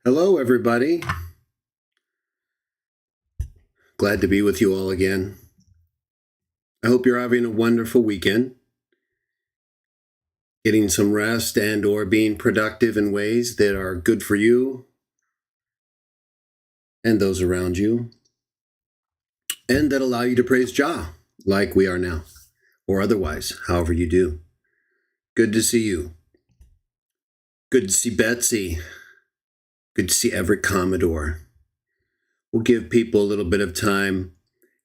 Hello, everybody. Glad to be with you all again. I hope you're having a wonderful weekend, getting some rest and or being productive in ways that are good for you and those around you, and that allow you to praise Jah like we are now, or otherwise, however you do. Good to see you. Good to see Betsy. Good to see Everett Commodore. We'll give people a little bit of time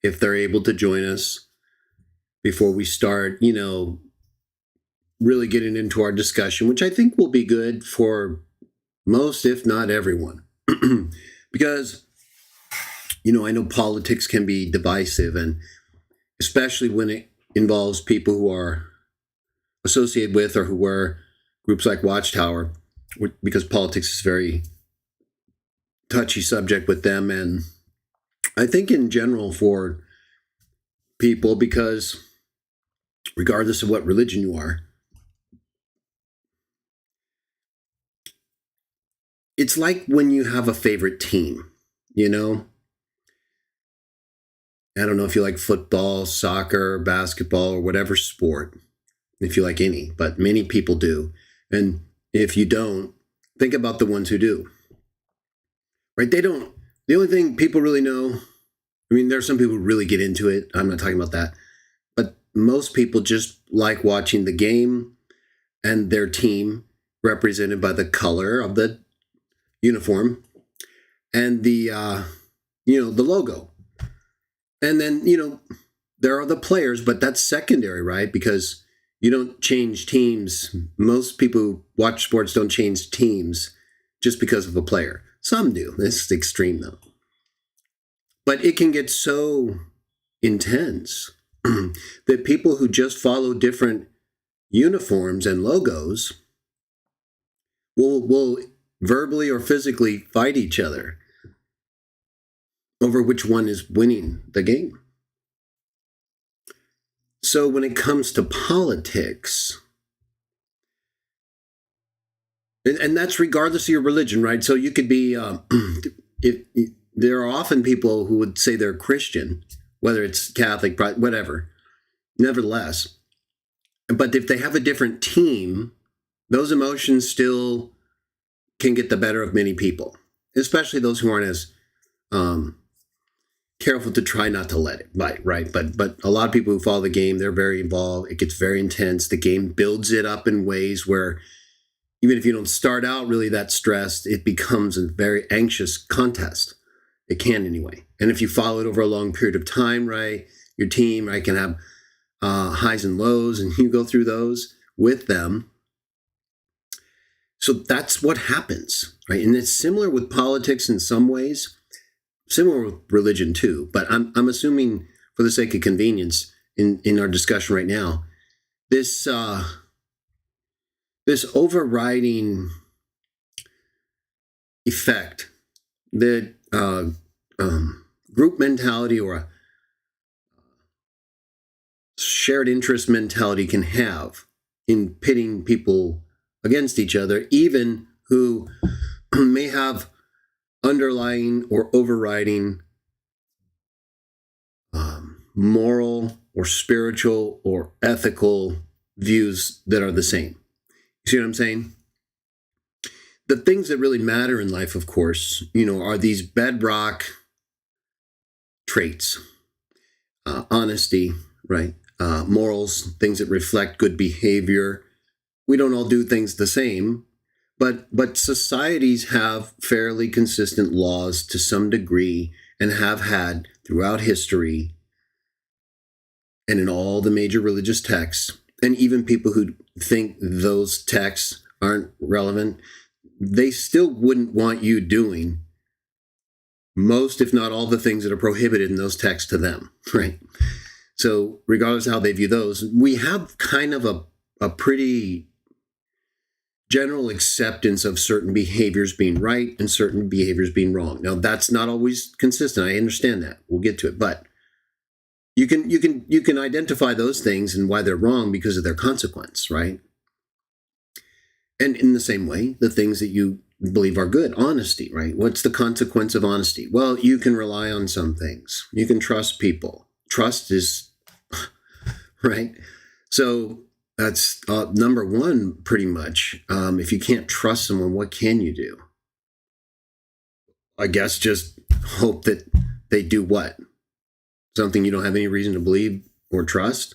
if they're able to join us before we start, really getting into our discussion, which I think will be good for most, if not everyone. Because, I know politics can be divisive, and especially when it involves people who are associated with or who wear groups like Watchtower, because politics is a very touchy subject with them. And I think in general for people, because regardless of what religion you are, it's like when you have a favorite team, I don't know if you like football, soccer, basketball, or whatever sport, if you like any, but many people do. And if you don't, think about the ones who do, right? The only thing people really know, there are some people who really get into it. I'm not talking about that. But most people just like watching the game and their team represented by the color of the uniform and the logo. And then, there are the players, but that's secondary, right? Because you don't change teams. Most people who watch sports don't change teams just because of a player. Some do. This is extreme, though. But it can get so intense that people who just follow different uniforms and logos will verbally or physically fight each other over which one is winning the game. So when it comes to politics, and that's regardless of your religion, right? So you could be, there are often people who would say they're Christian, whether it's Catholic, whatever, nevertheless. But if they have a different team, those emotions still can get the better of many people, especially those who aren't as careful to try not to let it bite, right? But a lot of people who follow the game, they're very involved. It gets very intense. The game builds it up in ways where even if you don't start out really that stressed, it becomes a very anxious contest. It can anyway. And if you follow it over a long period of time, right, your team, right, can have highs and lows, and you go through those with them. So that's what happens, right? And it's similar with politics in some ways, similar with religion too. But I'm assuming, for the sake of convenience, in our discussion right now, this overriding effect that group mentality or a shared interest mentality can have in pitting people against each other, even who may have underlying or overriding moral or spiritual or ethical views that are the same. You see what I'm saying? The things that really matter in life, of course, are these bedrock traits. Honesty, right? Morals, things that reflect good behavior. We don't all do things the same, but societies have fairly consistent laws to some degree and have had throughout history and in all the major religious texts. And even people who think those texts aren't relevant, they still wouldn't want you doing most, if not all, the things that are prohibited in those texts to them, right? So regardless of how they view those, we have kind of a pretty general acceptance of certain behaviors being right and certain behaviors being wrong. Now, that's not always consistent. I understand that. We'll get to it. But you can identify those things and why they're wrong because of their consequence, right? And in the same way, the things that you believe are good. Honesty, right? What's the consequence of honesty? Well, you can rely on some things. You can trust people. Trust is, right? So that's number one, pretty much. If you can't trust someone, what can you do? I guess just hope that they do what? Something you don't have any reason to believe or trust.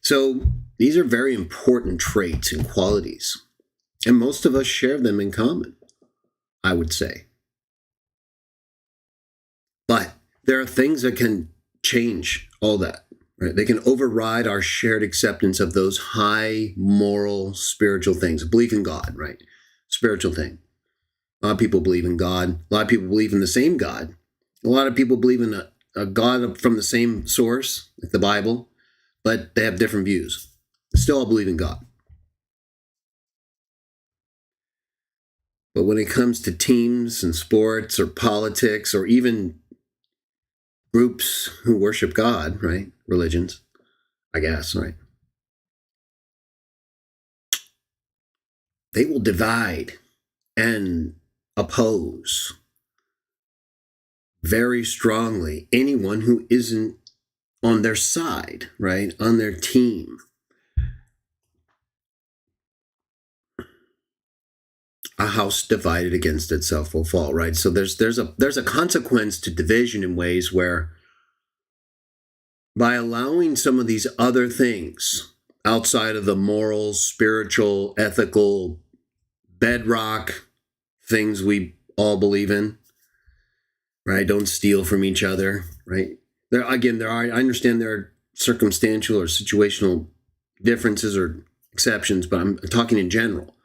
So these are very important traits and qualities. And most of us share them in common, I would say. But there are things that can change all that, right? They can override our shared acceptance of those high moral, spiritual things. Belief in God, right? Spiritual thing. A lot of people believe in God. A lot of people believe in the same God. A lot of people believe in a God from the same source, like the Bible, but they have different views. They still all believe in God. But when it comes to teams and sports or politics or even groups who worship God, right? Religions, I guess, right? They will divide and oppose very strongly anyone who isn't on their side, right? On their team. A house divided against itself will fall, right? So there's a consequence to division in ways where by allowing some of these other things outside of the moral, spiritual, ethical bedrock things we all believe in, right? Don't steal from each other, right? I understand there are circumstantial or situational differences or exceptions, but I'm talking in general.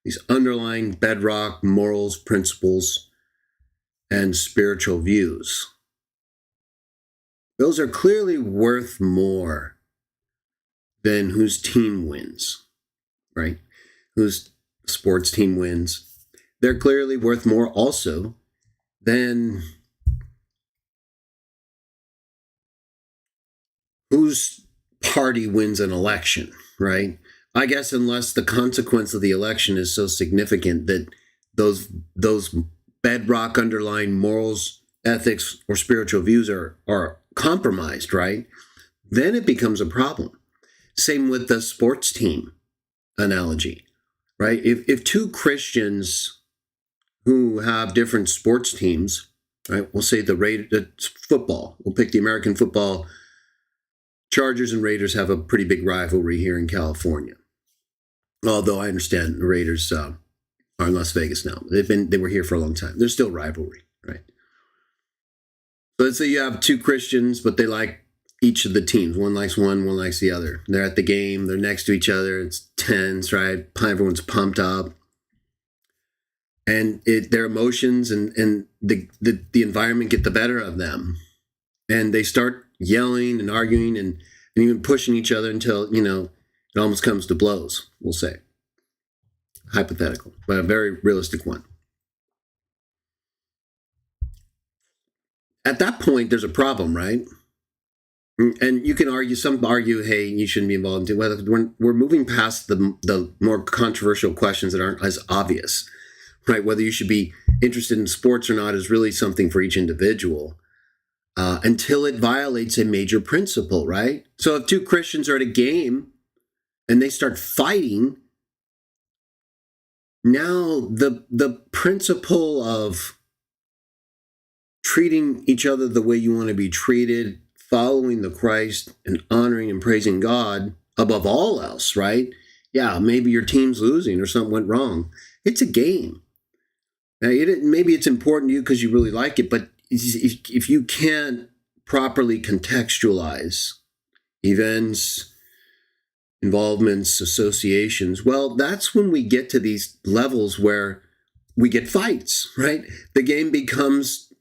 These underlying bedrock morals, principles, and spiritual views. Those are clearly worth more than whose team wins, right? Whose sports team wins. They're clearly worth more also than whose party wins an election, right? I guess unless the consequence of the election is so significant that those bedrock underlying morals, ethics, or spiritual views are compromised, right? Then it becomes a problem. Same with the sports team analogy, right? If two Christians who have different sports teams, right? We'll say the football. We'll pick the American football. Chargers and Raiders have a pretty big rivalry here in California. Although I understand the Raiders are in Las Vegas now. They were here for a long time. There's still rivalry, right? So let's say you have two Christians, but they like each of the teams. One likes one likes the other. They're at the game. They're next to each other. It's tense, right? Everyone's pumped up. And their emotions and the environment get the better of them. And they start yelling and arguing and even pushing each other until, it almost comes to blows, we'll say. Hypothetical, but a very realistic one. At that point, there's a problem, right? And you can argue, some argue, hey, you shouldn't be involved in it. Well, we're moving past the more controversial questions that aren't as obvious, right? Whether you should be interested in sports or not is really something for each individual until it violates a major principle, right? So if two Christians are at a game and they start fighting, now the principle of treating each other the way you want to be treated, following the Christ and honoring and praising God above all else, right? Yeah, maybe your team's losing or something went wrong. It's a game. Now, maybe it's important to you because you really like it, but if you can't properly contextualize events, involvements, associations, well, that's when we get to these levels where we get fights, right? The game becomes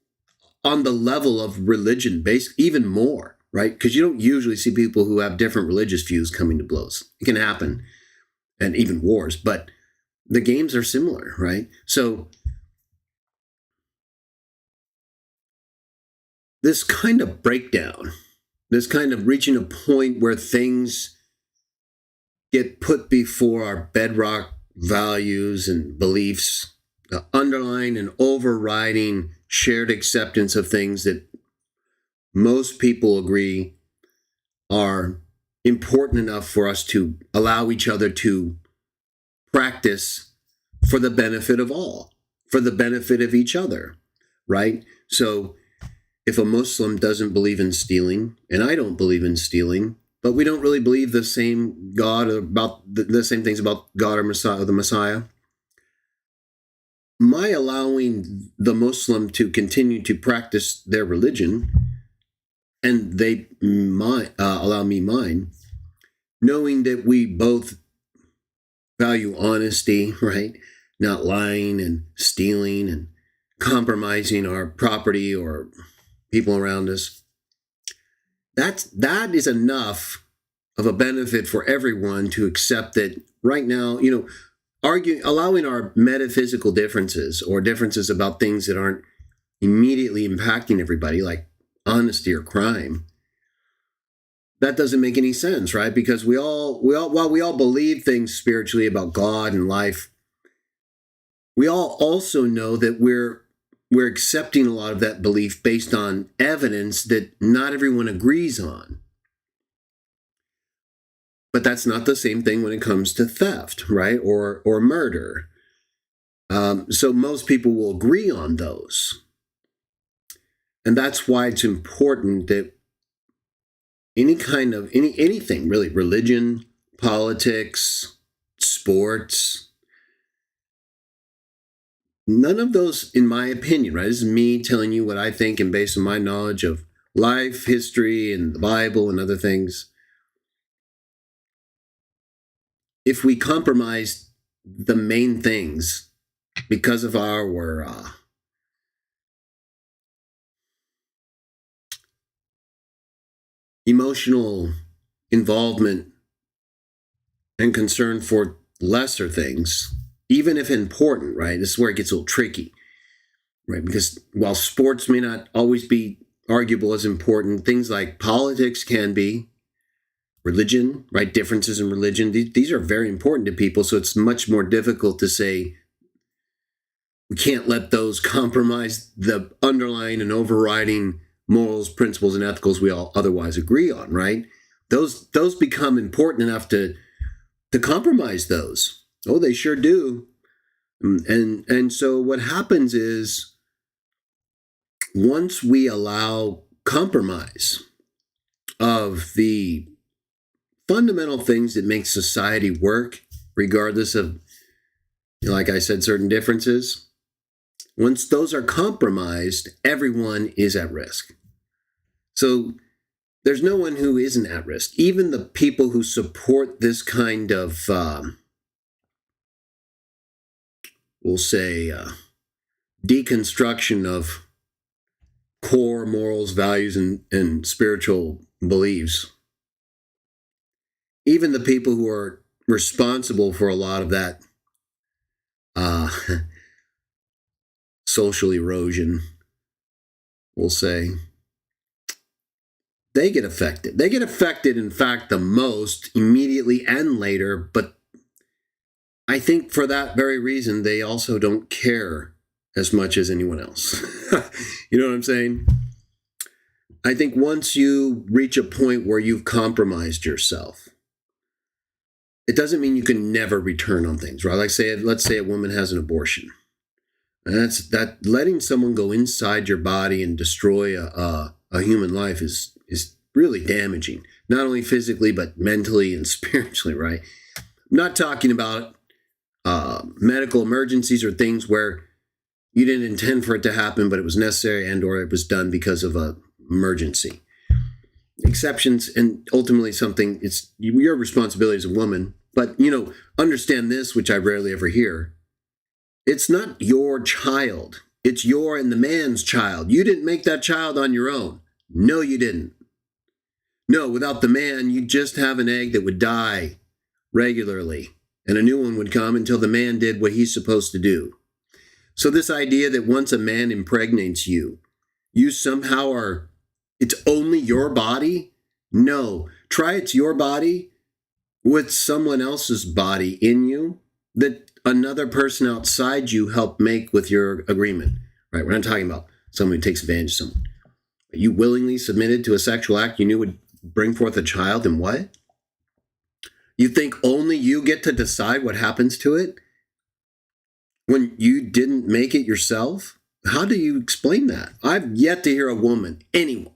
on the level of religion based even more, right? Because you don't usually see people who have different religious views coming to blows. It can happen, and even wars, but the games are similar, right? So this kind of breakdown, this kind of reaching a point where things get put before our bedrock values and beliefs, underlying and overriding shared acceptance of things that most people agree are important enough for us to allow each other to practice for the benefit of all, for the benefit of each other, right? So if a Muslim doesn't believe in stealing, and I don't believe in stealing, but we don't really believe the same God or about the same things about God or Messiah, or the Messiah, my allowing the Muslim to continue to practice their religion, and they allow me mine, knowing that we both value honesty, right? Not lying and stealing and compromising our property or people around us. That is enough of a benefit for everyone to accept that right now, allowing our metaphysical differences or differences about things that aren't immediately impacting everybody, like honesty or crime, that doesn't make any sense, right? Because while we all believe things spiritually about God and life, we all also know that we're accepting a lot of that belief based on evidence that not everyone agrees on. But that's not the same thing when it comes to theft, right? Or murder. So most people will agree on those. And that's why it's important that anything really, religion, politics, sports, none of those, in my opinion, right? This is me telling you what I think and based on my knowledge of life, history, and the Bible and other things. If we compromise the main things because of our emotional involvement and concern for lesser things, even if important, right? This is where it gets a little tricky, right? Because while sports may not always be arguable as important, things like politics can be, religion, right? Differences in religion, these are very important to people. So it's much more difficult to say we can't let those compromise the underlying and overriding morals, principles, and ethicals we all otherwise agree on, right? Those become important enough to compromise those. Oh, they sure do. And so what happens is once we allow compromise of the fundamental things that make society work, regardless of, like I said, certain differences, once those are compromised, everyone is at risk. So there's no one who isn't at risk. Even the people who support this kind of, we'll say, deconstruction of core morals, values, and spiritual beliefs, even the people who are responsible for a lot of that social erosion, we'll say, they get affected. They get affected, in fact, the most immediately and later, but I think for that very reason, they also don't care as much as anyone else. You know what I'm saying? I think once you reach a point where you've compromised yourself, it doesn't mean you can never return on things, right? Let's say a woman has an abortion. And that letting someone go inside your body and destroy a human life is really damaging, not only physically, but mentally and spiritually, right? I'm not talking about medical emergencies or things where you didn't intend for it to happen, but it was necessary and or it was done because of an emergency. Exceptions, and ultimately something, it's your responsibility as a woman. But, understand this, which I rarely ever hear. It's not your child. It's your and the man's child. You didn't make that child on your own. No, you didn't. No, without the man, you'd just have an egg that would die regularly, and a new one would come until the man did what he's supposed to do. So this idea that once a man impregnates you, you somehow are, it's only your body? No. Try it's your body with someone else's body in you that another person outside you help make with your agreement, right? We're not talking about someone who takes advantage of someone. You willingly submitted to a sexual act you knew would bring forth a child, and what? You think only you get to decide what happens to it when you didn't make it yourself? How do you explain that? I've yet to hear a woman, anyone,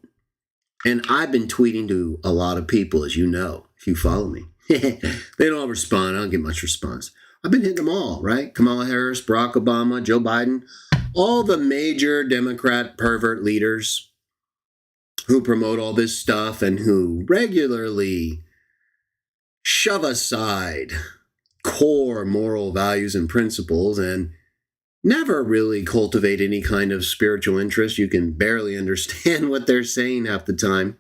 and I've been tweeting to a lot of people, as you know, if you follow me. They don't all respond. I don't get much response. I've been hitting them all, right? Kamala Harris, Barack Obama, Joe Biden, all the major Democrat pervert leaders who promote all this stuff and who regularly shove aside core moral values and principles and never really cultivate any kind of spiritual interest. You can barely understand what they're saying half the time.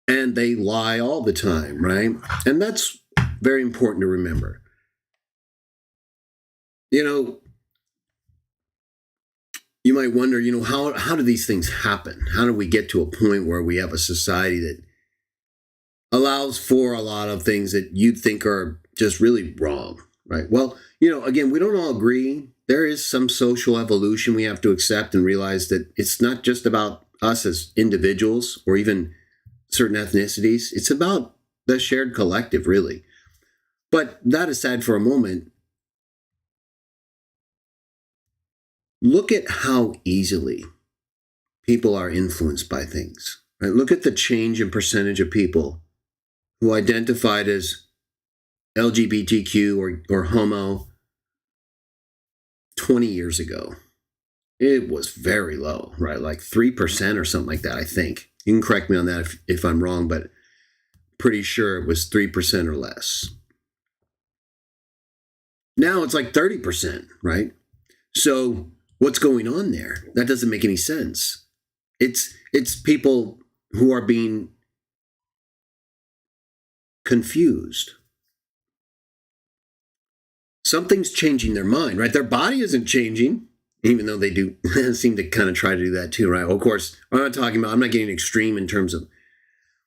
And they lie all the time, right? And that's very important to remember. You know, you might wonder, how do these things happen? How do we get to a point where we have a society that allows for a lot of things that you'd think are just really wrong, right? Well, again, we don't all agree. There is some social evolution we have to accept and realize that it's not just about us as individuals or even certain ethnicities. It's about the shared collective, really. But that aside for a moment, look at how easily people are influenced by things, right? Look at the change in percentage of people who identified as LGBTQ or homo 20 years ago. It was very low, right? Like 3% or something like that, I think. You can correct me on that if I'm wrong, but pretty sure it was 3% or less. Now it's like 30%, right? So what's going on there? That doesn't make any sense. It's people who are being confused. Something's changing their mind, right? Their body isn't changing, even though they do seem to kind of try to do that too, right? Well, of course, I'm not getting extreme in terms of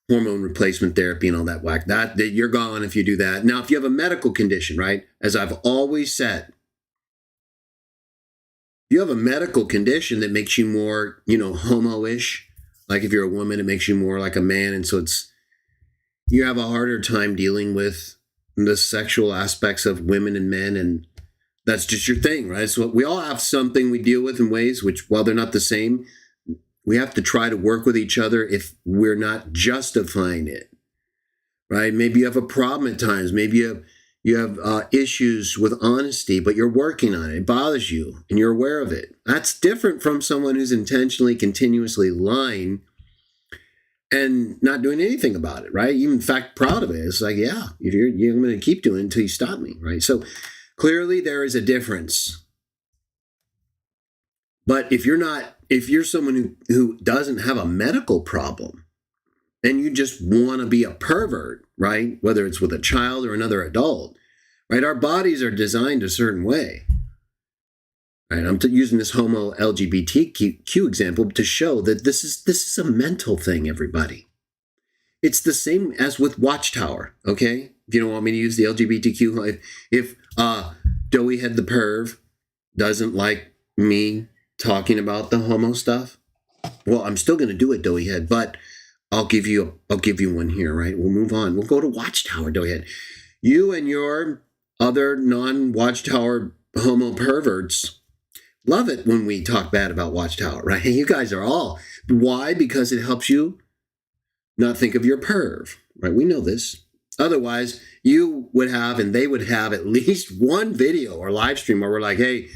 hormone replacement therapy and all that whack. That you're gone if you do that. Now, if you have a medical condition, right? As I've always said, you have a medical condition that makes you more, homo-ish. Like if you're a woman, it makes you more like a man. And so you have a harder time dealing with the sexual aspects of women and men. And that's just your thing, right? So we all have something we deal with in ways which, while they're not the same, we have to try to work with each other if we're not justifying it, right? Maybe you have a problem at times. Maybe you have issues with honesty, but you're working on it. It bothers you and you're aware of it. That's different from someone who's intentionally, continuously lying and not doing anything about it, right? You, in fact, proud of it. It's like, yeah, I'm going to keep doing it until you stop me, right? So clearly there is a difference. But if you're someone who doesn't have a medical problem and you just want to be a pervert, right? Whether it's with a child or another adult, right? Our bodies are designed a certain way. Right? I'm using this homo LGBTQ example to show that this is a mental thing, everybody. It's the same as with Watchtower, okay? If you don't want me to use the LGBTQ, if Doughy Head the Perv doesn't like me talking about the homo stuff, well, I'm still going to do it, Doughy Head, but I'll give you one here, right? We'll move on. We'll go to Watchtower, Doughy Head. You and your other non-Watchtower homo perverts love it when we talk bad about Watchtower, right? You guys are all. Why? Because it helps you not think of your perv, right? We know this. Otherwise, you would have and they would have at least one video or live stream where we're like, hey,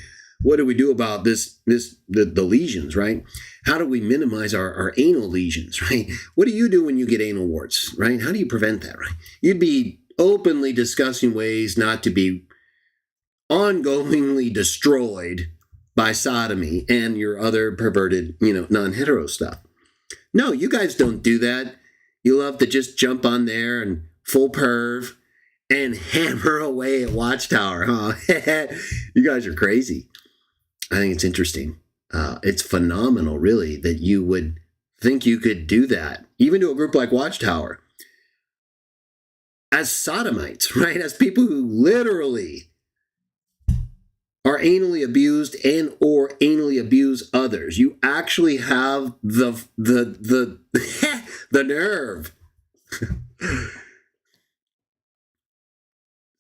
what do we do about the lesions, right? How do we minimize our anal lesions, right? What do you do when you get anal warts, right? How do you prevent that, right? You'd be openly discussing ways not to be ongoingly destroyed by sodomy and your other perverted, non-hetero stuff. No, you guys don't do that. You love to just jump on there and full perv and hammer away at Watchtower, huh? You guys are crazy. I think it's interesting. It's phenomenal, really, that you would think you could do that, even to a group like Watchtower, as sodomites, right? As people who literally anally abused and or anally abuse others. You actually have the the nerve.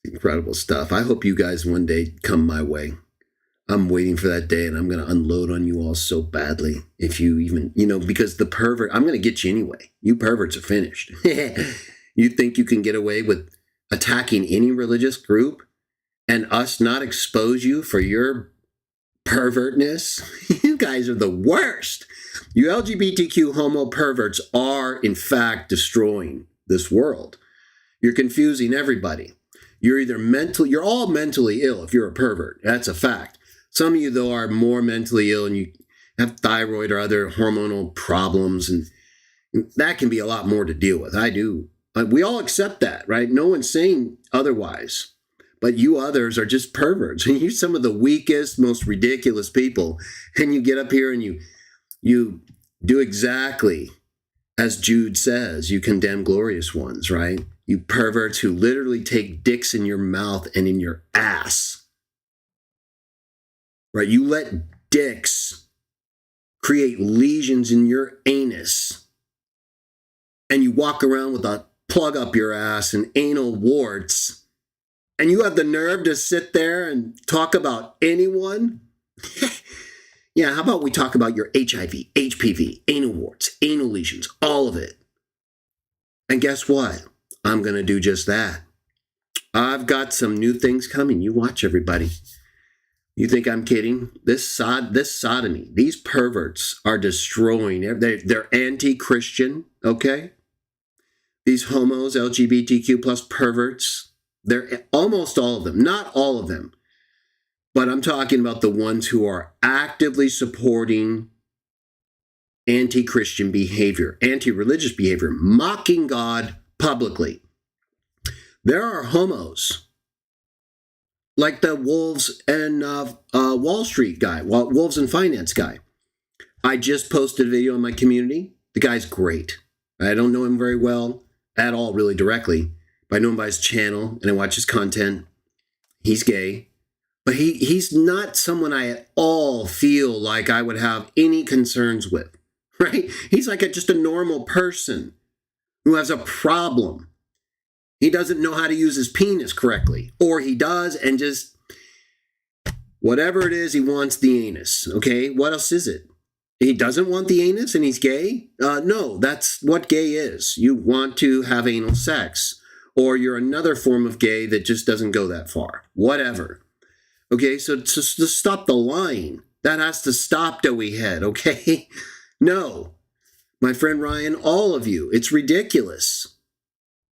Incredible stuff. I hope you guys one day come my way. I'm waiting for that day, and I'm going to unload on you all so badly. If you even, because the pervert, I'm going to get you anyway. You perverts are finished. You think you can get away with attacking any religious group and us not expose you for your pervertness? You guys are the worst. You LGBTQ homo perverts are, in fact, destroying this world. You're confusing everybody. You're all mentally ill if you're a pervert. That's a fact. Some of you, though, are more mentally ill and you have thyroid or other hormonal problems, and that can be a lot more to deal with. I do. We all accept that, right? No one's saying otherwise. But you others are just perverts. You're some of the weakest, most ridiculous people. And you get up here and you do exactly as Jude says. You condemn glorious ones, right? You perverts who literally take dicks in your mouth and in your ass. Right? You let dicks create lesions in your anus. And you walk around with a plug up your ass and anal warts. And you have the nerve to sit there and talk about anyone? Yeah, how about we talk about your HIV, HPV, anal warts, anal lesions, all of it. And guess what? I'm going to do just that. I've got some new things coming. You watch, everybody. You think I'm kidding? This sodomy, these perverts are destroying. They're anti-Christian, okay? These homos, LGBTQ plus perverts, they're almost all of them, not all of them. But I'm talking about the ones who are actively supporting anti-Christian behavior, anti-religious behavior, mocking God publicly. There are homos, like the Wolves and Wall Street guy, Wolves and Finance guy. I just posted a video in my community. The guy's great. I don't know him very well at all, really directly, but I know him by his channel and I watch his content. He's gay, but he's not someone I at all feel like I would have any concerns with, right? He's like just a normal person who has a problem. He doesn't know how to use his penis correctly, or he does, and just whatever it is, he wants the anus. Okay, what else is it? He doesn't want the anus and he's gay? No, that's what gay is. You want to have anal sex, or you're another form of gay that just doesn't go that far. Whatever. Okay, so to stop the lying, that has to stop, doughy head, okay? No, my friend Ryan, all of you, it's ridiculous.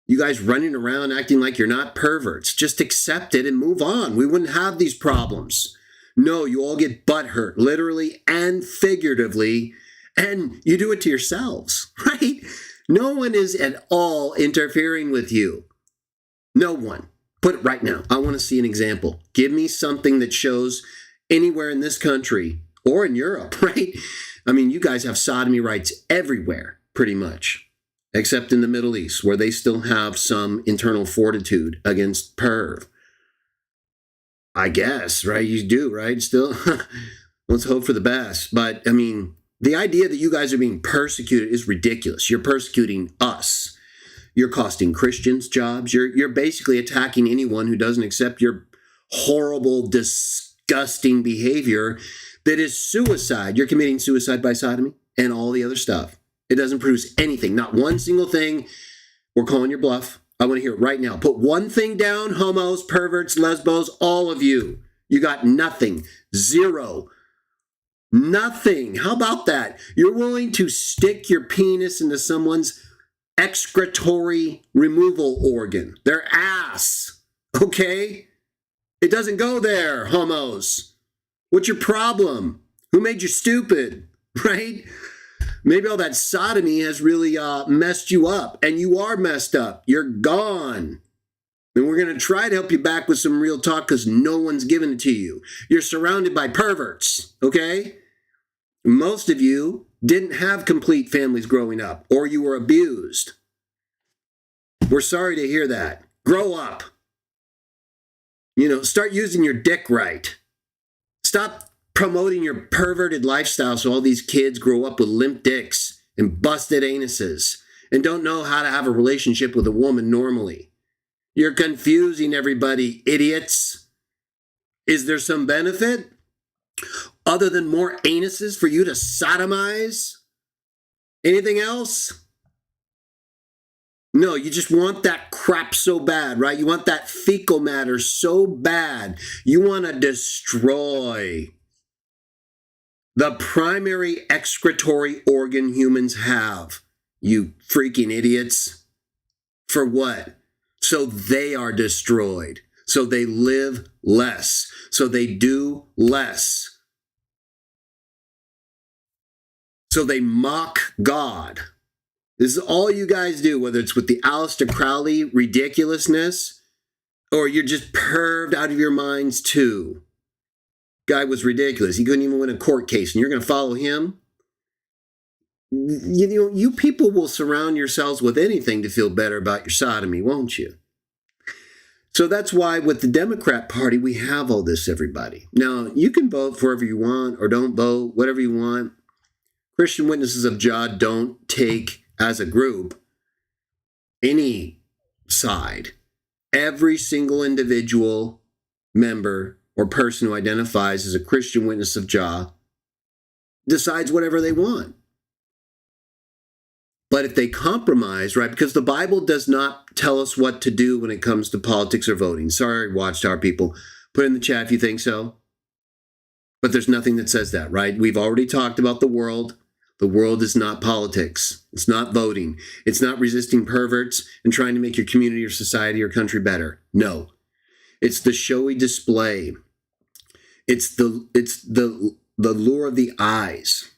You guys running around acting like you're not perverts. Just accept it and move on. We wouldn't have these problems. No, you all get butthurt, literally and figuratively, and you do it to yourselves, right? No one is at all interfering with you. No one. Put it right now. I want to see an example. Give me something that shows anywhere in this country or in Europe, right? I mean, you guys have sodomy rights everywhere, pretty much. Except in the Middle East, where they still have some internal fortitude against perv. I guess, right? You do, right? Still, let's hope for the best. But, I mean, the idea that you guys are being persecuted is ridiculous. You're persecuting us. You're costing Christians jobs. You're basically attacking anyone who doesn't accept your horrible, disgusting behavior that is suicide. You're committing suicide by sodomy and all the other stuff. It doesn't produce anything, not one single thing. We're calling your bluff. I want to hear it right now. Put one thing down, homos, perverts, lesbos, all of you. You got nothing. Zero. Nothing. How about that? You're willing to stick your penis into someone's excretory removal organ, their ass. Okay? It doesn't go there, homos. What's your problem? Who made you stupid? Right? Maybe all that sodomy has really messed you up, and you are messed up. You're gone. And we're going to try to help you back with some real talk because no one's giving it to you. You're surrounded by perverts, okay? Most of you didn't have complete families growing up, or you were abused. We're sorry to hear that. Grow up. Start using your dick right. Stop promoting your perverted lifestyle so all these kids grow up with limp dicks and busted anuses and don't know how to have a relationship with a woman normally. You're confusing everybody, idiots. Is there some benefit other than more anuses for you to sodomize? Anything else? No, you just want that crap so bad, right? You want that fecal matter so bad. You want to destroy the primary excretory organ humans have. You freaking idiots. For what? So they are destroyed. So they live less. So they do less. So they mock God. This is all you guys do, whether it's with the Aleister Crowley ridiculousness or you're just perved out of your minds too. Guy was ridiculous. He couldn't even win a court case, and you're going to follow him? You know, you people will surround yourselves with anything to feel better about your sodomy, won't you? So that's why with the Democrat Party, we have all this, everybody. Now, you can vote for whoever you want or don't vote, whatever you want. Christian Witnesses of Jah don't take, as a group, any side. Every single individual member or person who identifies as a Christian Witness of Jah decides whatever they want. But if they compromise, right, because the Bible does not tell us what to do when it comes to politics or voting. Sorry, Watchtower people. Put in the chat if you think so. But there's nothing that says that, right? We've already talked about the world. The world is not politics. It's not voting. It's not resisting perverts and trying to make your community or society or country better. No. It's the showy display. It's the lure of the eyes.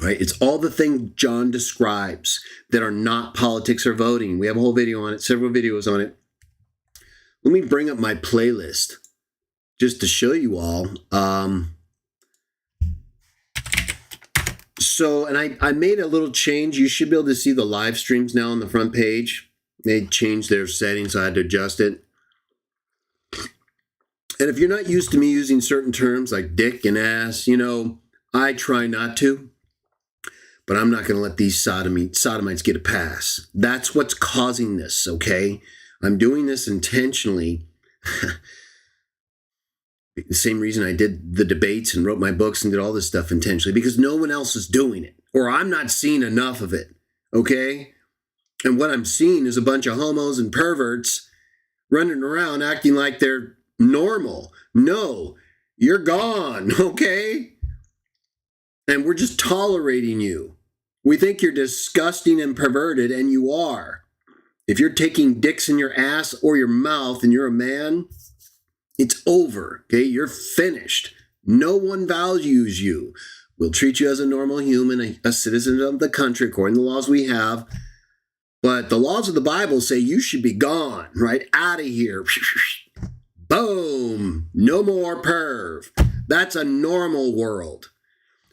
Right? It's all the things John describes that are not politics or voting. We have a whole video on it, several videos on it. Let me bring up my playlist just to show you all. And I made a little change. You should be able to see the live streams now on the front page. They changed their settings, so I had to adjust it. And if you're not used to me using certain terms like dick and ass, you know, I try not to. But I'm not going to let these sodomites get a pass. That's what's causing this, okay? I'm doing this intentionally. The same reason I did the debates and wrote my books and did all this stuff intentionally, because no one else is doing it, or I'm not seeing enough of it, okay? And what I'm seeing is a bunch of homos and perverts running around acting like they're normal. No, you're gone, okay? And we're just tolerating you. We think you're disgusting and perverted, and you are. If you're taking dicks in your ass or your mouth and you're a man, it's over, okay? You're finished. No one values you. We'll treat you as a normal human, a citizen of the country, according to the laws we have. But the laws of the Bible say you should be gone, right? Out of here. Boom. No more perv. That's a normal world.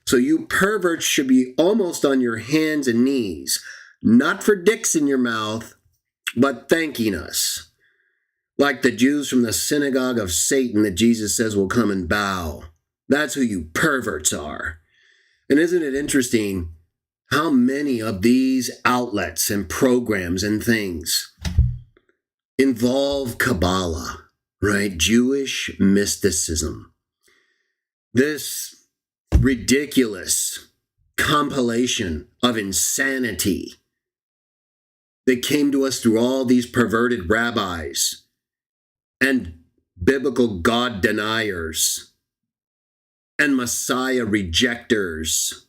So you perverts should be almost on your hands and knees, not for dicks in your mouth, but thanking us. Like the Jews from the synagogue of Satan that Jesus says will come and bow. That's who you perverts are. And isn't it interesting how many of these outlets and programs and things involve Kabbalah, right? Jewish mysticism. This ridiculous compilation of insanity that came to us through all these perverted rabbis and biblical God deniers and Messiah rejectors,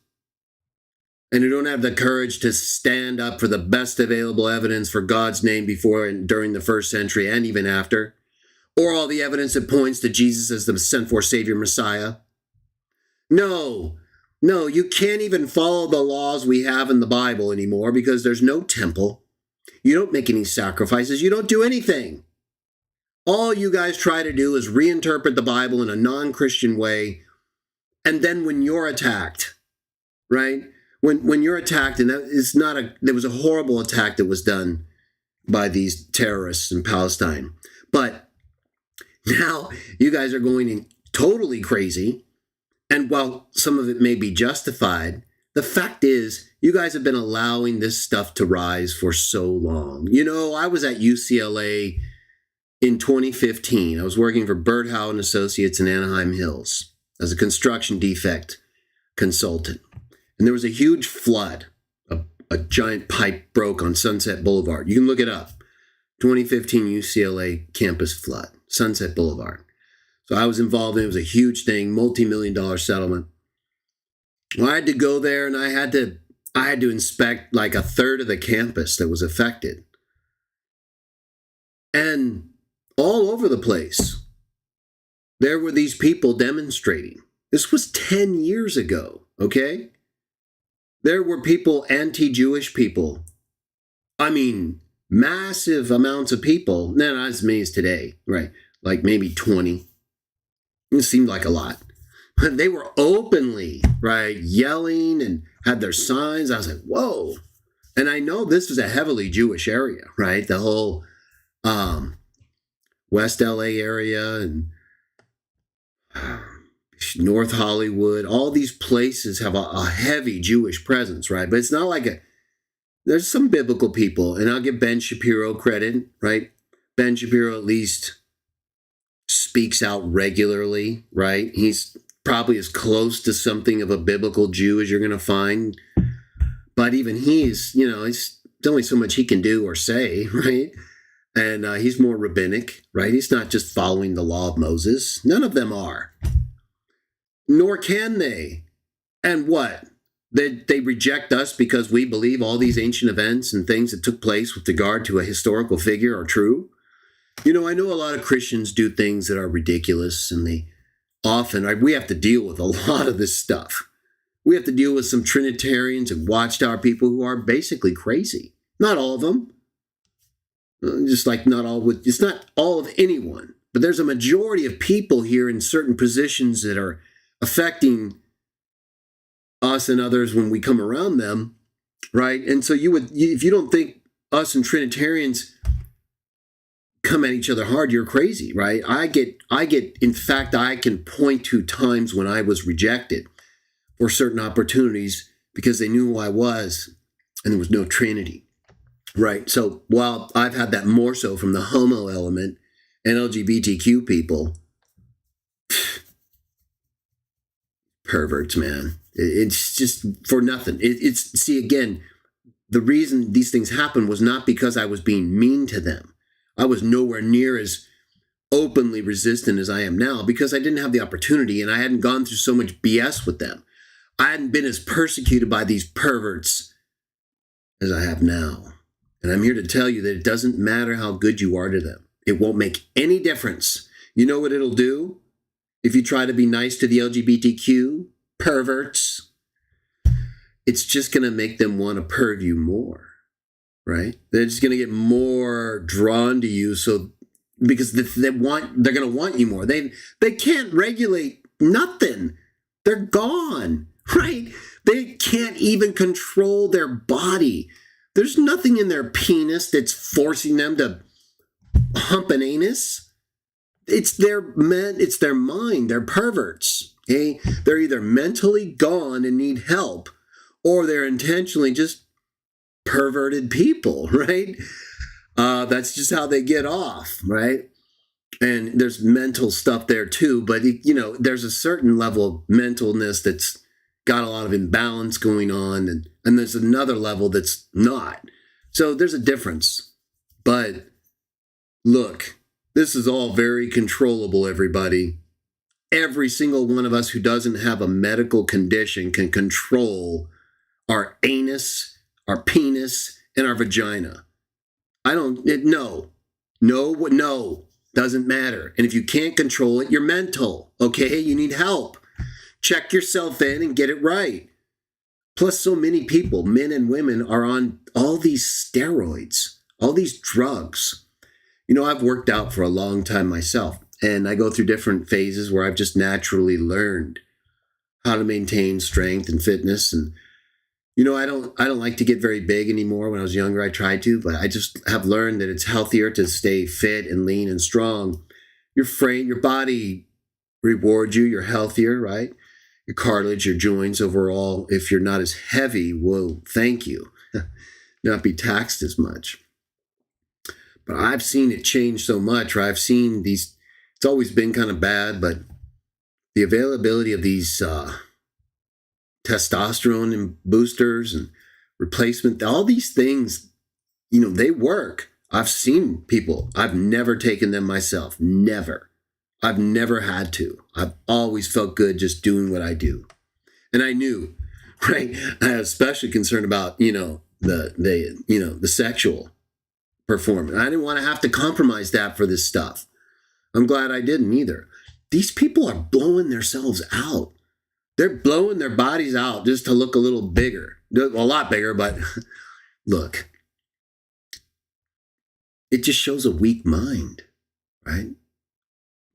and who don't have the courage to stand up for the best available evidence for God's name before and during the first century and even after, or all the evidence that points to Jesus as the sent forth Savior Messiah. No, you can't even follow the laws we have in the Bible anymore because there's no temple. You don't make any sacrifices. You don't do anything. All you guys try to do is reinterpret the Bible in a non-Christian way. And then when you're attacked, right? When you're attacked, and there was a horrible attack that was done by these terrorists in Palestine. But now you guys are going totally crazy And while some of it may be justified, the fact is, you guys have been allowing this stuff to rise for so long. I was at UCLA in 2015. I was working for Burt Howe and Associates in Anaheim Hills as a construction defect consultant. And there was a huge flood. A giant pipe broke on Sunset Boulevard. You can look it up. 2015 UCLA campus flood, Sunset Boulevard. So I was involved in it. It was a huge thing, multi-million-dollar settlement. Well, I had to go there and I had to inspect like a third of the campus that was affected. And all over the place, there were these people demonstrating. This was 10 years ago, okay? There were people, anti-Jewish people. I mean, massive amounts of people. Not as many as today, right? Like maybe 20. It seemed like a lot. But they were openly, right, yelling and had their signs. I was like, whoa. And I know this was a heavily Jewish area, right? The whole West LA area and North Hollywood, all these places have a heavy Jewish presence, right? But it's not like there's some biblical people, and I'll give Ben Shapiro credit, right? Ben Shapiro at least speaks out regularly, right? He's probably as close to something of a biblical Jew as you're going to find. But even he's, there's only so much he can do or say, right? And he's more rabbinic, right? He's not just following the law of Moses. None of them are. Nor can they. And what? They reject us because we believe all these ancient events and things that took place with regard to a historical figure are true. I know a lot of Christians do things that are ridiculous, and they often, we have to deal with a lot of this stuff. We have to deal with some Trinitarians and Watchtower people who are basically crazy. Not all of them. Just like it's not all of anyone, but there's a majority of people here in certain positions that are affecting us and others when we come around them, right? And so if you don't think us and Trinitarians come at each other hard, you're crazy, right? In fact, I can point to times when I was rejected for certain opportunities because they knew who I was and there was no Trinity, right? So while I've had that more so from the homo element and LGBTQ people, perverts, man. It's just for nothing. See, again, the reason these things happened was not because I was being mean to them. I was nowhere near as openly resistant as I am now because I didn't have the opportunity and I hadn't gone through so much BS with them. I hadn't been as persecuted by these perverts as I have now. And I'm here to tell you that it doesn't matter how good you are to them. It won't make any difference. You know what it'll do? If you try to be nice to the LGBTQ perverts, it's just going to make them want to perv you more, right? They're just going to get more drawn to you. So because they're going to want you more. They can't regulate nothing. They're gone, right? They can't even control their body. There's nothing in their penis that's forcing them to hump an anus. It's their mind. They're perverts. Okay? They're either mentally gone and need help, or they're intentionally just perverted people, right? That's just how they get off, right? And there's mental stuff there too, but there's a certain level of mentalness that's got a lot of imbalance going on, and there's another level that's not. So there's a difference. But look, this is all very controllable, everybody. Every single one of us who doesn't have a medical condition can control our anus, our penis, and our vagina. No, doesn't matter. And if you can't control it, you're mental, okay? You need help. Check yourself in and get it right. Plus, so many people, men and women, are on all these steroids, all these drugs. I've worked out for a long time myself, and I go through different phases where I've just naturally learned how to maintain strength and fitness. And, I don't like to get very big anymore. When I was younger, I tried to, but I just have learned that it's healthier to stay fit and lean and strong. Your body rewards you. You're healthier, right? your cartilage, your joints overall. If you're not as heavy, well, thank you. Not be taxed as much. But I've seen it change so much, right? I've seen these, it's always been kind of bad, but the availability of these testosterone and boosters and replacement, all these things, they work. I've seen people, I've never taken them myself, never. I've never had to. I've always felt good just doing what I do. And I knew, right? I was especially concerned about, the sexual performance. I didn't want to have to compromise that for this stuff. I'm glad I didn't either. These people are blowing themselves out. They're blowing their bodies out just to look a little bigger, a lot bigger, but look, it just shows a weak mind, right?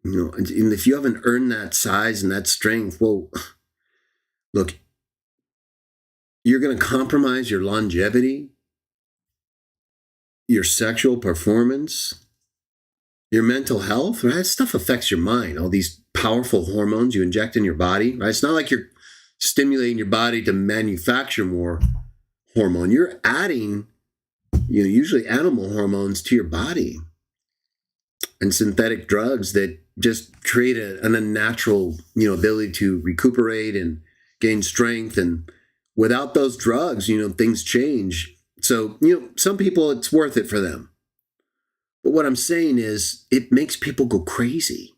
And if you haven't earned that size and that strength, well, look, you're going to compromise your longevity, your sexual performance, your mental health, right? That stuff affects your mind. All these powerful hormones you inject in your body, right? It's not like you're stimulating your body to manufacture more hormone. You're adding, usually animal hormones to your body and synthetic drugs that just create an unnatural, ability to recuperate and gain strength. And without those drugs, things change. So, some people, it's worth it for them. But what I'm saying is it makes people go crazy,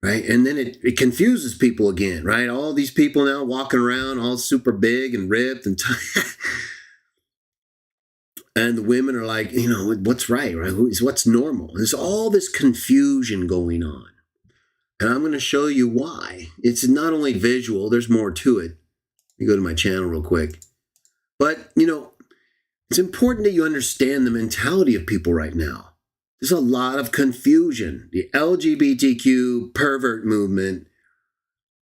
right? And then it confuses people again, right? All these people now walking around all super big and ripped and and the women are like, what's right? What's normal? There's all this confusion going on. And I'm going to show you why. It's not only visual, there's more to it. Let me go to my channel real quick. But, it's important that you understand the mentality of people right now. There's a lot of confusion. The LGBTQ pervert movement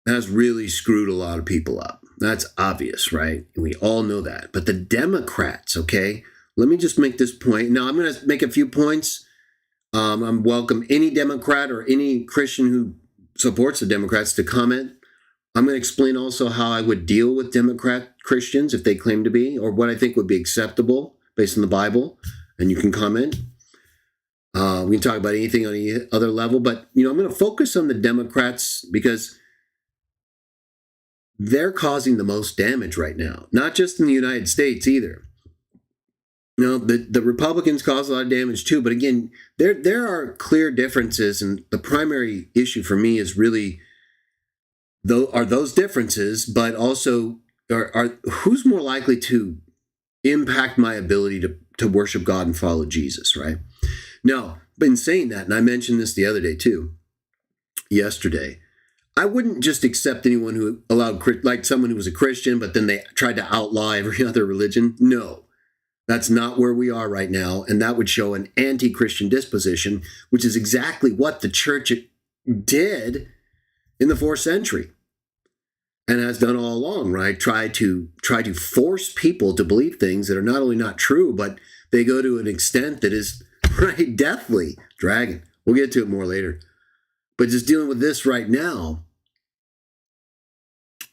has really screwed a lot of people up. That's obvious, right? And we all know that. But the Democrats, okay? Let me just make this point. Now, I'm going to make a few points. I'm welcome any Democrat or any Christian who supports the Democrats to comment. I'm going to explain also how I would deal with Democrat Christians if they claim to be, or what I think would be acceptable based on the Bible, and you can comment. We can talk about anything on any other level, but I'm going to focus on the Democrats because they're causing the most damage right now, not just in the United States either. The Republicans cause a lot of damage too, but again, there are clear differences, and the primary issue for me is really are those differences, but also are who's more likely to impact my ability to worship God and follow Jesus, right? Now, in saying that, and I mentioned this the other day too, yesterday, I wouldn't just accept anyone who allowed, like someone who was a Christian, but then they tried to outlaw every other religion. No, that's not where we are right now, and that would show an anti-Christian disposition, which is exactly what the church did in the 4th century. And has done all along, right? Try to force people to believe things that are not only not true, but they go to an extent that is, right, deathly. Dragon. We'll get to it more later. But just dealing with this right now,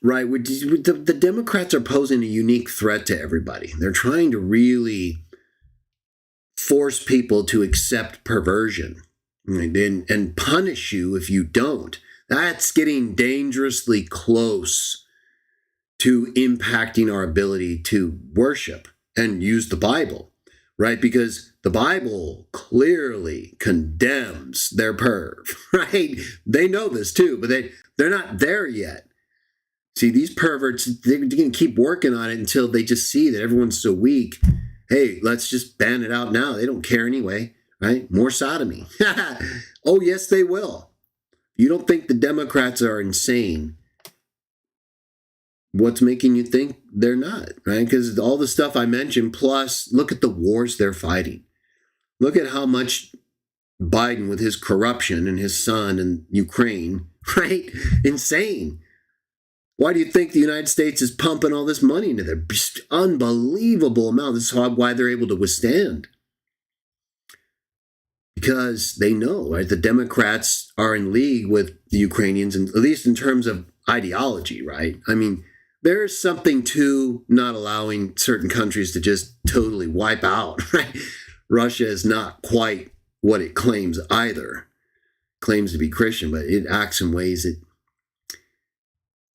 right, the Democrats are posing a unique threat to everybody. They're trying to really force people to accept perversion, right, and punish you if you don't. That's getting dangerously close to impacting our ability to worship and use the Bible, right? Because the Bible clearly condemns their perv, right? They know this too, but they're not there yet. See, these perverts, they're going to keep working on it until they just see that everyone's so weak. Hey, let's just ban it out now. They don't care anyway, right? More sodomy. Oh, yes, they will. You don't think the Democrats are insane. What's making you think they're not, right? Because all the stuff I mentioned, plus look at the wars they're fighting. Look at how much Biden with his corruption and his son in Ukraine, right? Insane. Why do you think the United States is pumping all this money into there? Just unbelievable amount. This is why they're able to withstand. because they know, right? The Democrats are in league with the Ukrainians, and at least in terms of ideology, right? I mean, there is something to not allowing certain countries to just totally wipe out, right? Russia is not quite what it claims either. It claims to be Christian, but it acts in ways that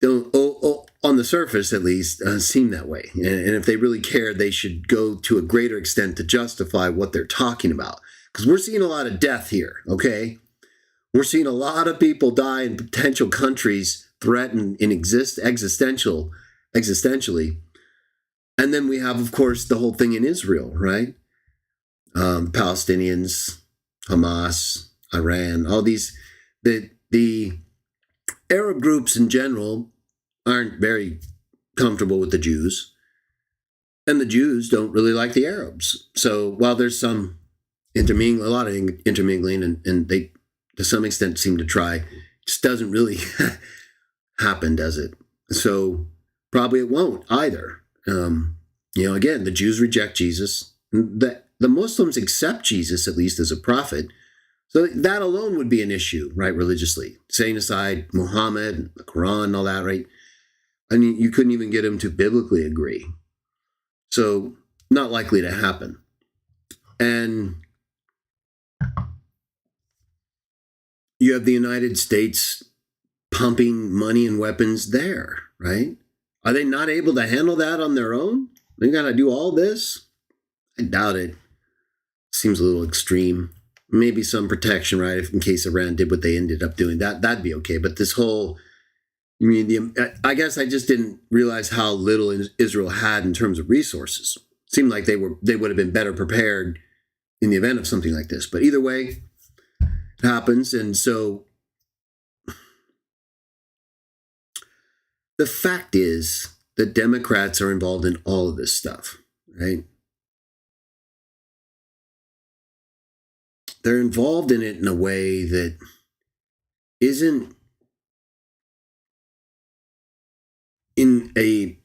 don't, on the surface at least, seem that way. And if they really care, they should go to a greater extent to justify what they're talking about. Because we're seeing a lot of death here, okay? We're seeing a lot of people die in potential countries threatened in existentially. And then we have, of course, the whole thing in Israel, right? Palestinians, Hamas, Iran, all these, the Arab groups in general aren't very comfortable with the Jews. And the Jews don't really like the Arabs. So while there's some a lot of intermingling, and they, to some extent, seem to try, it just doesn't really happen, does it? So probably it won't either. Again, the Jews reject Jesus. The Muslims accept Jesus, at least as a prophet. So that alone would be an issue, right, religiously. Setting aside Muhammad and the Quran and all that, right? I mean, you couldn't even get them to biblically agree. So not likely to happen. And you have the United States pumping money and weapons there, right? Are they not able to handle that on their own? They got to do all this? I doubt it. Seems a little extreme. Maybe some protection, right? If in case Iran did what they ended up doing, that'd be okay. But this whole, I guess I just didn't realize how little Israel had in terms of resources. It seemed like they would have been better prepared in the event of something like this. But either way, it happens. And so the fact is that Democrats are involved in all of this stuff, right? They're involved in it in a way that isn't in a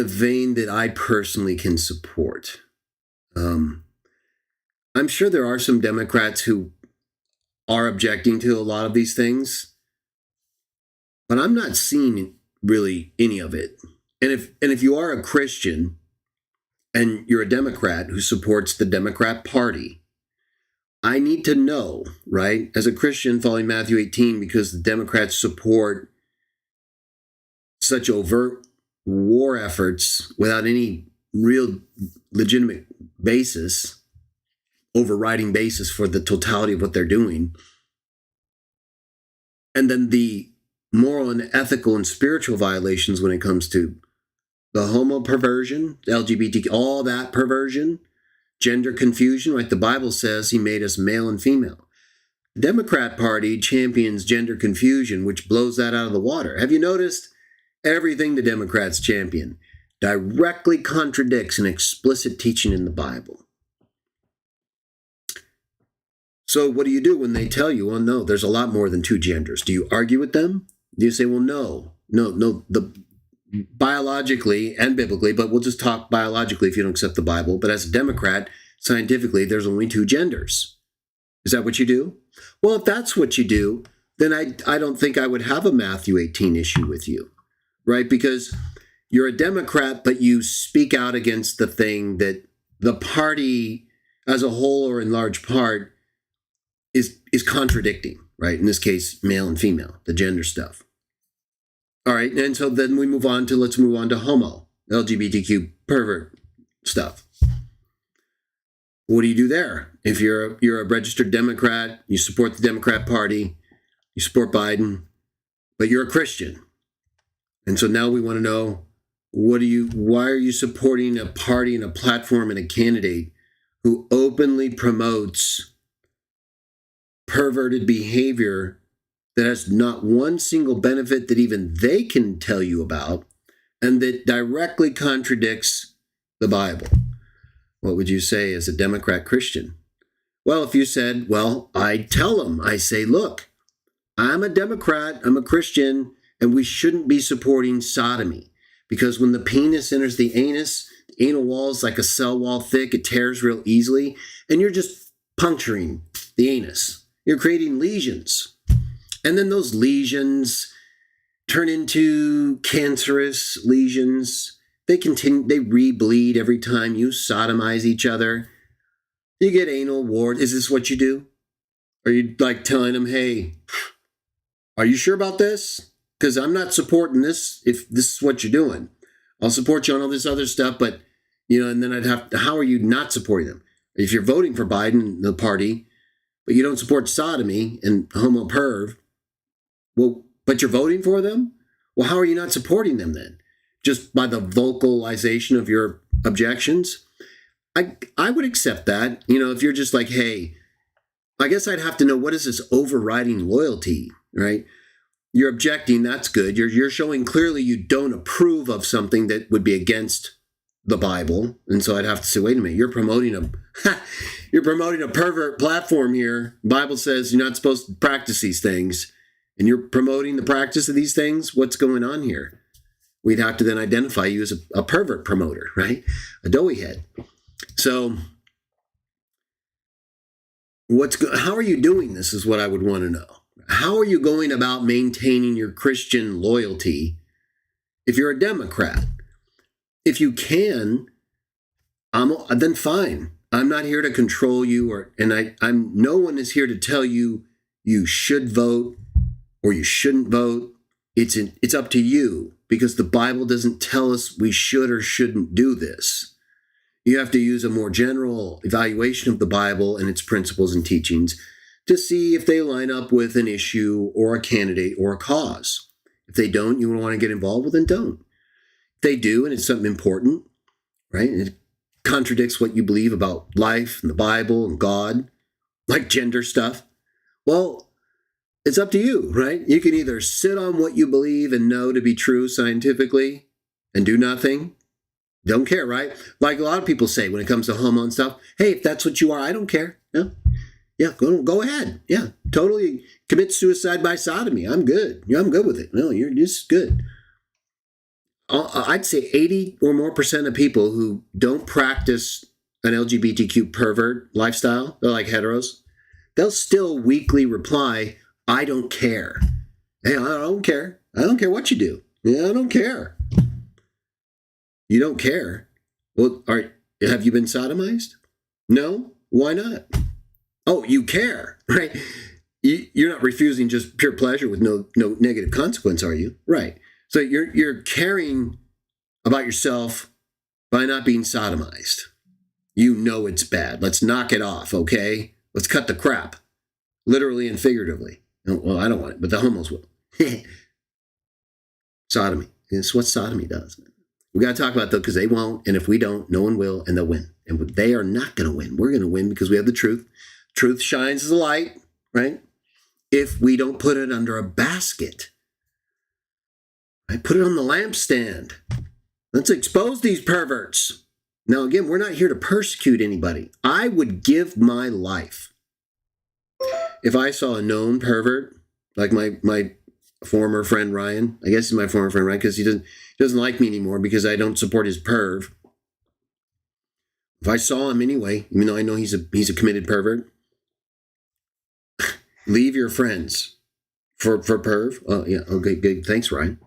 vein that I personally can support. I'm sure there are some Democrats who are objecting to a lot of these things, but I'm not seeing really any of it. And if you are a Christian and you're a Democrat who supports the Democrat Party, I need to know, right, as a Christian following Matthew 18, because the Democrats support such overt war efforts without any real legitimate basis, overriding basis for the totality of what they're doing. And then the moral and ethical and spiritual violations when it comes to the homo perversion, LGBT, all that perversion, gender confusion, like the Bible says he made us male and female. The Democrat Party champions gender confusion, which blows that out of the water. Have you noticed everything the Democrats champion directly contradicts an explicit teaching in the Bible? So what do you do when they tell you, well, no, there's a lot more than two genders? Do you argue with them? Do you say, well, no, the biologically and biblically, but we'll just talk biologically if you don't accept the Bible. But as a Democrat, scientifically, there's only two genders. Is that what you do? Well, if that's what you do, then I don't think I would have a Matthew 18 issue with you, right? Because you're a Democrat, but you speak out against the thing that the party as a whole or in large part is contradicting, right? In this case, male and female, the gender stuff. All right, and so then let's move on to homo, LGBTQ pervert stuff. What do you do there? If you're a registered Democrat, you support the Democrat Party, you support Biden, but you're a Christian. And so now we want to know, why are you supporting a party and a platform and a candidate who openly promotes perverted behavior that has not one single benefit that even they can tell you about, and that directly contradicts the Bible? What would you say as a Democrat Christian? Well, if you said, well, I tell them, I say, look, I'm a Democrat, I'm a Christian, and we shouldn't be supporting sodomy, because when the penis enters the anus, anal wall's like a cell wall thick. It tears real easily. And you're just puncturing the anus. You're creating lesions. And then those lesions turn into cancerous lesions. They re-bleed every time you sodomize each other. You get anal wart. Is this what you do? Are you like telling them, hey, are you sure about this? Because I'm not supporting this if this is what you're doing. I'll support you on all this other stuff, but, and then how are you not supporting them? If you're voting for Biden, the party, but you don't support sodomy and homo perv, well, but you're voting for them? Well, how are you not supporting them then? Just by the vocalization of your objections? I would accept that. If you're just like, hey, I guess I'd have to know, what is this overriding loyalty, right? You're objecting, that's good. You're showing clearly you don't approve of something that would be against the Bible. And so I'd have to say, wait a minute, you're promoting a pervert platform here. The Bible says you're not supposed to practice these things, and you're promoting the practice of these things. What's going on here? We'd have to then identify you as a pervert promoter, right? A doughy head. So how are you doing this is what I would want to know. How are you going about maintaining your Christian loyalty if you're a Democrat? If you can, then fine. I'm not here to control you, I'm no one is here to tell you you should vote or you shouldn't vote. It's up to you, because the Bible doesn't tell us we should or shouldn't do this. You have to use a more general evaluation of the Bible and its principles and teachings to see if they line up with an issue or a candidate or a cause. If they don't, you want to get involved with, then don't. If they do, and it's something important, right? And it contradicts what you believe about life and the Bible and God, like gender stuff. Well, it's up to you, right? You can either sit on what you believe and know to be true scientifically and do nothing. Don't care, right? Like a lot of people say when it comes to homo and stuff, hey, if that's what you are, I don't care. Yeah, go ahead. Yeah, totally commit suicide by sodomy. I'm good. I'm good with it. No, you're just good. I'd say 80% or more of people who don't practice an LGBTQ pervert lifestyle, they're like heteros, they'll still weekly reply, I don't care. Hey, I don't care. I don't care what you do. Yeah, I don't care. You don't care? Well, have you been sodomized? No? Why not? Oh, you care, right? You're not refusing just pure pleasure with no negative consequence, are you? Right. So you're caring about yourself by not being sodomized. You know it's bad. Let's knock it off, okay? Let's cut the crap, literally and figuratively. Well, I don't want it, but the homos will. Sodomy. It's what sodomy does. We got to talk about that, because they won't, and if we don't, no one will, and they'll win. And they are not going to win. We're going to win because we have the truth. Truth shines as a light, right? If we don't put it under a basket. I put it on the lampstand. Let's expose these perverts. Now, again, we're not here to persecute anybody. I would give my life if I saw a known pervert, like my former friend Ryan. I guess he's my former friend Ryan because he doesn't like me anymore because I don't support his perv. If I saw him anyway, even though I know he's a committed pervert, leave your friends for perv. Oh yeah, okay, good. Thanks, Ryan.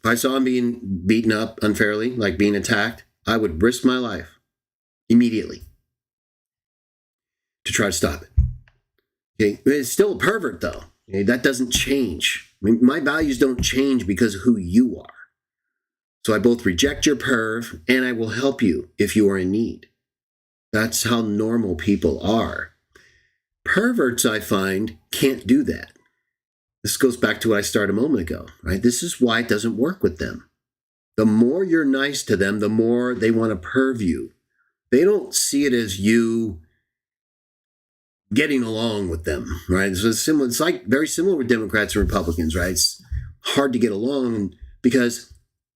If I saw him being beaten up unfairly, like being attacked, I would risk my life immediately to try to stop it. Okay, it's still a pervert though. Okay? That doesn't change. I mean, my values don't change because of who you are. So I both reject your perv and I will help you if you are in need. That's how normal people are. Perverts, I find, can't do that. This goes back to what I started a moment ago, right? This is why it doesn't work with them. The more you're nice to them, the more they want to perv you. They don't see it as you getting along with them, right? So it's like very similar with Democrats and Republicans, right? It's hard to get along because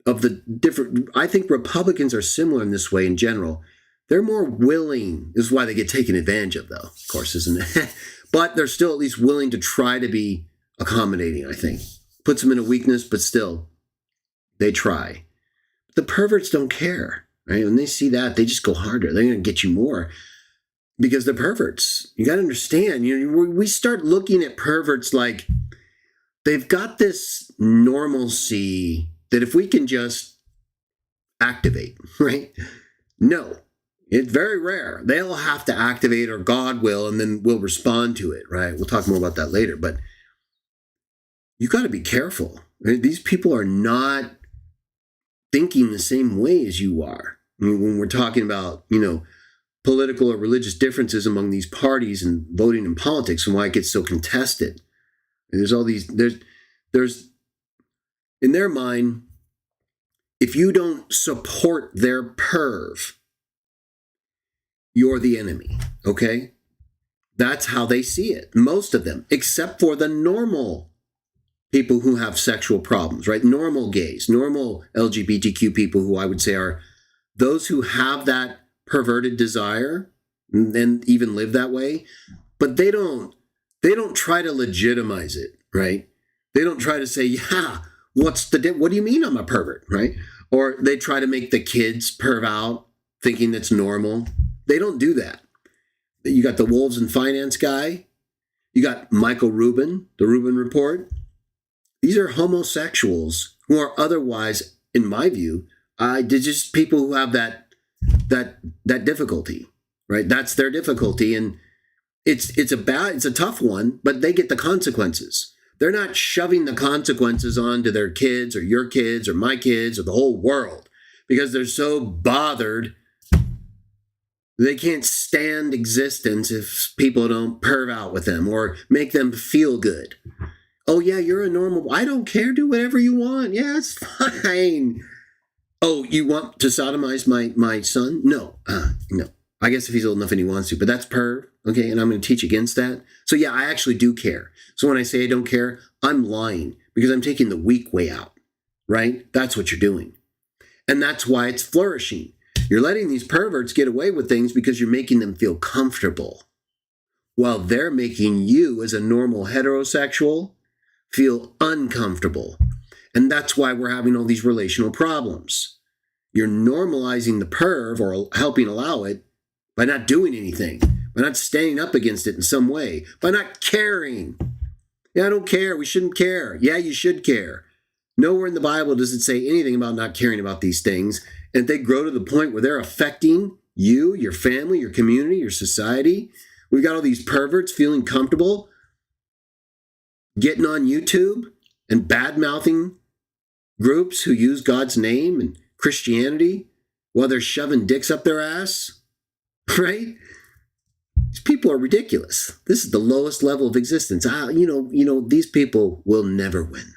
of the different. I think Republicans are similar in this way in general. They're more willing. This is why they get taken advantage of, though, of course, isn't it? But they're still at least willing to try to be accommodating, I think. Puts them in a weakness, but still, they try. the perverts don't care, right? When they see that, they just go harder. They're going to get you more because they're perverts. You got to understand, we start looking at perverts like they've got this normalcy that if we can just activate, right? No, it's very rare. They'll have to activate or God will, and then we'll respond to it, right? We'll talk more about that later. But you got to be careful. Right? These people are not thinking the same way as you are. I mean, when we're talking about, political or religious differences among these parties and voting in politics and why it gets so contested. And there's in their mind, if you don't support their perv, you're the enemy, okay? That's how they see it. Most of them, except for the normal people who have sexual problems, right? Normal gays, normal LGBTQ people who I would say are those who have that perverted desire and even live that way, but they don't try to legitimize it, right? They don't try to say, yeah, what do you mean I'm a pervert, right? Or they try to make the kids perv out thinking that's normal. They don't do that. You got the Wolves and Finance guy. You got Michael Rubin, the Rubin Report. These are homosexuals who are otherwise, in my view, they're just people who have that difficulty, right? That's their difficulty, and it's a tough one, but they get the consequences. They're not shoving the consequences onto their kids or your kids or my kids or the whole world because they're so bothered. They can't stand existence if people don't perv out with them or make them feel good. Oh yeah, you're a normal. I don't care. Do whatever you want. Yeah, it's fine. Oh, you want to sodomize my son? No. No. I guess if he's old enough and he wants to, but that's perv. Okay, and I'm going to teach against that. So yeah, I actually do care. So when I say I don't care, I'm lying because I'm taking the weak way out, right? That's what you're doing. And that's why it's flourishing. You're letting these perverts get away with things because you're making them feel comfortable while they're making you as a normal heterosexual feel uncomfortable. And that's why we're having all these relational problems. You're normalizing the perv or helping allow it by not doing anything, by not standing up against it in some way, by not caring. Yeah, I don't care. We shouldn't care. Yeah, you should care. Nowhere in the Bible does it say anything about not caring about these things. And if they grow to the point where they're affecting you, your family, your community, your society, we've got all these perverts feeling comfortable getting on YouTube and bad-mouthing groups who use God's name and Christianity while they're shoving dicks up their ass, right? These people are ridiculous. This is the lowest level of existence. These people will never win.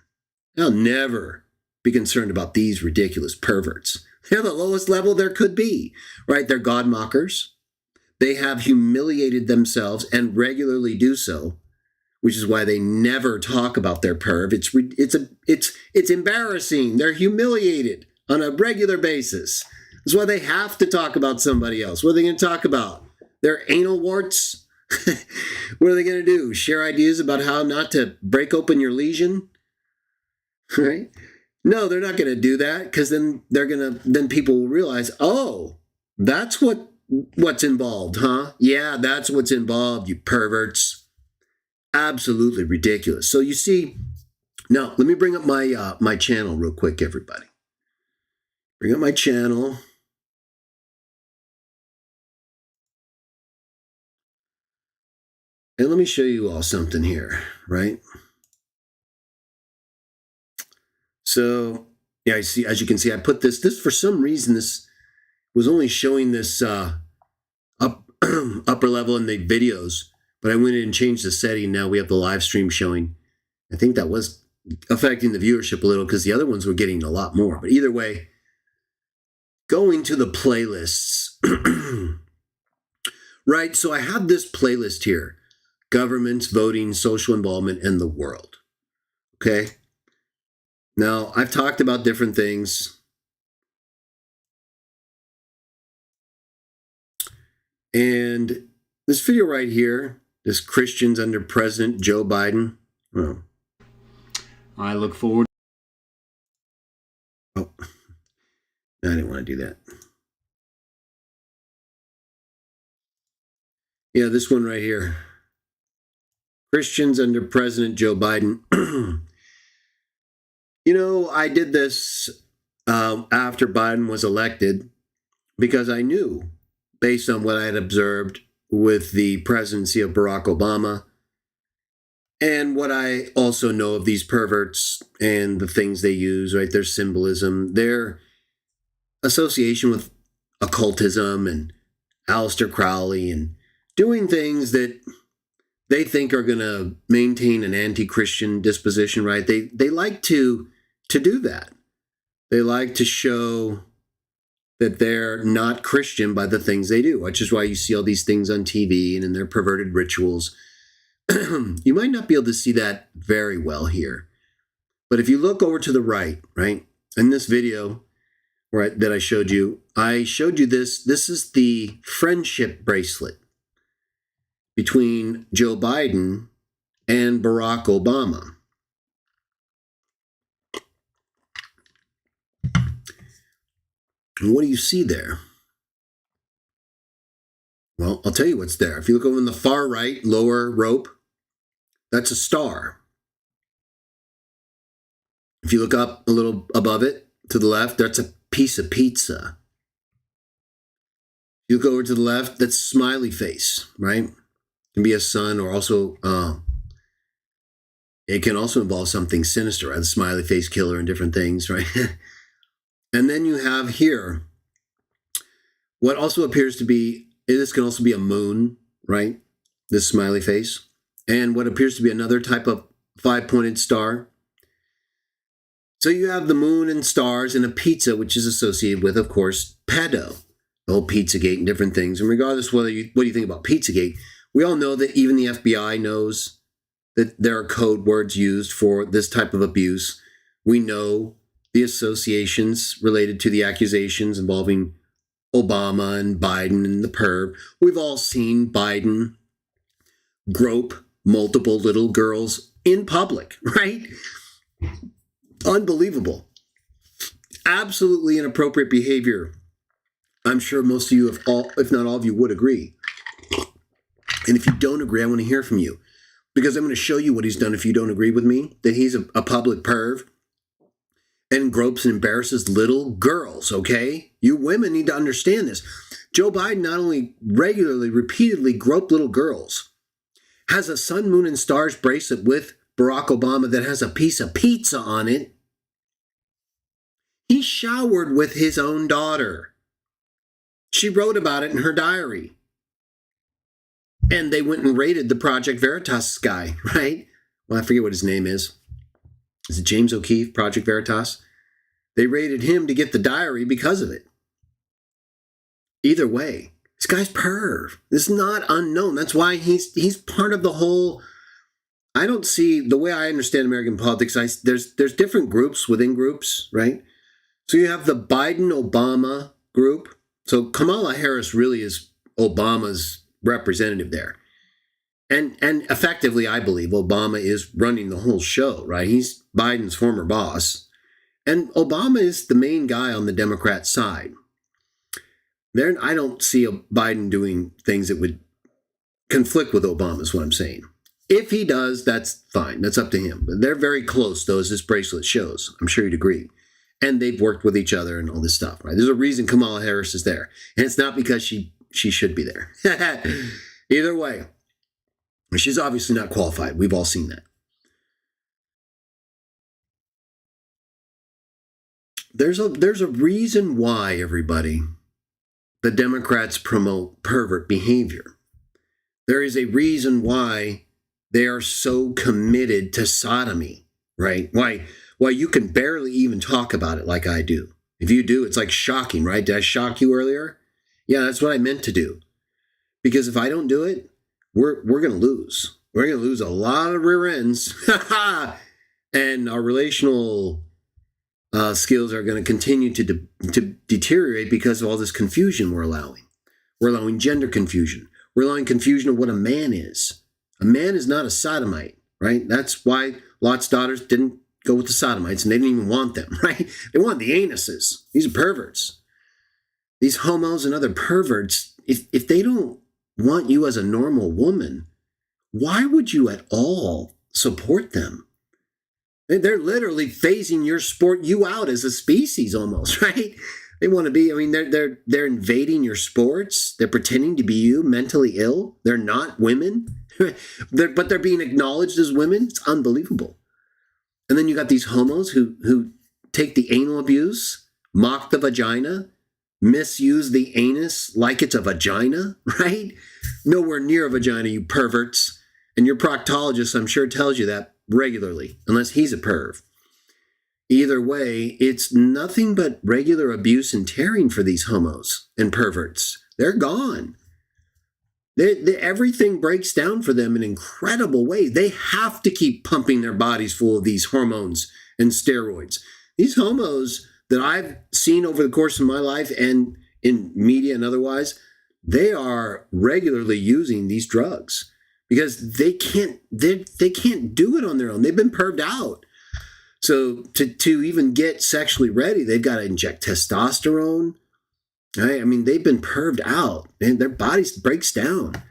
I'll never be concerned about these ridiculous perverts. They're the lowest level there could be, right? They're God mockers. They have humiliated themselves and regularly do so, which is why they never talk about their perv. It's embarrassing. They're humiliated on a regular basis. That's why they have to talk about somebody else. What are they going to talk about? Their anal warts? What are they going to do? Share ideas about how not to break open your lesion? Right? No, they're not going to do that because then people will realize, oh, that's what's involved, huh? Yeah, that's what's involved, you perverts. Absolutely ridiculous. So you see, now let me bring up my channel real quick, everybody. Bring up my channel. And let me show you all something here, right? So, yeah, I see, as you can see, I put this for some reason, this was only showing this upper level in the videos, but I went in and changed the setting. Now we have the live stream showing. I think that was affecting the viewership a little because the other ones were getting a lot more. But either way, going to the playlists, right? So I have this playlist here, governments, voting, social involvement, and the world, okay? Now, I've talked about different things. And this video right here, this Christians under President Joe Biden. Well, I look forward. Oh, I didn't want to do that. Yeah, this one right here. Christians under President Joe Biden. I did this after Biden was elected because I knew, based on what I had observed with the presidency of Barack Obama, and what I also know of these perverts and the things they use, right? Their symbolism, their association with occultism and Aleister Crowley and doing things that they think are going to maintain an anti-Christian disposition, right? They like to do that. They like to show that they're not Christian by the things they do, which is why you see all these things on TV and in their perverted rituals. You might not be able to see that very well here. But if you look over to the right, in this video that I showed you this. This is the friendship bracelet between Joe Biden and Barack Obama. And what do you see there? Well, I'll tell you what's there. If you look over in the far right, lower rope, that's a star. If you look up a little above it, to the left, that's a piece of pizza. You look over to the left, that's a smiley face, right? It can be a sun, or also, it can also involve something sinister, right? The smiley face killer and different things, right? And then you have here what also appears to be, this can also be a moon, right? This smiley face. And what appears to be another type of 5-pointed star. So you have the moon and stars and a pizza, which is associated with, of course, pedo, the whole Pizzagate and different things. And regardless of what you think about Pizzagate, we all know that even the FBI knows that there are code words used for this type of abuse. We know the associations related to the accusations involving Obama and Biden and the perv. We've all seen Biden grope multiple little girls in public, right? Unbelievable. Absolutely inappropriate behavior. I'm sure most of you, if not all of you, would agree. And if you don't agree, I want to hear from you, because I'm going to show you what he's done if you don't agree with me, that he's a public perv and gropes and embarrasses little girls, okay? You women need to understand this. Joe Biden not only regularly, repeatedly groped little girls, has a sun, moon, and stars bracelet with Barack Obama that has a piece of pizza on it. He showered with his own daughter. She wrote about it in her diary. And they went and raided the Project Veritas guy, right? Well, I forget what his name is. Is it James O'Keefe, Project Veritas? They raided him to get the diary because of it. Either way, this guy's perv. This is not unknown. That's why he's part of the whole. I don't see, the way I understand American politics, there's different groups within groups, right? So you have the Biden-Obama group. So Kamala Harris really is Obama's representative there. And effectively, I believe Obama is running the whole show, right? He's Biden's former boss. And Obama is the main guy on the Democrat side. I don't see Biden doing things that would conflict with Obama, is what I'm saying. If he does, that's fine. That's up to him. But they're very close, though, as this bracelet shows. I'm sure you'd agree. And they've worked with each other and all this stuff, right? There's a reason Kamala Harris is there. And it's not because she should be there. Either way, she's obviously not qualified. We've all seen that. There's a reason why, everybody, the Democrats promote pervert behavior. There is a reason why they are so committed to sodomy, right? Why you can barely even talk about it like I do. If you do, it's like shocking, right? Did I shock you earlier? Yeah, that's what I meant to do. Because if I don't do it, we're going to lose. We're going to lose a lot of rear ends. And our relational skills are going to continue to deteriorate because of all this confusion we're allowing. We're allowing gender confusion. We're allowing confusion of what a man is. A man is not a sodomite, right? That's why Lot's daughters didn't go with the sodomites, and they didn't even want them, right? They want the anuses. These are perverts. These homos and other perverts, if they don't want you as a normal woman, why would you at all support them? They're literally phasing you out as a species almost, right? They want to be, they're invading your sports. They're pretending to be you, mentally ill. They're not women, but they're being acknowledged as women. It's unbelievable. And then you got these homos who take the anal abuse, mock the vagina, misuse the anus like it's a vagina, right? Nowhere near a vagina, you perverts. And your proctologist, I'm sure, tells you that regularly, unless he's a perv. Either way, it's nothing but regular abuse and tearing for these homos and perverts. They're gone. Everything breaks down for them in incredible ways. They have to keep pumping their bodies full of these hormones and steroids. These homos that I've seen over the course of my life and in media and otherwise, they are regularly using these drugs because they can't do it on their own. They've been perved out. So to even get sexually ready, they've got to inject testosterone. Right? They've been perved out, and their bodies breaks down.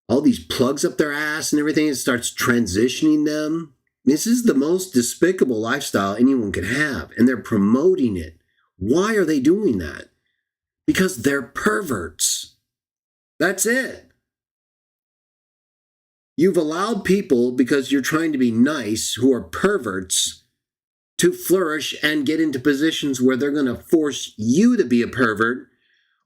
All these plugs up their ass and everything, it starts transitioning them. This is the most despicable lifestyle anyone could have, and they're promoting it. Why are they doing that? Because they're perverts. That's it. You've allowed people, because you're trying to be nice, who are perverts, to flourish and get into positions where they're going to force you to be a pervert,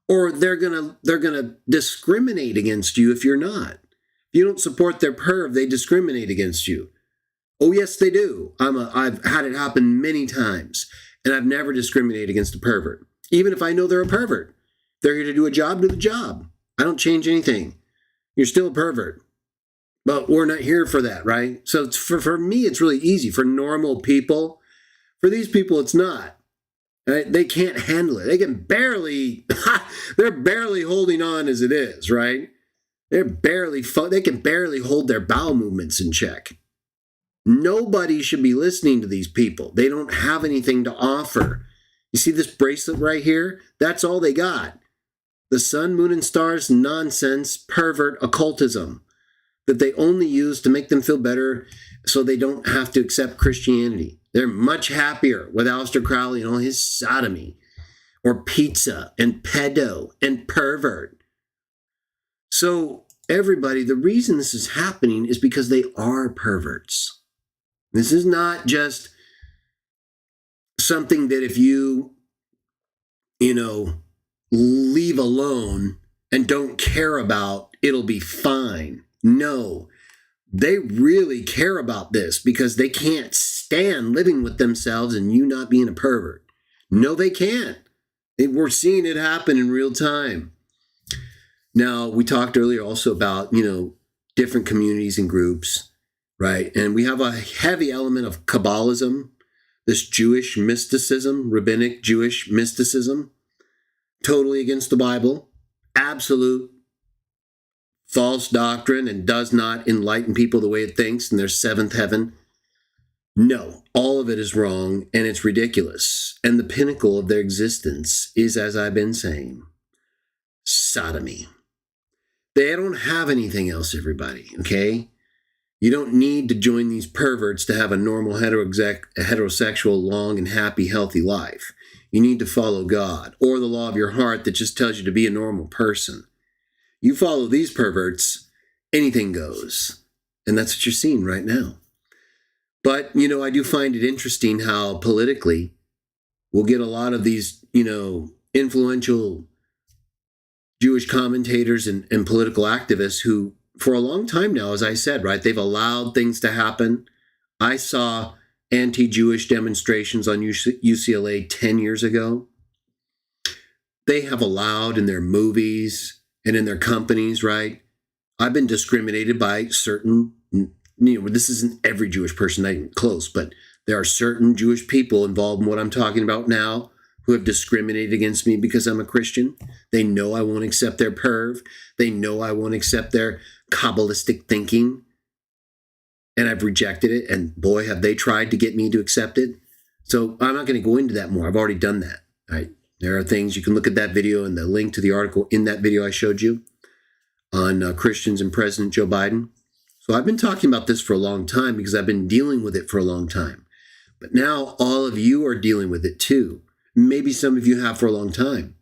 or they're going to discriminate against you if you're not. If you don't support their perv, they discriminate against you. Oh, yes, they do. I've had it happen many times, and I've never discriminated against a pervert. Even if I know they're a pervert. They're here to do a job, do the job. I don't change anything. You're still a pervert. But we're not here for that, right? So it's for me, it's really easy. For normal people, for these people, it's not. Right? They can't handle it. They can barely, they're barely holding on as it is, right? They can barely hold their bowel movements in check. Nobody should be listening to these people. They don't have anything to offer. You see this bracelet right here? That's all they got. The sun, moon, and stars nonsense, pervert occultism that they only use to make them feel better so they don't have to accept Christianity. They're much happier with Aleister Crowley and all his sodomy, or pizza and pedo and pervert. So everybody, the reason this is happening is because they are perverts. This is not just something that if you leave alone and don't care about, it'll be fine. No, they really care about this because they can't stand living with themselves and you not being a pervert. No, they can't. We're seeing it happen in real time. Now, we talked earlier also about, different communities and groups, right? And we have a heavy element of Kabbalism, this Jewish mysticism, rabbinic Jewish mysticism, totally against the Bible, absolute false doctrine, and does not enlighten people the way it thinks in their seventh heaven. No, all of it is wrong, and it's ridiculous. And the pinnacle of their existence is, as I've been saying, sodomy. They don't have anything else, everybody, okay? You don't need to join these perverts to have a normal heterosexual, long and happy, healthy life. You need to follow God, or the law of your heart that just tells you to be a normal person. You follow these perverts, anything goes. And that's what you're seeing right now. But, I do find it interesting how politically we'll get a lot of these, influential Jewish commentators and political activists who, for a long time now, as I said, right, they've allowed things to happen. I saw anti-Jewish demonstrations on UCLA 10 years ago. They have allowed in their movies and in their companies, right? I've been discriminated by certain, this isn't every Jewish person, not even close, but there are certain Jewish people involved in what I'm talking about now who have discriminated against me because I'm a Christian. They know I won't accept their perv. They know I won't accept their Kabbalistic thinking. and I've rejected it. And boy, have they tried to get me to accept it. So I'm not going to go into that more. I've already done that. Right? There are things you can look at that video and the link to the article in that video I showed you on Christians and President Joe Biden. So I've been talking about this for a long time because I've been dealing with it for a long time. But now all of you are dealing with it too. Maybe some of you have for a long time.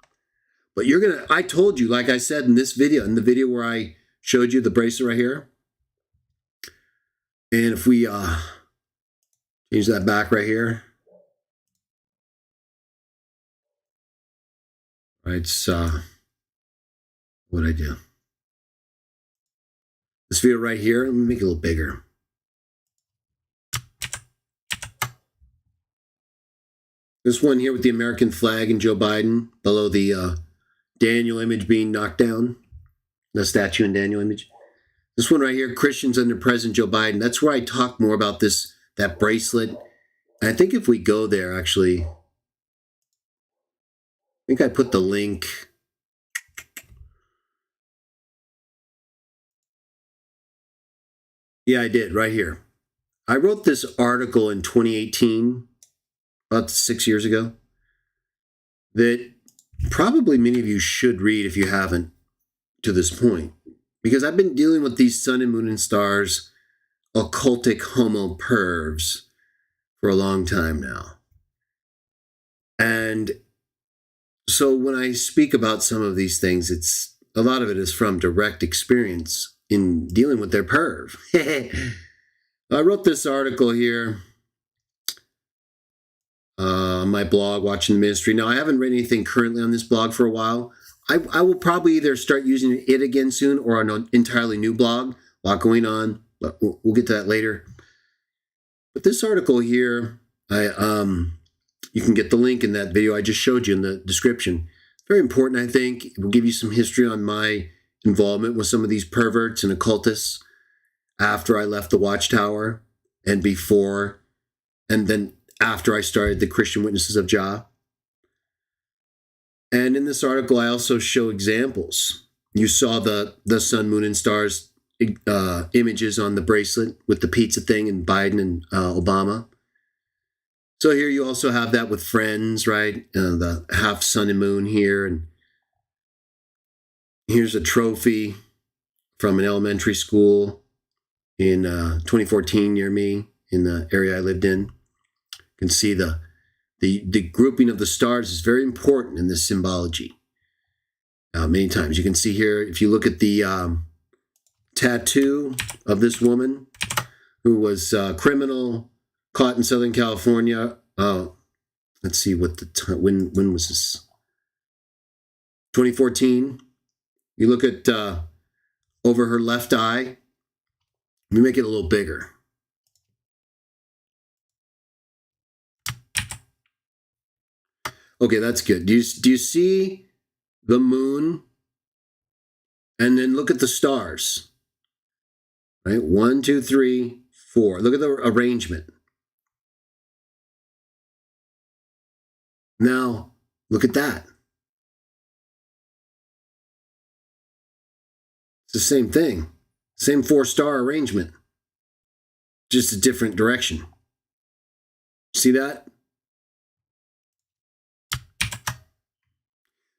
But I told you, like I said in this video, in the video where I showed you the bracelet right here. And if we change that back right here. Right, it's what I do. This video right here, let me make it a little bigger. This one here with the American flag and Joe Biden below the Daniel image being knocked down, the statue and Daniel image. This one right here, Christians under President Joe Biden. That's where I talk more about that bracelet. And I think if we go there, actually, I think I put the link. Yeah, I did, right here. I wrote this article in 2018, about 6 years ago, that probably many of you should read if you haven't to this point. Because I've been dealing with these sun and moon and stars, occultic homo pervs for a long time now. And so when I speak about some of these things, a lot of it is from direct experience in dealing with their perv. I wrote this article here on my blog, Watching the Ministry. Now, I haven't written anything currently on this blog for a while. I will probably either start using it again soon or on an entirely new blog. A lot going on, but we'll get to that later. But this article here, you can get the link in that video I just showed you in the description. Very important, I think. It will give you some history on my involvement with some of these perverts and occultists after I left the Watchtower and before, and then after I started the Christian Witnesses of Jah. And in this article, I also show examples. You saw the sun, moon, and stars images on the bracelet with the pizza thing and Biden and Obama. So here you also have that with friends, right? The half sun and moon here. And here's a trophy from an elementary school in 2014 near me in the area I lived in. You can see the grouping of the stars is very important in this symbology. Many times you can see here, if you look at the tattoo of this woman who was a criminal caught in Southern California. Let's see what when was this? 2014. You look at over her left eye. Let me make it a little bigger. Okay, that's good. Do you see the moon? And then look at the stars. Right? 1, 2, 3, 4. Look at the arrangement. Now, look at that. It's the same thing. Same 4-star arrangement. Just a different direction. See that?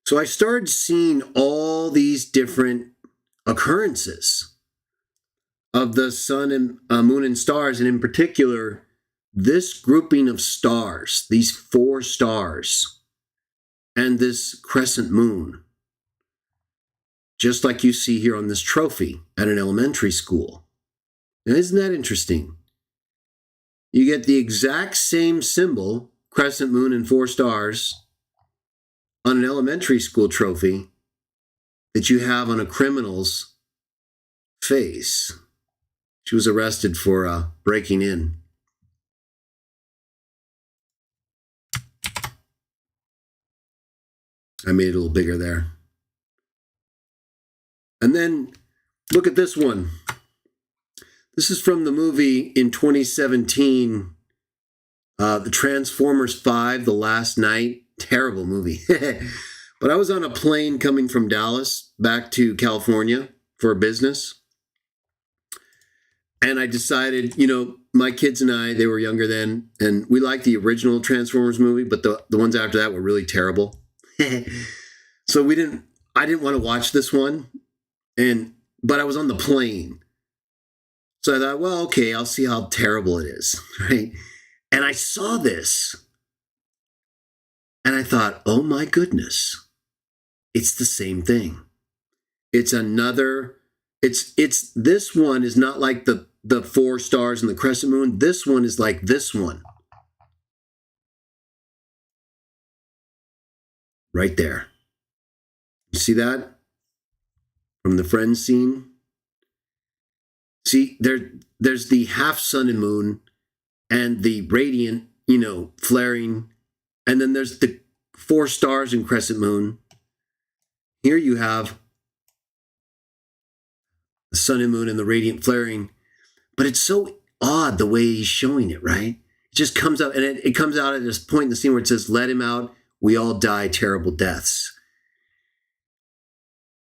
So I started seeing all these different occurrences of the sun and moon and stars, and in particular, this grouping of stars, these 4 stars, and this crescent moon, just like you see here on this trophy at an elementary school. Now, isn't that interesting? You get the exact same symbol, crescent moon and 4 stars, on an elementary school trophy that you have on a criminal's face. She was arrested for breaking in. I made it a little bigger there. And then look at this one. This is from the movie in 2017, The Transformers 5, The Last Night. Terrible movie. But I was on a plane coming from Dallas back to California for business. And I decided, my kids and I, they were younger then, and we liked the original Transformers movie, but the ones after that were really terrible. So I didn't want to watch this one. But I was on the plane. So I thought, well, okay, I'll see how terrible it is, right? And I saw this and I thought, oh my goodness, it's the same thing. It's this one is not like the four stars and the crescent moon. This one is like this one. Right there. You see that? From the Friends scene? See, there's the half sun and moon and the radiant, flaring. And then there's the four stars and crescent moon. Here you have the sun and moon and the radiant flaring. But it's so odd the way he's showing it, right? It just comes up, and it comes out at this point in the scene where it says, let him out, we all die terrible deaths.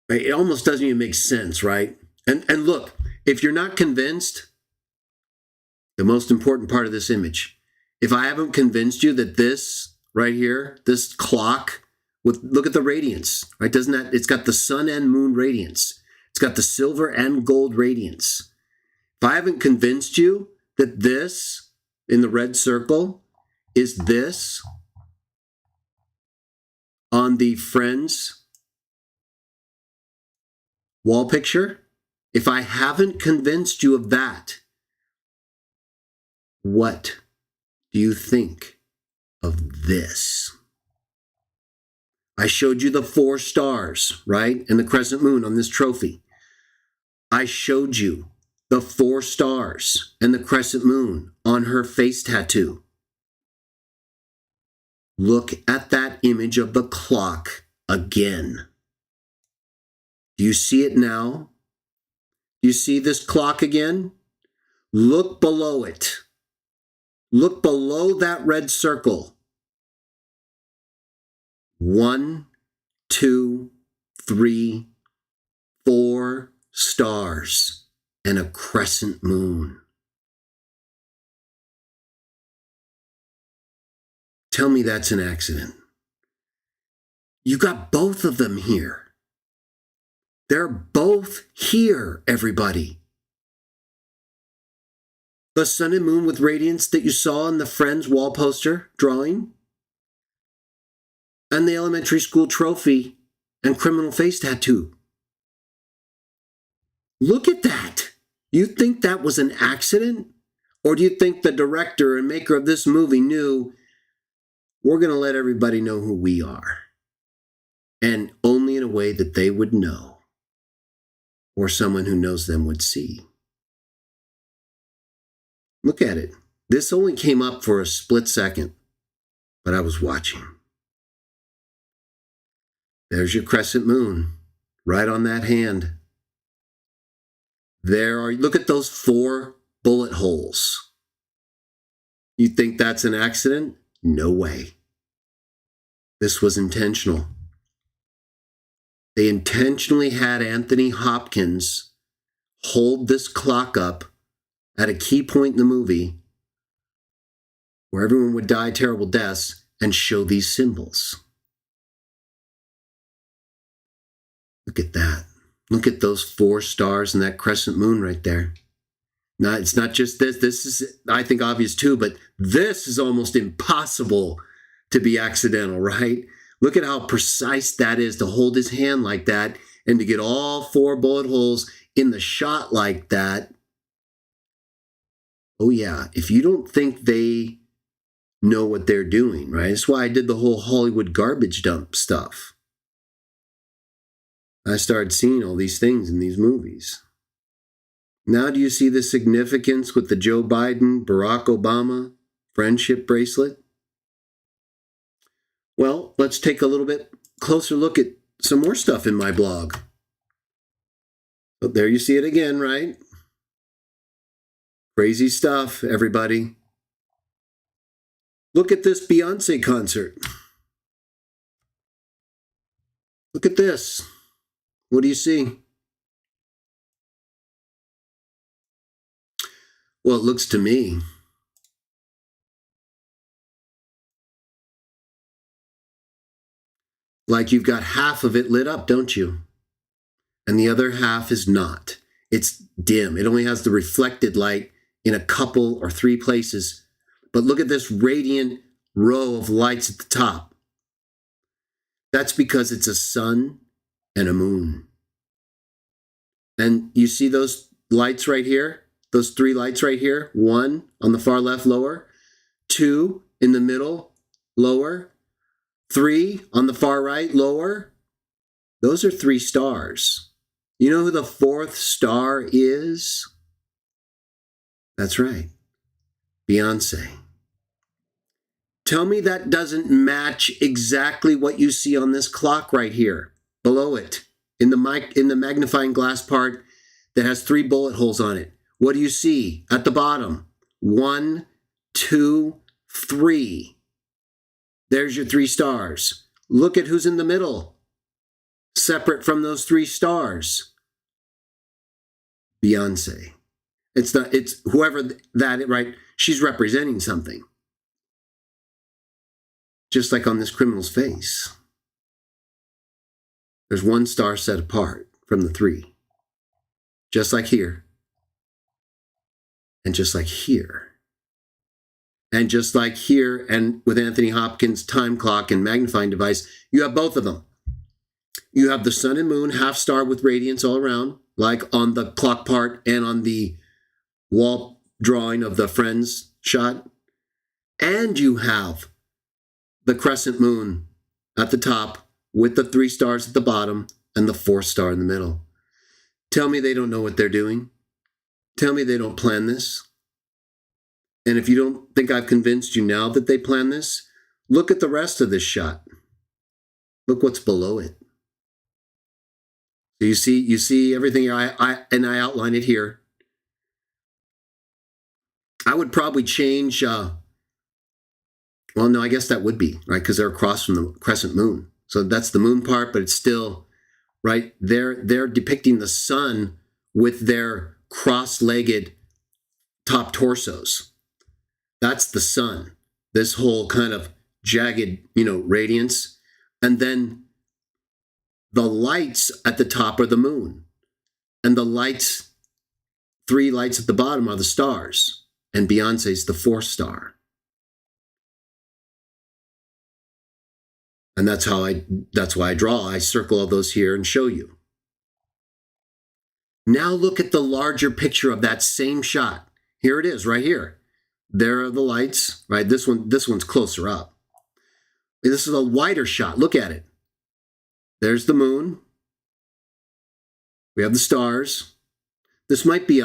Right? It almost doesn't even make sense, right? And look, if you're not convinced, the most important part of this image, if I haven't convinced you that this right here, this clock, look at the radiance, right? It's got the sun and moon radiance. It's got the silver and gold radiance. If I haven't convinced you that this in the red circle is this on the Friends wall picture, if I haven't convinced you of that, what do you think of this? I showed you the four stars, right? And the crescent moon on this trophy. I showed you the four stars and the crescent moon on her face tattoo. Look at that image of the clock again. Do you see it now? Do you see this clock again? Look below it. Look below that red circle. 1, 2, 3, 4 stars and a crescent moon. Tell me that's an accident. You got both of them here. They're both here, everybody. The sun and moon with radiance that you saw in the Friends wall poster drawing, and the elementary school trophy and criminal face tattoo. Look at that. You think that was an accident? Or do you think the director and maker of this movie knew we're going to let everybody know who we are? And only in a way that they would know, or someone who knows them would see. Look at it. This only came up for a split second, but I was watching. There's your crescent moon, right on that hand. Look at those 4 bullet holes. You think that's an accident? No way. This was intentional. They intentionally had Anthony Hopkins hold this clock up at a key point in the movie where everyone would die terrible deaths and show these symbols. Look at that. Look at those 4 stars and that crescent moon right there. Now, it's not just this. This is, I think, obvious too, but this is almost impossible to be accidental, right? Look at how precise that is to hold his hand like that and to get all 4 bullet holes in the shot like that. Oh, yeah. If you don't think they know what they're doing, right? That's why I did the whole Hollywood garbage dump stuff. I started seeing all these things in these movies. Now do you see the significance with the Joe Biden, Barack Obama friendship bracelet? Well, let's take a little bit closer look at some more stuff in my blog. Oh, there you see it again, right? Crazy stuff, everybody. Look at this Beyonce concert. Look at this. What do you see? Well, it looks to me like you've got half of it lit up, don't you? And the other half is not. It's dim. It only has the reflected light in a couple or three places. But look at this radiant row of lights at the top. That's because it's a sun and a moon. And you see those lights right here? Those three lights right here? One on the far left, lower. Two in the middle, lower. Three on the far right, lower. Those are three stars. You know who the fourth star is? That's right, Beyonce. Tell me that doesn't match exactly what you see on this clock right here, below it, in the magnifying glass part that has three bullet holes on it. What do you see at the bottom? 1, 2, 3. There's your three stars. Look at who's in the middle, separate from those three stars. Beyonce. It's whoever that, right? She's representing something. Just like on this criminal's face. There's one star set apart from the three. Just like here. And just like here. And just like here, and with Anthony Hopkins' time clock and magnifying device, you have both of them. You have the sun and moon, half star with radiance all around, like on the clock part and on the wall drawing of the Friends shot. And you have the crescent moon at the top with the three stars at the bottom and the fourth star in the middle. Tell me they don't know what they're doing. Tell me they don't plan this. And if you don't think I've convinced you now that they plan this, look at the rest of this shot. Look what's below it. So you see everything here. I outline it here. I would probably change. Well, no, I guess that would be right because they're across from the crescent moon. So that's the moon part, but it's still right. They're depicting the sun with their cross-legged top torsos. That's the sun. This whole kind of jagged, radiance, and then the lights at the top are the moon, and the lights, three lights at the bottom are the stars, and Beyonce's the fourth star. And that's why I draw. I circle all those here and show you. Now look at the larger picture of that same shot. Here it is, right here. There are the lights, right? This one's closer up. This is a wider shot. Look at it. There's the moon. We have the stars. This might be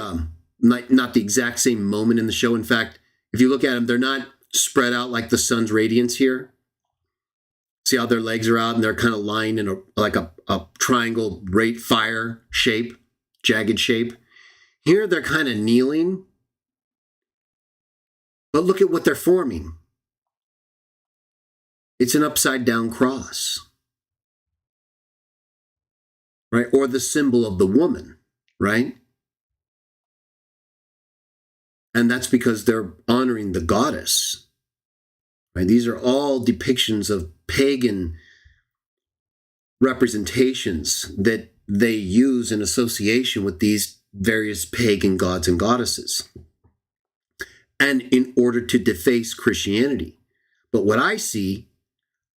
not the exact same moment in the show. In fact, if you look at them, they're not spread out like the sun's radiance here. See how their legs are out and they're kind of lying in a triangle rate fire shape, jagged shape. Here they're kind of kneeling. But look at what they're forming. It's an upside down cross. Right? Or the symbol of the woman, right? And that's because they're honoring the goddess. Right? These are all depictions of pagan representations that they use in association with these various pagan gods and goddesses. And in order to deface Christianity. But what I see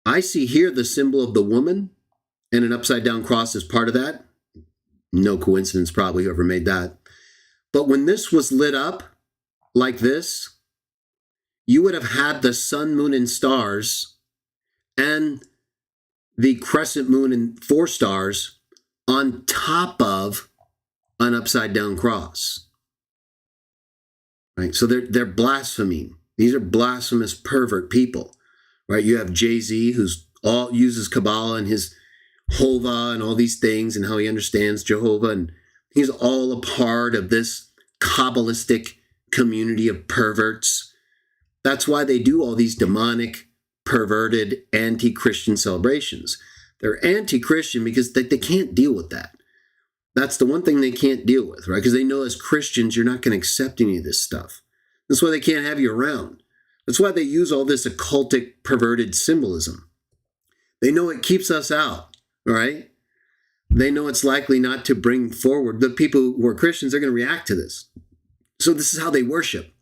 here the symbol of the woman and an upside down cross as part of that. No coincidence, probably, whoever made that. But when this was lit up like this, you would have had the sun, moon, and stars and the crescent moon and four stars on top of an upside down cross. Right? So they're blaspheming. These are blasphemous pervert people. Right? You have Jay-Z, who's all uses Kabbalah and his Hova and all these things and how he understands Jehovah, and he's all a part of this Kabbalistic community of perverts. That's why they do all these demonic, perverted, anti-Christian celebrations. They're anti-Christian because they can't deal with that. That's the one thing they can't deal with, right? Because they know as Christians, you're not going to accept any of this stuff. That's why they can't have you around. That's why they use all this occultic, perverted symbolism. They know it keeps us out, all right? They know it's likely not to bring forward. The people who are Christians are going to react to this. So this is how they worship.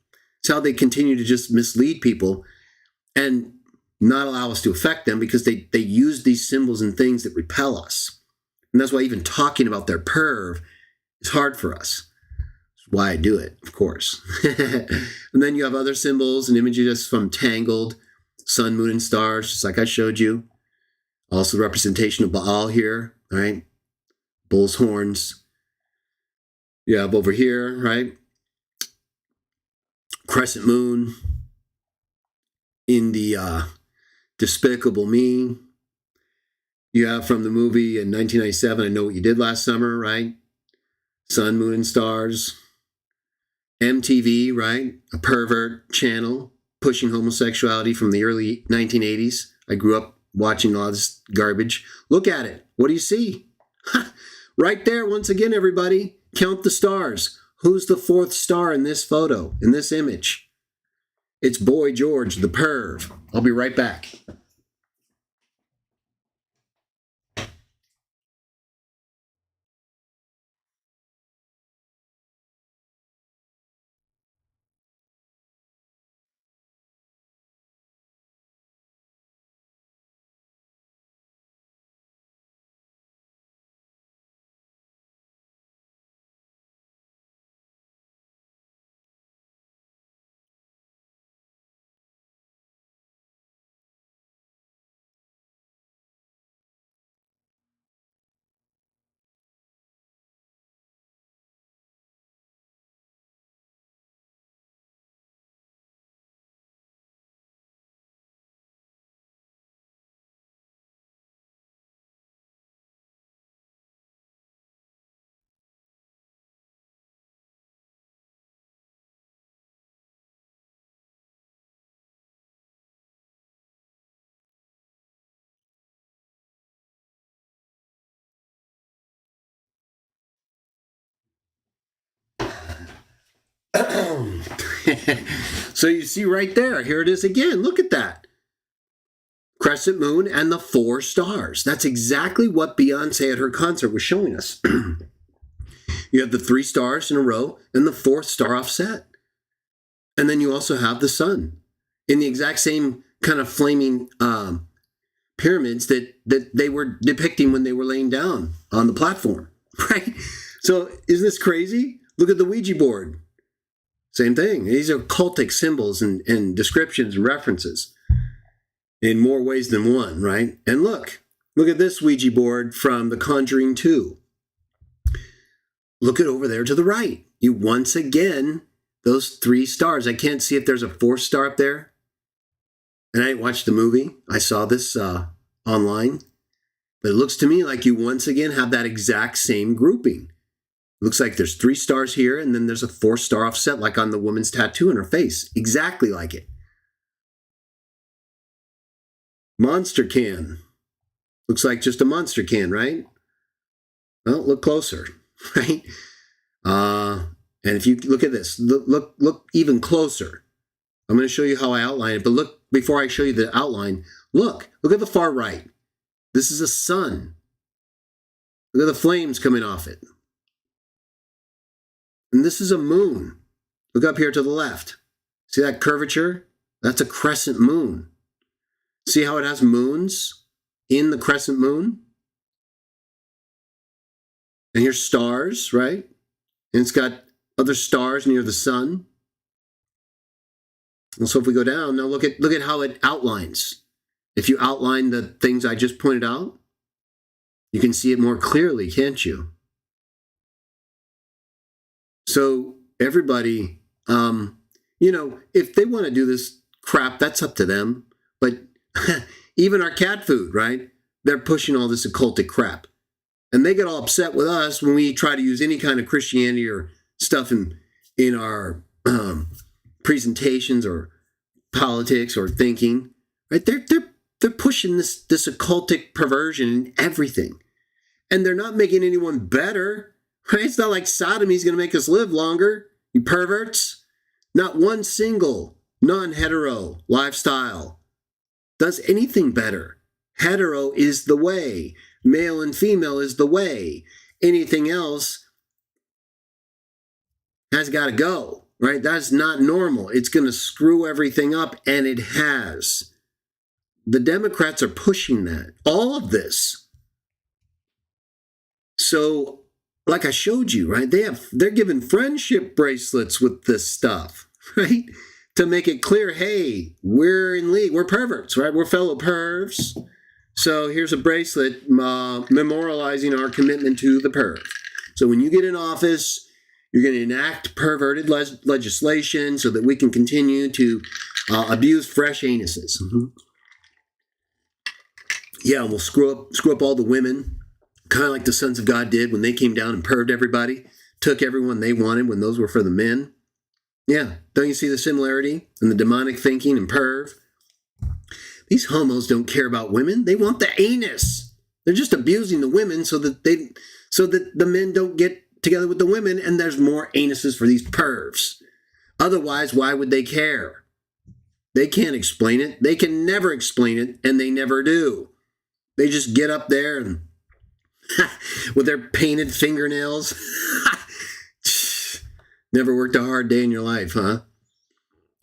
It's how they continue to just mislead people and not allow us to affect them, because they use these symbols and things that repel us. And that's why even talking about their perv is hard for us. That's why I do it, of course. And then you have other symbols and images from Tangled, sun, moon, and stars, just like I showed you. Also the representation of Baal here, right? Bull's horns. You have over here, right? Crescent moon in the Despicable Me. You have from the movie in 1997, I Know What You Did Last Summer, right? Sun, moon, and stars. MTV, right? A pervert channel pushing homosexuality from the early 1980s. I grew up watching all this garbage. Look at it. What do you see? Right there, once again, everybody. Count the stars. Who's the fourth star in this photo, in this image? It's Boy George, the perv. I'll be right back. So you see right there, here it is again. Look at that. Crescent moon and the four stars. That's exactly what Beyonce at her concert was showing us. You have the three stars in a row and the fourth star offset. And then you also have the sun in the exact same kind of flaming pyramids that they were depicting when they were laying down on the platform, right? So isn't this crazy? Look at the Ouija board. Same thing. These are cultic symbols and descriptions and references in more ways than one, right? And look at this Ouija board from The Conjuring 2. Look at over there to the right. You once again, those three stars. I can't see if there's a fourth star up there. And I didn't watch the movie. I saw this online. But it looks to me like you once again have that exact same grouping. Looks like there's three stars here, and then there's a fourth star offset, like on the woman's tattoo on her face. Exactly like it. Monster can. Looks like just a monster can, right? Well, look closer, right? And if you look at this, look even closer. I'm going to show you how I outline it, but look, before I show you the outline, look at the far right. This is a sun. Look at the flames coming off it. And this is a moon. Look up here to the left. See that curvature? That's a crescent moon. See how it has moons in the crescent moon? And here's stars, right? And it's got other stars near the sun. And so if we go down, now look at how it outlines. If you outline the things I just pointed out, you can see it more clearly, can't you? So everybody, if they want to do this crap, that's up to them. But even our cat food, right? They're pushing all this occultic crap. And they get all upset with us when we try to use any kind of Christianity or stuff in our presentations or politics or thinking, right? They're pushing this occultic perversion in everything. And they're not making anyone better. Right? It's not like sodomy is going to make us live longer, you perverts. Not one single non-hetero lifestyle does anything better. Hetero is the way. Male and female is the way. Anything else has got to go, right? That's not normal. It's going to screw everything up, and it has. The Democrats are pushing that, all of this. So, like I showed you, right? They're giving friendship bracelets with this stuff, right? To make it clear, hey, we're in league. We're perverts, right? We're fellow pervs. So here's a bracelet memorializing our commitment to the perv. So when you get in office, you're going to enact perverted legislation so that we can continue to abuse fresh anuses. Mm-hmm. Yeah, we'll screw up all the women, kind of like the sons of God did when they came down and perved everybody, took everyone they wanted when those were for the men. Yeah, don't you see the similarity in the demonic thinking and perv? These homos don't care about women. They want the anus. They're just abusing the women so that the men don't get together with the women and there's more anuses for these pervs. Otherwise, why would they care? They can't explain it. They can never explain it, and they never do. They just get up there and with their painted fingernails. Never worked a hard day in your life, huh?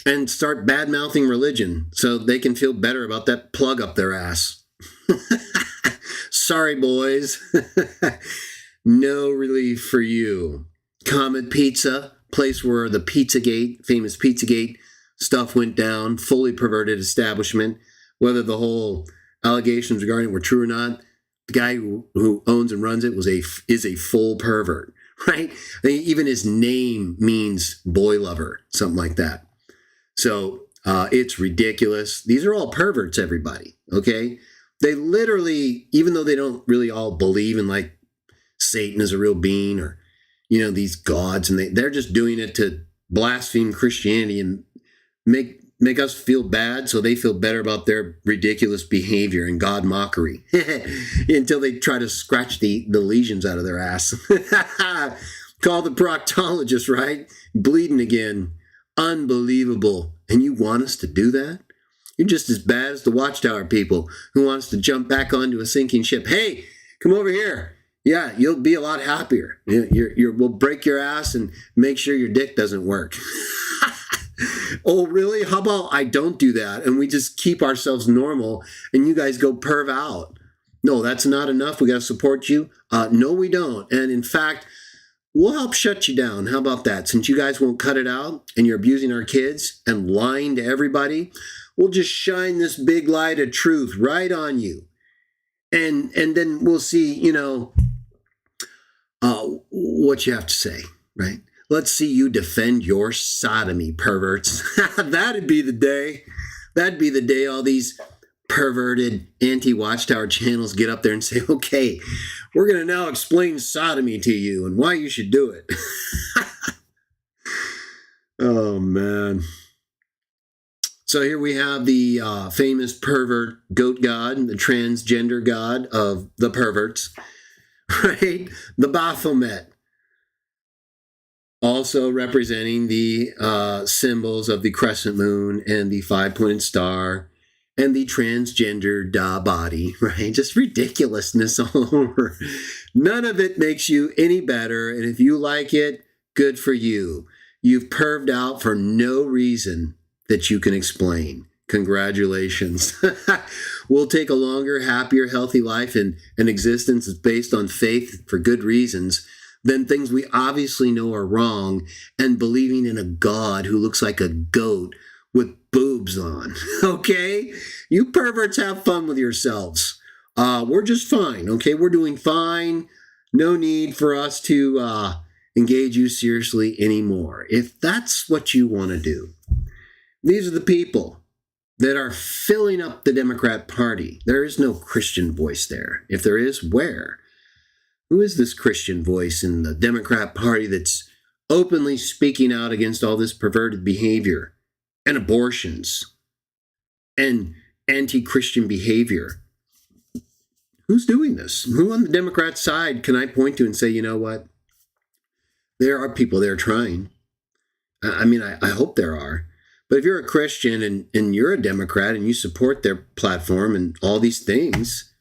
And start bad-mouthing religion so they can feel better about that plug up their ass. Sorry, boys. No relief for you. Comet Pizza, place where the Pizzagate, famous Pizzagate stuff went down, fully perverted establishment. Whether the whole allegations regarding it were true or not, the guy who owns and runs it is a full pervert, right? I mean, even his name means boy lover, something like that. So it's ridiculous. These are all perverts, everybody, okay? They literally, even though they don't really all believe in like Satan is a real being or, these gods, and they're just doing it to blaspheme Christianity and make us feel bad so they feel better about their ridiculous behavior and God mockery until they try to scratch the lesions out of their ass. Call the proctologist, right? Bleeding again. Unbelievable. And you want us to do that? You're just as bad as the Watchtower people who want us to jump back onto a sinking ship. Hey, come over here. Yeah, you'll be a lot happier. We'll break your ass and make sure your dick doesn't work. Oh, really? How about I don't do that and we just keep ourselves normal and you guys go perv out? No, that's not enough. We got to support you. No, we don't. And in fact, we'll help shut you down. How about that? Since you guys won't cut it out and you're abusing our kids and lying to everybody, we'll just shine this big light of truth right on you. And then we'll see, what you have to say, right? Let's see you defend your sodomy, perverts. That'd be the day. That'd be the day all these perverted anti-Watchtower channels get up there and say, okay, we're going to now explain sodomy to you and why you should do it. Oh, man. So here we have the famous pervert goat god, the transgender god of the perverts, right? The Baphomet. Also representing the symbols of the crescent moon and the five-pointed star and the transgender body, right? Just ridiculousness all over. None of it makes you any better. And if you like it, good for you. You've perved out for no reason that you can explain. Congratulations. We'll take a longer, happier, healthy life and an existence that's based on faith for good reasons than things we obviously know are wrong and believing in a God who looks like a goat with boobs on. Okay? You perverts have fun with yourselves. We're just fine, okay? We're doing fine. No need for us to engage you seriously anymore. If that's what you want to do. These are the people that are filling up the Democrat Party. There is no Christian voice there. If there is, where? Who is this Christian voice in the Democrat Party that's openly speaking out against all this perverted behavior and abortions and anti-Christian behavior? Who's doing this? Who on the Democrat side can I point to and say, you know what? There are people there trying. I mean, I hope there are. But if you're a Christian and you're a Democrat and you support their platform and all these things,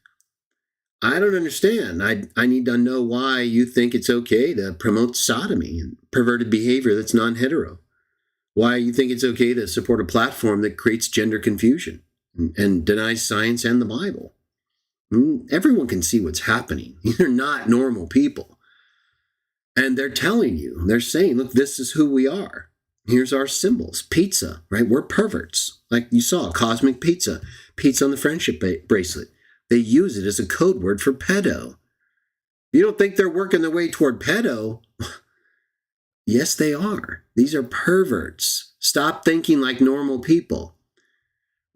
I don't understand. I need to know why you think it's okay to promote sodomy and perverted behavior that's non-hetero. Why you think it's okay to support a platform that creates gender confusion and denies science and the Bible. Everyone can see what's happening. They're not normal people. And they're telling you, they're saying, look, this is who we are. Here's our symbols. Pizza, right? We're perverts. Like you saw, cosmic pizza. Pizza on the friendship bracelet. They use it as a code word for pedo. You don't think they're working their way toward pedo? Yes, they are. These are perverts. Stop thinking like normal people,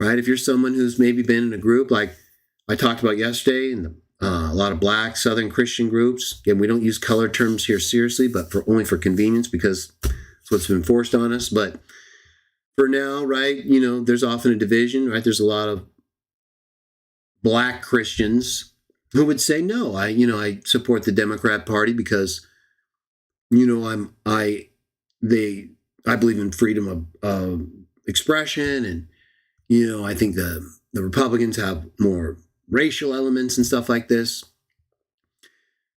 right? If you're someone who's maybe been in a group like I talked about yesterday, and a lot of black Southern Christian groups. Again, we don't use color terms here seriously, but only for convenience because it's what's been forced on us. But for now, right, there's often a division, right? There's a lot of black Christians who would say, no, I support the Democrat Party because, I believe in freedom of expression, and I think the Republicans have more racial elements and stuff like this.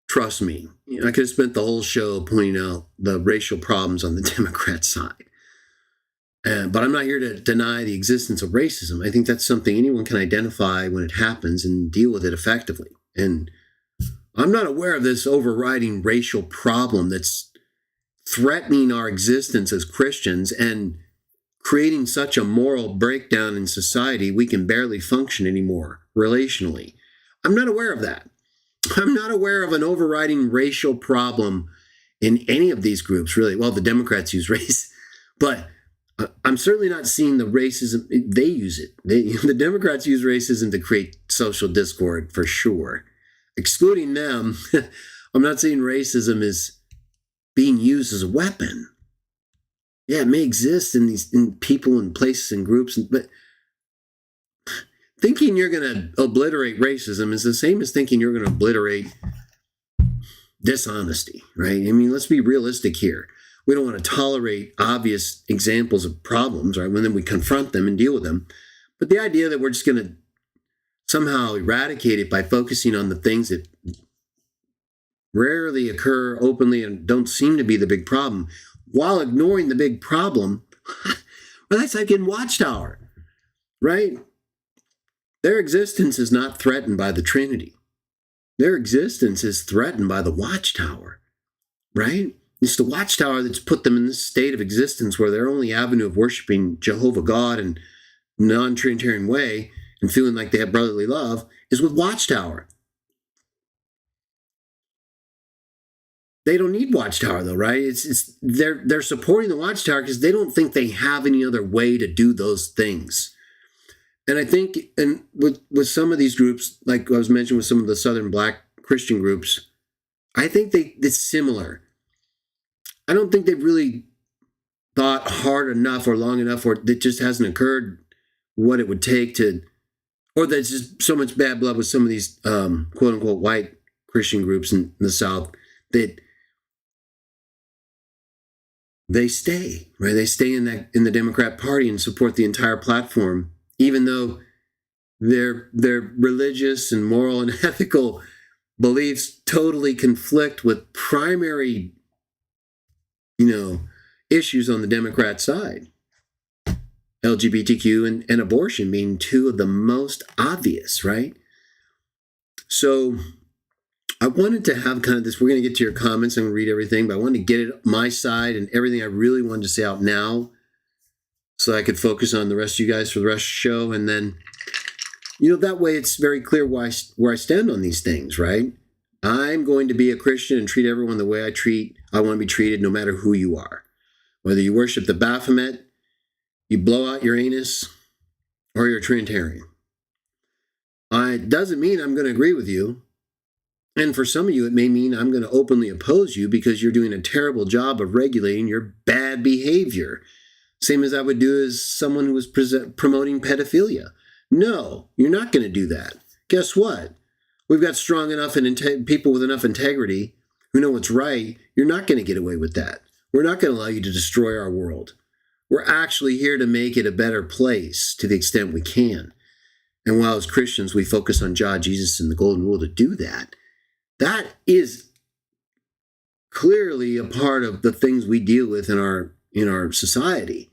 Trust me, I could have spent the whole show pointing out the racial problems on the Democrat side. But I'm not here to deny the existence of racism. I think that's something anyone can identify when it happens and deal with it effectively. And I'm not aware of this overriding racial problem that's threatening our existence as Christians and creating such a moral breakdown in society we can barely function anymore relationally. I'm not aware of that. I'm not aware of an overriding racial problem in any of these groups, really. Well, the Democrats use race, but I'm certainly not seeing the racism. They use it. The Democrats use racism to create social discord for sure. Excluding them, I'm not saying racism is being used as a weapon. Yeah, it may exist in people and places and groups, but thinking you're going to obliterate racism is the same as thinking you're going to obliterate dishonesty, right? I mean, let's be realistic here. We don't want to tolerate obvious examples of problems, right? When then we confront them and deal with them. But the idea that we're just going to somehow eradicate it by focusing on the things that rarely occur openly and don't seem to be the big problem, while ignoring the big problem, well, that's like in Watchtower, right? Their existence is not threatened by the Trinity. Their existence is threatened by the Watchtower, right? It's the Watchtower that's put them in this state of existence where their only avenue of worshiping Jehovah God in a non-Trinitarian way and feeling like they have brotherly love is with Watchtower. They don't need Watchtower though, right? They're supporting the Watchtower because they don't think they have any other way to do those things. And I think, and with some of these groups, like I was mentioning with some of the Southern Black Christian groups, I think it's similar. I don't think they've really thought hard enough or long enough, or it just hasn't occurred what it would take to, or there's just so much bad blood with some of these quote unquote white Christian groups in the South that they stay, right? They stay in the Democrat Party and support the entire platform, even though their religious and moral and ethical beliefs totally conflict with primary, issues on the Democrat side. LGBTQ and abortion being two of the most obvious, right? So I wanted to have kind of this, we're going to get to your comments and read everything, but I wanted to get it my side and everything I really wanted to say out now so I could focus on the rest of you guys for the rest of the show. And then, that way it's very clear where I stand on these things, right? I'm going to be a Christian and treat everyone the way I want to be treated no matter who you are. Whether you worship the Baphomet, you blow out your anus, or you're a Trinitarian. It doesn't mean I'm going to agree with you. And for some of you, it may mean I'm going to openly oppose you because you're doing a terrible job of regulating your bad behavior. Same as I would do as someone who was promoting pedophilia. No, you're not going to do that. Guess what? We've got strong enough and people with enough integrity who know what's right, you're not going to get away with that. We're not going to allow you to destroy our world. We're actually here to make it a better place to the extent we can. And while as Christians we focus on God, Jesus, and the golden rule to do that, that is clearly a part of the things we deal with in our society.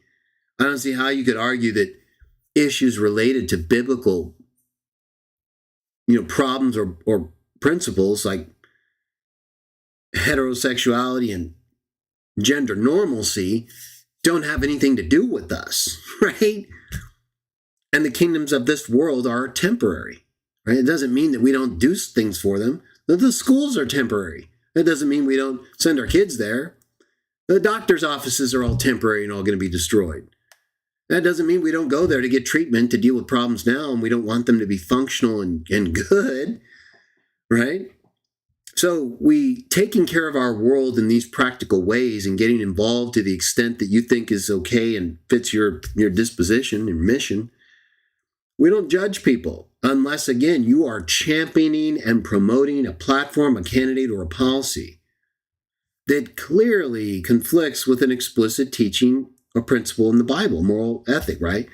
I don't see how you could argue that issues related to biblical, problems or principles like heterosexuality and gender normalcy don't have anything to do with us, right? And the kingdoms of this world are temporary, right? It doesn't mean that we don't do things for them. The schools are temporary. That doesn't mean we don't send our kids there. The doctor's offices are all temporary and all going to be destroyed. That doesn't mean we don't go there to get treatment to deal with problems now, and we don't want them to be functional and good, right? So we taking care of our world in these practical ways and getting involved to the extent that you think is okay and fits your disposition and mission. We don't judge people unless, again, you are championing and promoting a platform, a candidate, or a policy that clearly conflicts with an explicit teaching or principle in the Bible, moral ethic, right?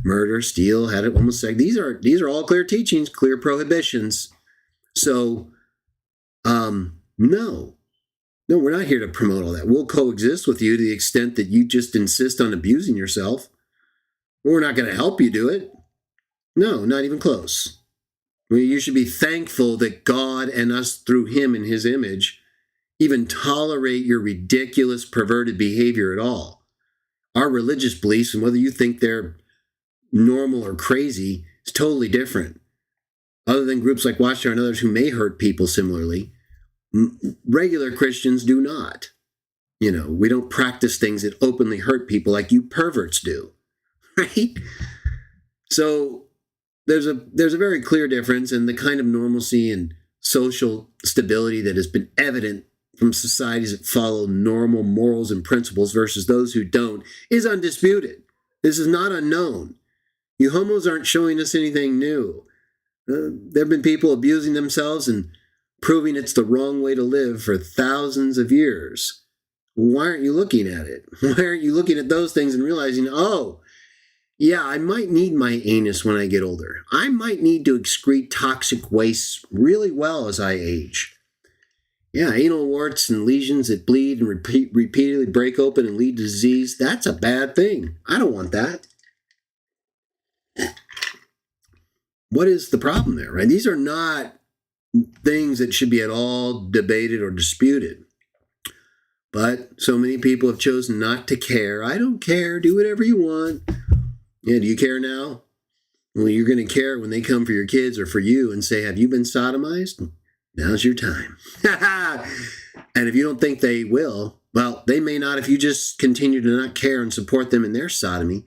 Murder, steal, homosexuality. These are all clear teachings, clear prohibitions. So, no, we're not here to promote all that. We'll coexist with you to the extent that you just insist on abusing yourself. We're not going to help you do it. No, not even close. You should be thankful that God and us through him in his image even tolerate your ridiculous, perverted behavior at all. Our religious beliefs, and whether you think they're normal or crazy, is totally different. Other than groups like Watchtower and others who may hurt people similarly, regular Christians do not. We don't practice things that openly hurt people like you perverts do, right? So there's a very clear difference in the kind of normalcy and social stability that has been evident from societies that follow normal morals and principles versus those who don't is undisputed. This is not unknown. You homos aren't showing us anything new. There have been people abusing themselves and proving it's the wrong way to live for thousands of years. Why aren't you looking at it? Why aren't you looking at those things and realizing, oh, yeah, I might need my anus when I get older. I might need to excrete toxic waste really well as I age. Yeah, anal warts and lesions that bleed and repeatedly break open and lead to disease, that's a bad thing. I don't want that. What is the problem there, right? These are not things that should be at all debated or disputed. But so many people have chosen not to care. I don't care. Do whatever you want. Yeah, do you care now? Well, you're going to care when they come for your kids or for you and say, have you been sodomized? Now's your time. And if you don't think they will, well, they may not if you just continue to not care and support them in their sodomy.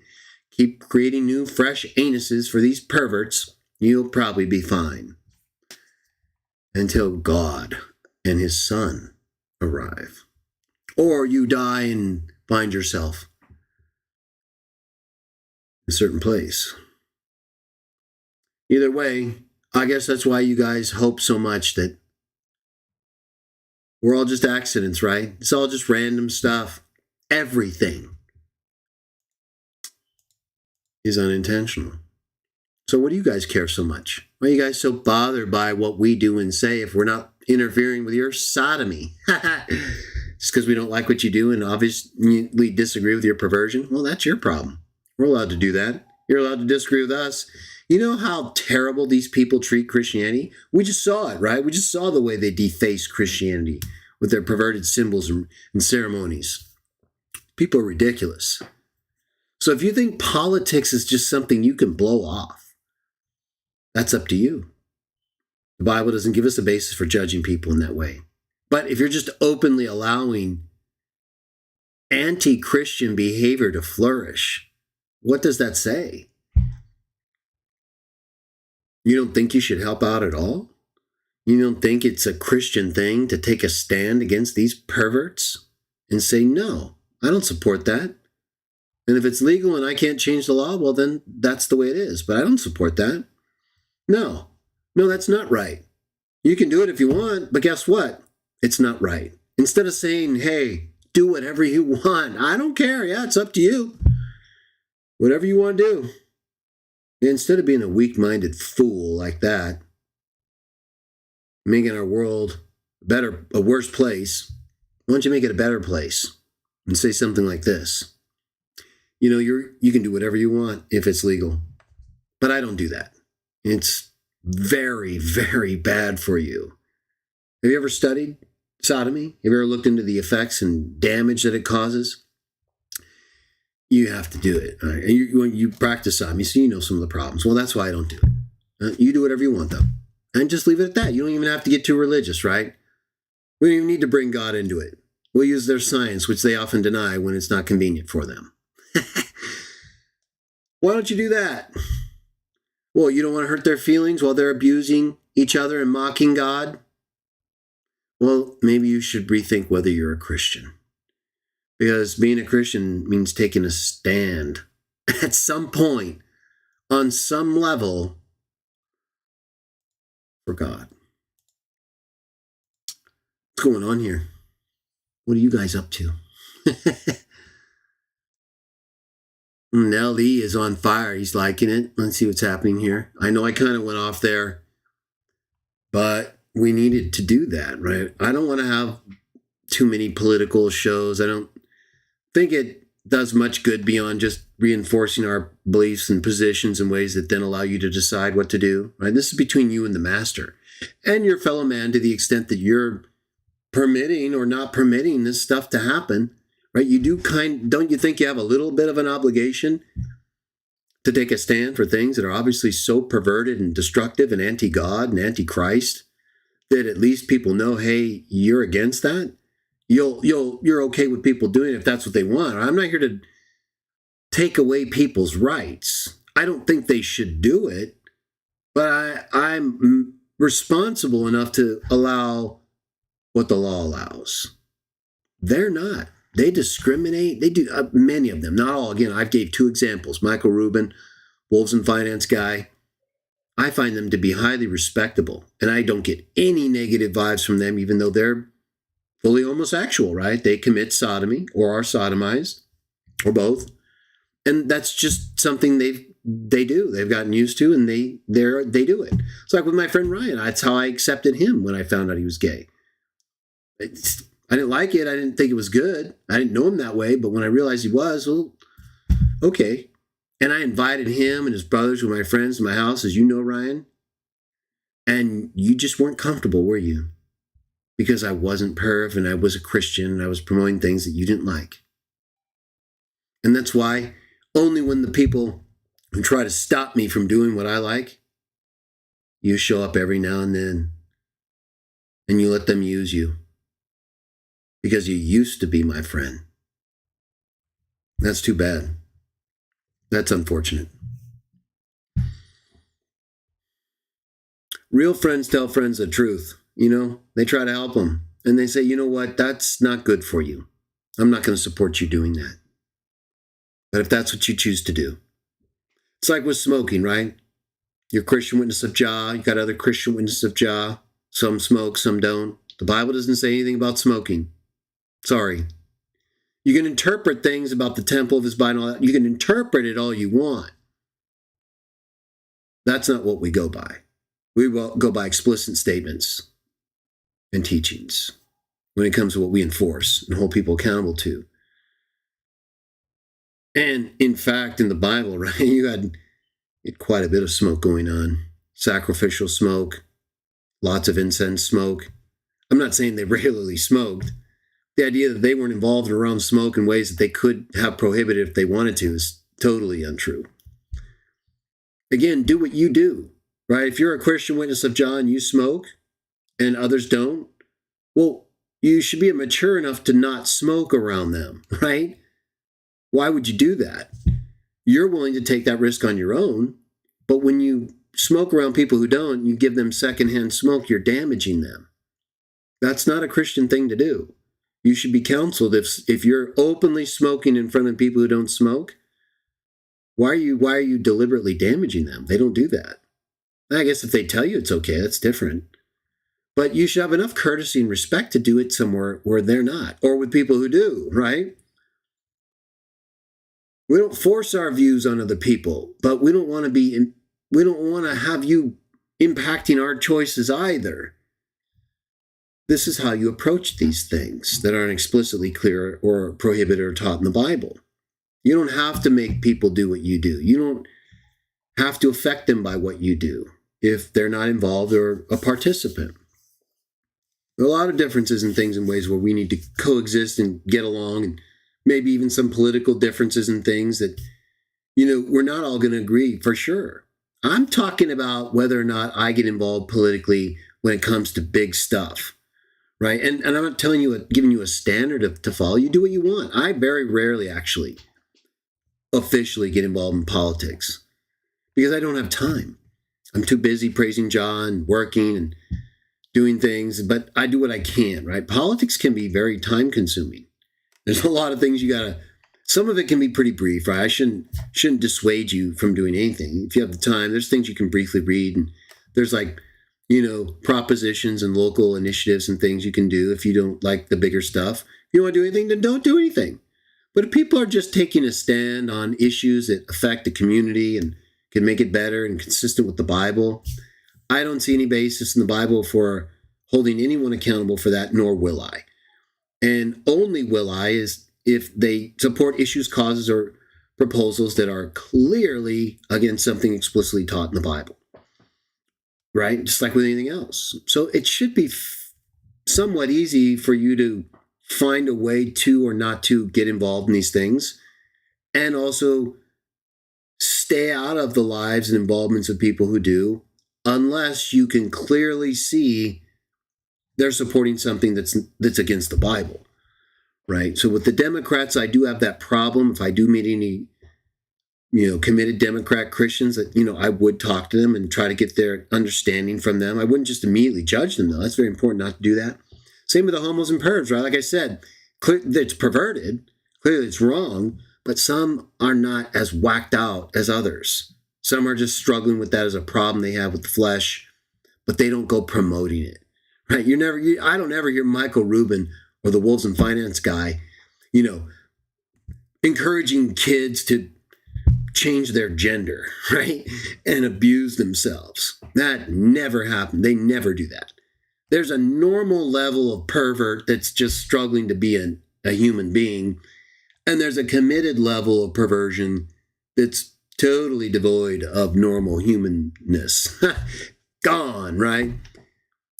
Keep creating new, fresh anuses for these perverts. You'll probably be fine. Until God and his son arrive. Or you die and find yourself in a certain place. Either way, I guess that's why you guys hope so much that we're all just accidents, right? It's all just random stuff. Everything is unintentional. So what do you guys care so much? Why are you guys so bothered by what we do and say if we're not interfering with your sodomy? Just because we don't like what you do and obviously disagree with your perversion? Well, that's your problem. We're allowed to do that. You're allowed to disagree with us. You know how terrible these people treat Christianity? We just saw it, right? We just saw the way they deface Christianity with their perverted symbols and ceremonies. People are ridiculous. So if you think politics is just something you can blow off, that's up to you. The Bible doesn't give us a basis for judging people in that way. But if you're just openly allowing anti-Christian behavior to flourish, what does that say? You don't think you should help out at all? You don't think it's a Christian thing to take a stand against these perverts and say, no, I don't support that. And if it's legal and I can't change the law, well, then that's the way it is. But I don't support that. No, that's not right. You can do it if you want, but guess what? It's not right. Instead of saying, hey, do whatever you want. I don't care. Yeah, it's up to you. Whatever you want to do. Instead of being a weak-minded fool like that, making our world a worse place, why don't you make it a better place and say something like this? You can do whatever you want if it's legal, but I don't do that. It's very, very bad for you. Have you ever studied sodomy? Have you ever looked into the effects and damage that it causes? You have to do it. Right? And when you practice sodomy, so you know some of the problems. Well, that's why I don't do it. You do whatever you want, though. And just leave it at that. You don't even have to get too religious, right? We don't even need to bring God into it. We'll use their science, which they often deny when it's not convenient for them. Why don't you do that? Well, you don't want to hurt their feelings while they're abusing each other and mocking God? Well, maybe you should rethink whether you're a Christian. Because being a Christian means taking a stand at some point, on some level, for God. What's going on here? What are you guys up to? LE is on fire. He's liking it. Let's see what's happening here. I know I kind of went off there, but we needed to do that, right? I don't want to have too many political shows. I don't think it does much good beyond just reinforcing our beliefs and positions in ways that then allow you to decide what to do, right? This is between you and the master and your fellow man, to the extent that you're permitting or not permitting this stuff to happen, right? Don't you think you have a little bit of an obligation to take a stand for things that are obviously so perverted and destructive and anti-God and anti-Christ that at least people know, hey, you're against that? You're okay with people doing it if that's what they want. I'm not here to take away people's rights. I don't think they should do it, but I'm responsible enough to allow what the law allows. They're not. They discriminate. They do, many of them, not all. Again, I've gave 2 examples. Michael Rubin, Wolves and Finance guy. I find them to be highly respectable, and I don't get any negative vibes from them, even though they're fully homosexual, right? They commit sodomy or are sodomized, or both. And that's just something they do. They've gotten used to, and they do it. It's like with my friend Ryan. That's how I accepted him when I found out he was gay. I didn't like it. I didn't think it was good. I didn't know him that way. But when I realized he was, well, okay. And I invited him and his brothers with my friends to my house, as you know, Ryan. And you just weren't comfortable, were you? Because I wasn't perv and I was a Christian and I was promoting things that you didn't like. And that's why only when the people who try to stop me from doing what I like, you show up every now and then and you let them use you. Because you used to be my friend. That's too bad. That's unfortunate. Real friends tell friends the truth. They try to help them. And they say, you know what, that's not good for you. I'm not going to support you doing that. But if that's what you choose to do. It's like with smoking, right? You're Christian witness of Jah. You got other Christian witnesses of Jah. Some smoke, some don't. The Bible doesn't say anything about smoking. Sorry. You can interpret things about the temple of his body and all that. You can interpret it all you want. That's not what we go by. We will go by explicit statements and teachings when it comes to what we enforce and hold people accountable to. And in fact, in the Bible, right, you had quite a bit of smoke going on. Sacrificial smoke, lots of incense smoke. I'm not saying they regularly smoked. The idea that they weren't involved around smoke in ways that they could have prohibited if they wanted to is totally untrue. Again, do what you do, right? If you're a Christian witness of John, you smoke and others don't, well, you should be mature enough to not smoke around them, right? Why would you do that? You're willing to take that risk on your own, but when you smoke around people who don't, you give them secondhand smoke, you're damaging them. That's not a Christian thing to do. You should be counseled if you're openly smoking in front of people who don't smoke. Why are you deliberately damaging them? They don't do that. I guess if they tell you it's okay, that's different. But you should have enough courtesy and respect to do it somewhere where they're not, or with people who do, right? We don't force our views on other people, but we don't want to have you impacting our choices either. This is how you approach these things that aren't explicitly clear or prohibited or taught in the Bible. You don't have to make people do what you do. You don't have to affect them by what you do if they're not involved or a participant. There are a lot of differences in things and ways where we need to coexist and get along, and maybe even some political differences in things that, we're not all going to agree for sure. I'm talking about whether or not I get involved politically when it comes to big stuff, right? And I'm not giving you a standard to follow. You do what you want. I very rarely actually officially get involved in politics because I don't have time. I'm too busy praising John, working and doing things, but I do what I can, right? Politics can be very time consuming. There's a lot of things some of it can be pretty brief, right? I shouldn't dissuade you from doing anything. If you have the time, there's things you can briefly read, and there's propositions and local initiatives and things you can do if you don't like the bigger stuff. If you don't want to do anything, then don't do anything. But if people are just taking a stand on issues that affect the community and can make it better and consistent with the Bible, I don't see any basis in the Bible for holding anyone accountable for that, nor will I. And only will I is if they support issues, causes, or proposals that are clearly against something explicitly taught in the Bible, right? Just like with anything else. So it should be somewhat easy for you to find a way to or not to get involved in these things, and also stay out of the lives and involvements of people who do, unless you can clearly see they're supporting something that's against the Bible, right? So with the Democrats, I do have that problem. If I do meet any, committed Democrat Christians, that, I would talk to them and try to get their understanding from them. I wouldn't just immediately judge them, though. That's very important not to do that. Same with the homos and pervs, right? Like I said, it's perverted. Clearly it's wrong, but some are not as whacked out as others. Some are just struggling with that as a problem they have with the flesh, but they don't go promoting it, right? I don't ever hear Michael Rubin or the Wolves and Finance guy, encouraging kids to change their gender, right? And abuse themselves. That never happened. They never do that. There's a normal level of pervert that's just struggling to be a human being. And there's a committed level of perversion that's totally devoid of normal humanness. Gone, right?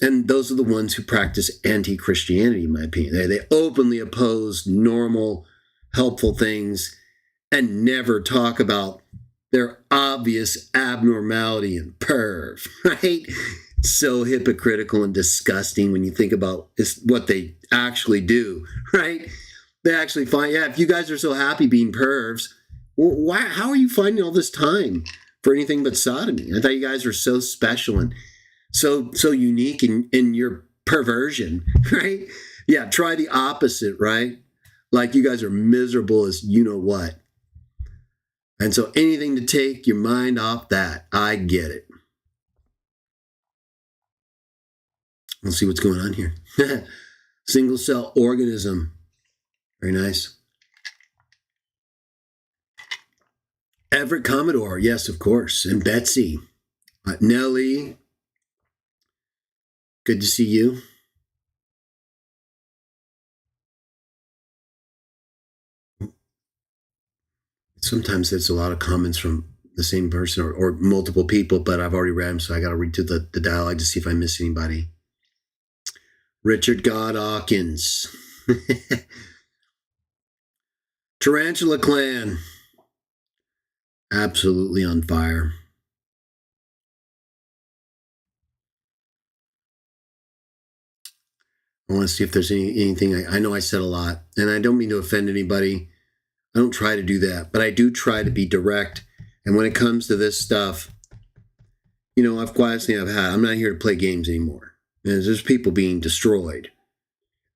And those are the ones who practice anti-Christianity, in my opinion. They openly oppose normal, helpful things and never talk about their obvious abnormality and perv, right? So hypocritical and disgusting when you think about what they actually do, right? They actually find, if you guys are so happy being pervs, how are you finding all this time for anything but sodomy? I thought you guys were so special and so unique in your perversion, right? Yeah, try the opposite, right? Like you guys are miserable as you know what. And so anything to take your mind off that, I get it. Let's see what's going on here. Single cell organism. Very nice. Everett Commodore, yes, of course. And Betsy. Nellie. Good to see you. Sometimes there's a lot of comments from the same person or multiple people, but I've already read them, so I got to read through the dialogue to see if I miss anybody. Richard God Hawkins. Tarantula Clan. Absolutely on fire. I want to see if there's anything. I know I said a lot, and I don't mean to offend anybody. I don't try to do that, but I do try to be direct. And when it comes to this stuff, I've had. I'm not here to play games anymore. There's people being destroyed.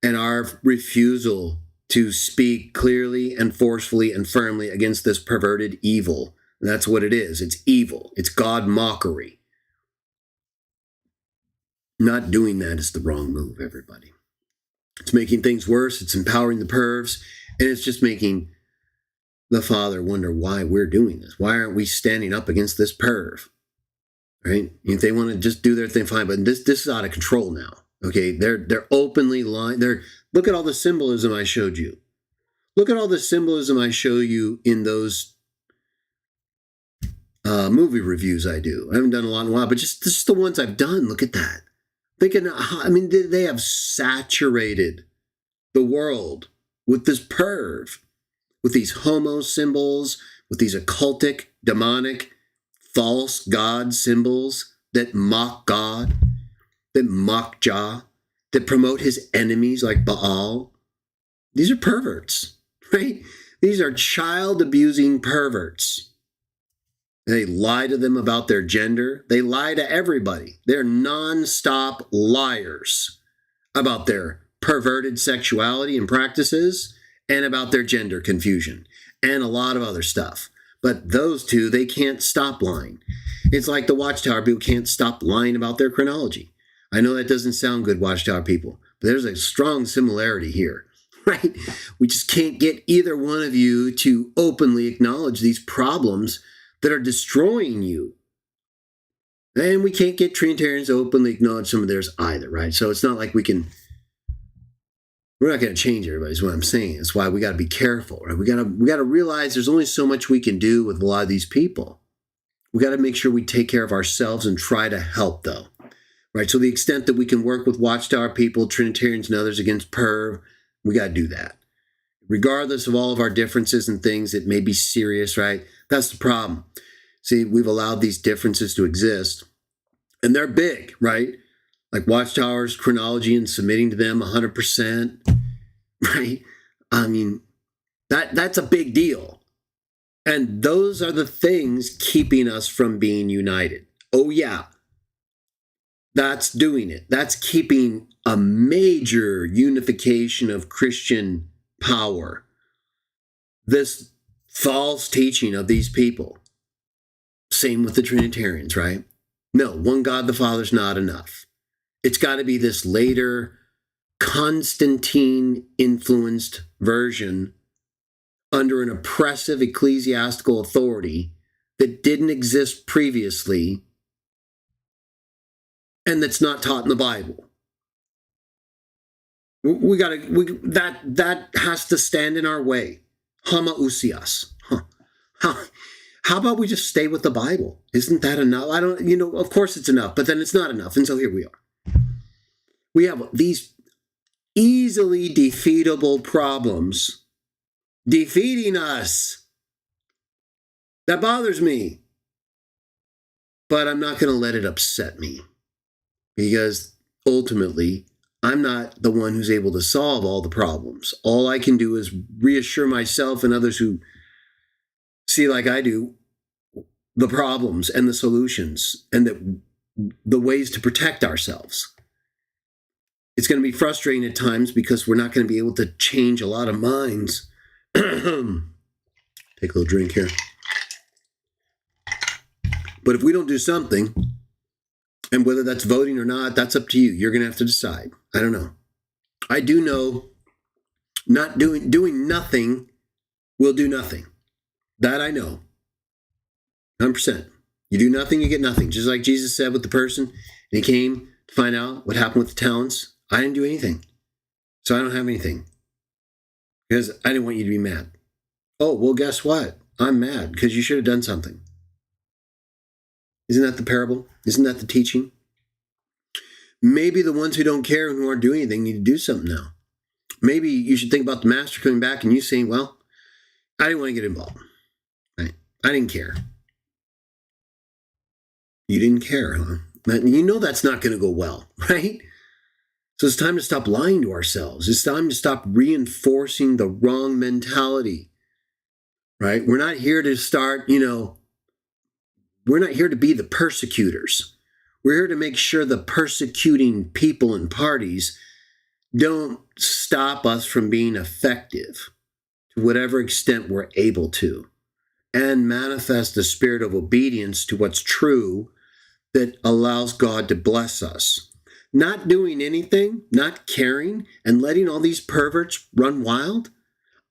And our refusal to speak clearly and forcefully and firmly against this perverted evil. That's what it is. It's evil. It's God mockery. Not doing that is the wrong move, everybody. It's making things worse. It's empowering the pervs. And it's just making the Father wonder why we're doing this. Why aren't we standing up against this perv? Right? If they want to just do their thing, fine. But this is out of control now. Okay, they're openly lying. Look at all the symbolism I showed you. Look at all the symbolism I show you in those movie reviews I do. I haven't done a lot in a while, but just the ones I've done. Look at that. They have saturated the world with this perv, with these homo symbols, with these occultic, demonic, false God symbols that mock God, that mock Jah, that promote his enemies like Baal. These are perverts, right? These are child-abusing perverts. They lie to them about their gender. They lie to everybody. They're nonstop liars about their perverted sexuality and practices and about their gender confusion and a lot of other stuff. But those two, they can't stop lying. It's like the Watchtower people can't stop lying about their chronology. I know that doesn't sound good, Watchtower people, but there's a strong similarity here, right? We just can't get either one of you to openly acknowledge these problems that are destroying you. And we can't get Trinitarians to openly acknowledge some of theirs either, right? So it's not like we're not going to change everybody, is what I'm saying. That's why we got to be careful, right? We got to realize there's only so much we can do with a lot of these people. We got to make sure we take care of ourselves and try to help, though, right? So the extent that we can work with Watchtower people, Trinitarians and others against perv, we got to do that. Regardless of all of our differences and things that may be serious, right? That's the problem. See, we've allowed these differences to exist, and they're big, right? Like Watchtower's chronology and submitting to them 100%, right? I mean, that's a big deal. And those are the things keeping us from being united. Oh, yeah. That's doing it. That's keeping a major unification of Christian power. This false teaching of these people. Same with the Trinitarians, right? No, one God the Father's not enough. It's got to be this later Constantine-influenced version under an oppressive ecclesiastical authority that didn't exist previously and that's not taught in the Bible. That has to stand in our way. Homoousios. How about we just stay with the Bible? Isn't that enough? Of course it's enough, but then it's not enough. And so here we are. We have these easily defeatable problems defeating us. That bothers me. But I'm not going to let it upset me, because ultimately, I'm not the one who's able to solve all the problems. All I can do is reassure myself and others who see like I do the problems and the solutions and the ways to protect ourselves. It's going to be frustrating at times because we're not going to be able to change a lot of minds. Take a little drink here. But if we don't do something, and whether that's voting or not, that's up to you. You're going to have to decide. I don't know. I do know doing nothing will do nothing. That I know. 100%. You do nothing, you get nothing. Just like Jesus said with the person, and he came to find out what happened with the talents. I didn't do anything. So I don't have anything. Because I didn't want you to be mad. Oh, well, guess what? I'm mad because you should have done something. Isn't that the parable? Isn't that the teaching? Maybe the ones who don't care and who aren't doing anything need to do something now. Maybe you should think about the master coming back and you saying, well, I didn't want to get involved. Right? I didn't care. You didn't care, huh? You know that's not going to go well, right? So it's time to stop lying to ourselves. It's time to stop reinforcing the wrong mentality, right? We're not here to start, we're not here to be the persecutors. We're here to make sure the persecuting people and parties don't stop us from being effective to whatever extent we're able to, and manifest the spirit of obedience to what's true that allows God to bless us. not doing anything, not caring, and letting all these perverts run wild,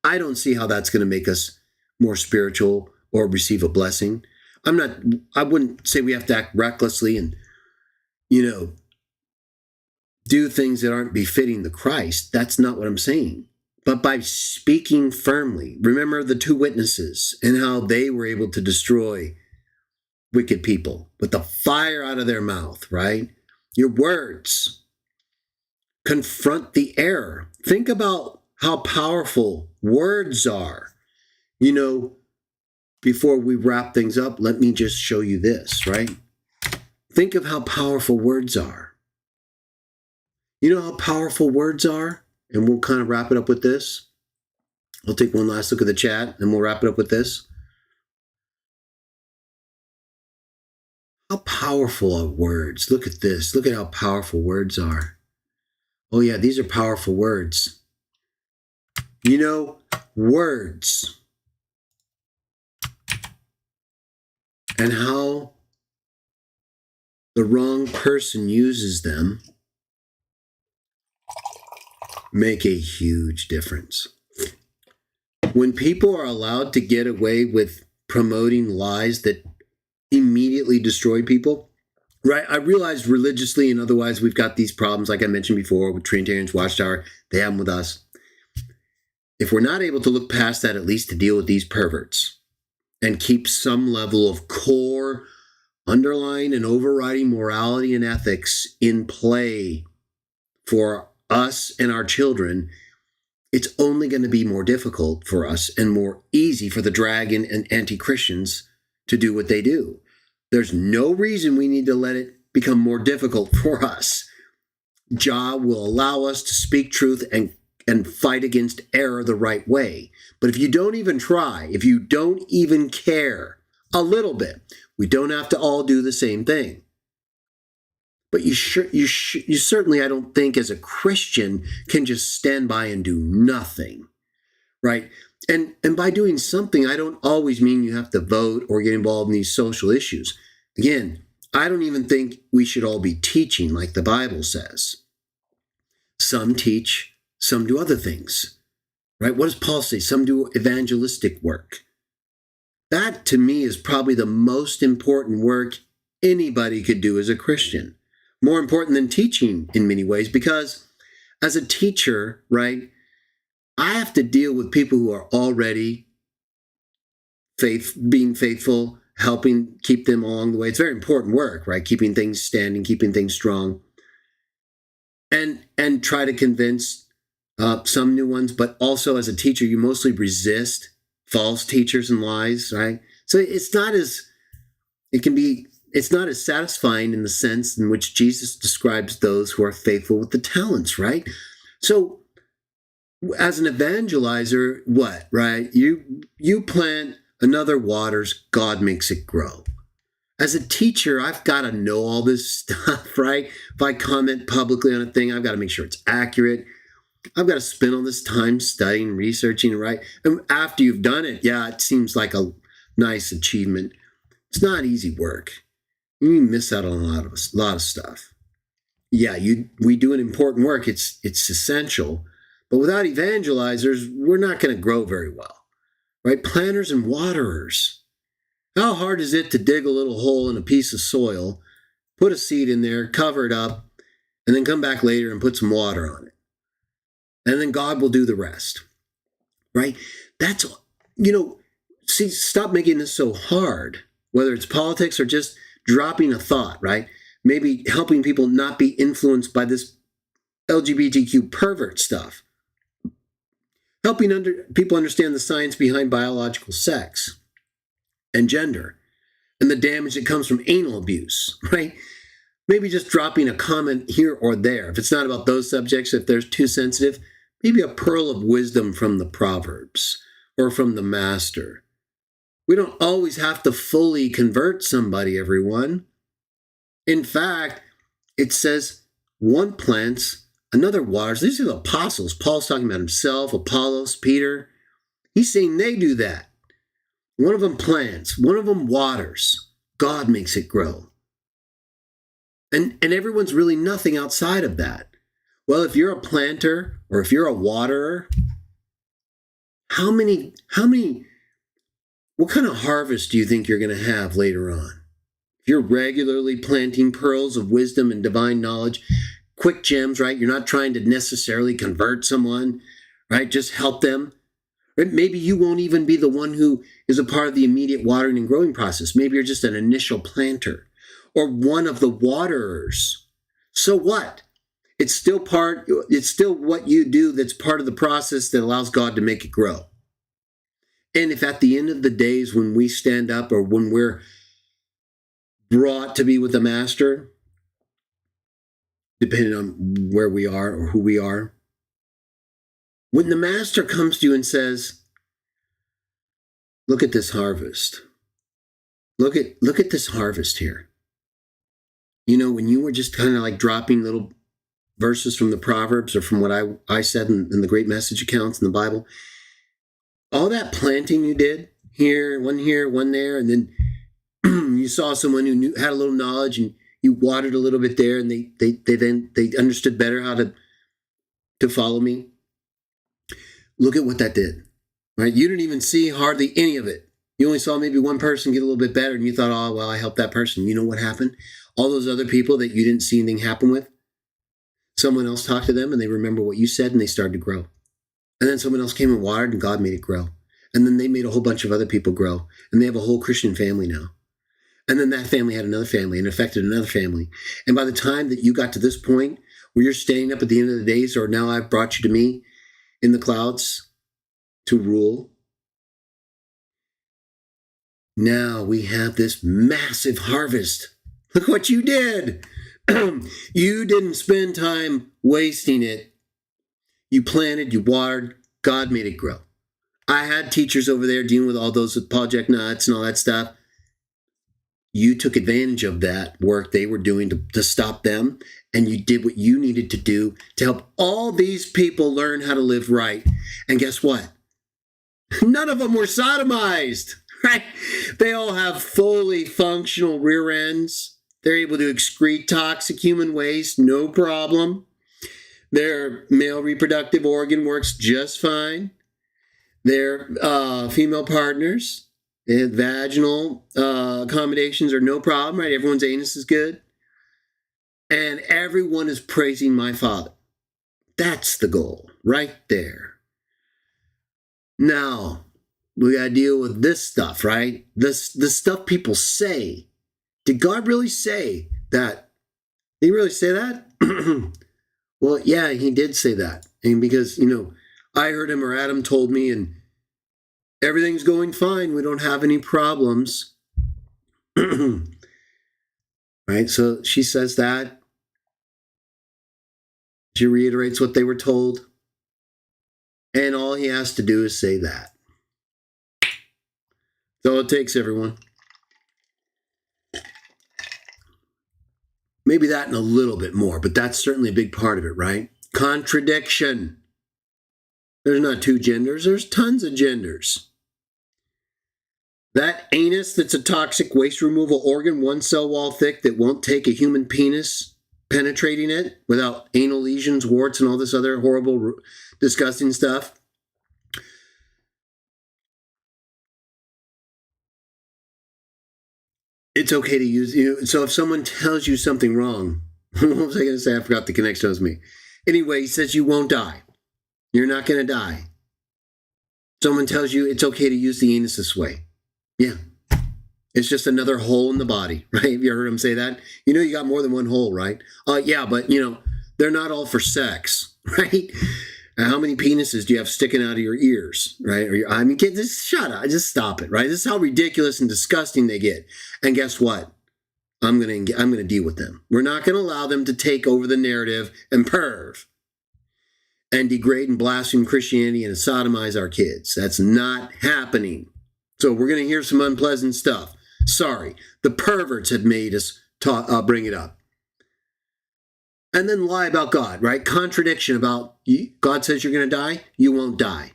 I don't see how that's going to make us more spiritual or receive a blessing. I wouldn't say we have to act recklessly and, do things that aren't befitting the Christ. That's not what I'm saying. But by speaking firmly, remember the two witnesses and how they were able to destroy wicked people with the fire out of their mouth, right? Your words confront the error. Think about how powerful words are. Before we wrap things up, let me just show you this, right? Think of how powerful words are. You know how powerful words are? And we'll kind of wrap it up with this. I'll take one last look at the chat and we'll wrap it up with this. How powerful are words? Look at this. Look at how powerful words are. Oh yeah, these are powerful words. Words and how the wrong person uses them make a huge difference. When people are allowed to get away with promoting lies that immediately destroy people, right? I realize religiously and otherwise we've got these problems, like I mentioned before, with Trinitarians, Watchtower, they have them with us. If we're not able to look past that, at least to deal with these perverts and keep some level of core, underlying and overriding morality and ethics in play for us and our children, it's only going to be more difficult for us and more easy for the dragon and anti-Christians to do what they do. There's no reason we need to let it become more difficult for us. Jah will allow us to speak truth and fight against error the right way. But if you don't even try, if you don't even care a little bit, we don't have to all do the same thing. But you certainly, I don't think, as a Christian, can just stand by and do nothing, right? And by doing something, I don't always mean you have to vote or get involved in these social issues. Again, I don't even think we should all be teaching like the Bible says. Some teach, some do other things, right? What does Paul say? Some do evangelistic work. That, to me, is probably the most important work anybody could do as a Christian. More important than teaching in many ways, because as a teacher, right, I have to deal with people who are already being faithful, helping keep them along the way. It's very important work, right? Keeping things standing, keeping things strong, and try to convince some new ones. But also, as a teacher, you mostly resist false teachers and lies, right? So it's not as satisfying in the sense in which Jesus describes those who are faithful with the talents, right? So as an evangelizer, what, right? You plant, another waters, God makes it grow. As a teacher, I've got to know all this stuff, right? If I comment publicly on a thing, I've got to make sure it's accurate. I've got to spend all this time studying, researching, right? And after you've done it, yeah, it seems like a nice achievement. It's not easy work. You miss out on a lot of stuff. Yeah, we do an important work. It's essential. But without evangelizers, we're not going to grow very well, right? Planters and waterers. How hard is it to dig a little hole in a piece of soil, put a seed in there, cover it up, and then come back later and put some water on it? And then God will do the rest, right? That's, stop making this so hard, whether it's politics or just dropping a thought, right? Maybe helping people not be influenced by this LGBTQ pervert stuff. Helping people understand the science behind biological sex and gender and the damage that comes from anal abuse, right? Maybe just dropping a comment here or there. If it's not about those subjects, if they're too sensitive, maybe a pearl of wisdom from the Proverbs or from the Master. We don't always have to fully convert somebody, everyone. In fact, it says one plants, another waters. These are the apostles. Paul's talking about himself, Apollos, Peter. He's saying they do that. One of them plants, one of them waters. God makes it grow. And everyone's really nothing outside of that. Well, if you're a planter or if you're a waterer, what kind of harvest do you think you're going to have later on? If you're regularly planting pearls of wisdom and divine knowledge, quick gems, right? You're not trying to necessarily convert someone, right? Just help them. Right? Maybe you won't even be the one who is a part of the immediate watering and growing process. Maybe you're just an initial planter or one of the waterers. So what? It's still what you do that's part of the process that allows God to make it grow. And if at the end of the days when we stand up or when we're brought to be with the Master, depending on where we are or who we are, when the Master comes to you and says, look at this harvest. Look at this harvest here. You know, when you were just kind of like dropping little verses from the Proverbs or from what I said in the great message accounts in the Bible, all that planting you did, here, one there, and then you saw someone who had a little knowledge and you watered a little bit there, and they understood better how to follow me. Look at what that did, right? You didn't even see hardly any of it. You only saw maybe one person get a little bit better, and you thought, oh, well, I helped that person. You know what happened? All those other people that you didn't see anything happen with, someone else talked to them, and they remember what you said, and they started to grow. And then someone else came and watered, and God made it grow. And then they made a whole bunch of other people grow, and they have a whole Christian family now. And then that family had another family and affected another family. And by the time that you got to this point where you're standing up at the end of the days, or now I've brought you to me in the clouds to rule, now we have this massive harvest. Look what you did. You didn't spend time wasting it. You planted, you watered, God made it grow. I had teachers over there dealing with all those with project nuts and all that stuff. You took advantage of that work they were doing to stop them, and you did what you needed to do to help all these people learn how to live right. And guess what? None of them were sodomized, right? They all have fully functional rear ends. They're able to excrete toxic human waste, no problem. Their male reproductive organ works just fine. Their female partners, vaginal accommodations are no problem, right? Everyone's anus is good. And everyone is praising my Father. That's the goal, right there. Now, we got to deal with this stuff, right? The stuff people say. Did God really say that? Did he really say that? Well, yeah, he did say that. And because, I heard him or Adam told me, and everything's going fine. We don't have any problems. Right? So she says that. She reiterates what they were told. And all he has to do is say that. That's all it takes, everyone. Maybe that and a little bit more, but that's certainly a big part of it, right? Contradiction. There's not two genders, there's tons of genders. That anus that's a toxic waste removal organ, one cell wall thick, that won't take a human penis penetrating it without anal lesions, warts, and all this other horrible, disgusting stuff. It's okay to use, so if someone tells you something wrong, what was I going to say? I forgot the connection was me. Anyway, he says you won't die. You're not going to die. Someone tells you it's okay to use the anus this way. Yeah. It's just another hole in the body, right? Have you ever heard him say that? You got more than one hole, right? Yeah, but, they're not all for sex, right? How many penises do you have sticking out of your ears, right? Just shut up. Just stop it, right? This is how ridiculous and disgusting they get. And guess what? I'm gonna deal with them. We're not gonna allow them to take over the narrative and perv and degrade and blaspheme Christianity and sodomize our kids. That's not happening. So we're gonna hear some unpleasant stuff. Sorry, the perverts have made us bring it up. And then lie about God, right? Contradiction about God says you're going to die, you won't die.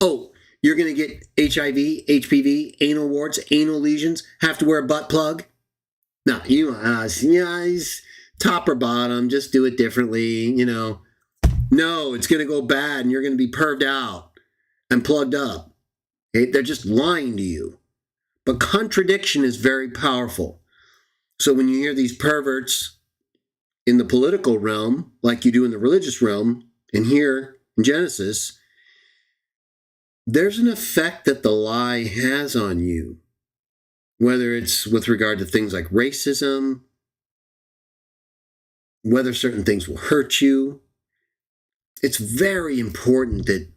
Oh, you're going to get HIV, HPV, anal warts, anal lesions, have to wear a butt plug. No, he's top or bottom, just do it differently, No, it's going to go bad and you're going to be perved out and plugged up. Okay? They're just lying to you. But contradiction is very powerful. So when you hear these perverts in the political realm, like you do in the religious realm, and here in Genesis, there's an effect that the lie has on you, whether it's with regard to things like racism, whether certain things will hurt you. It's very important that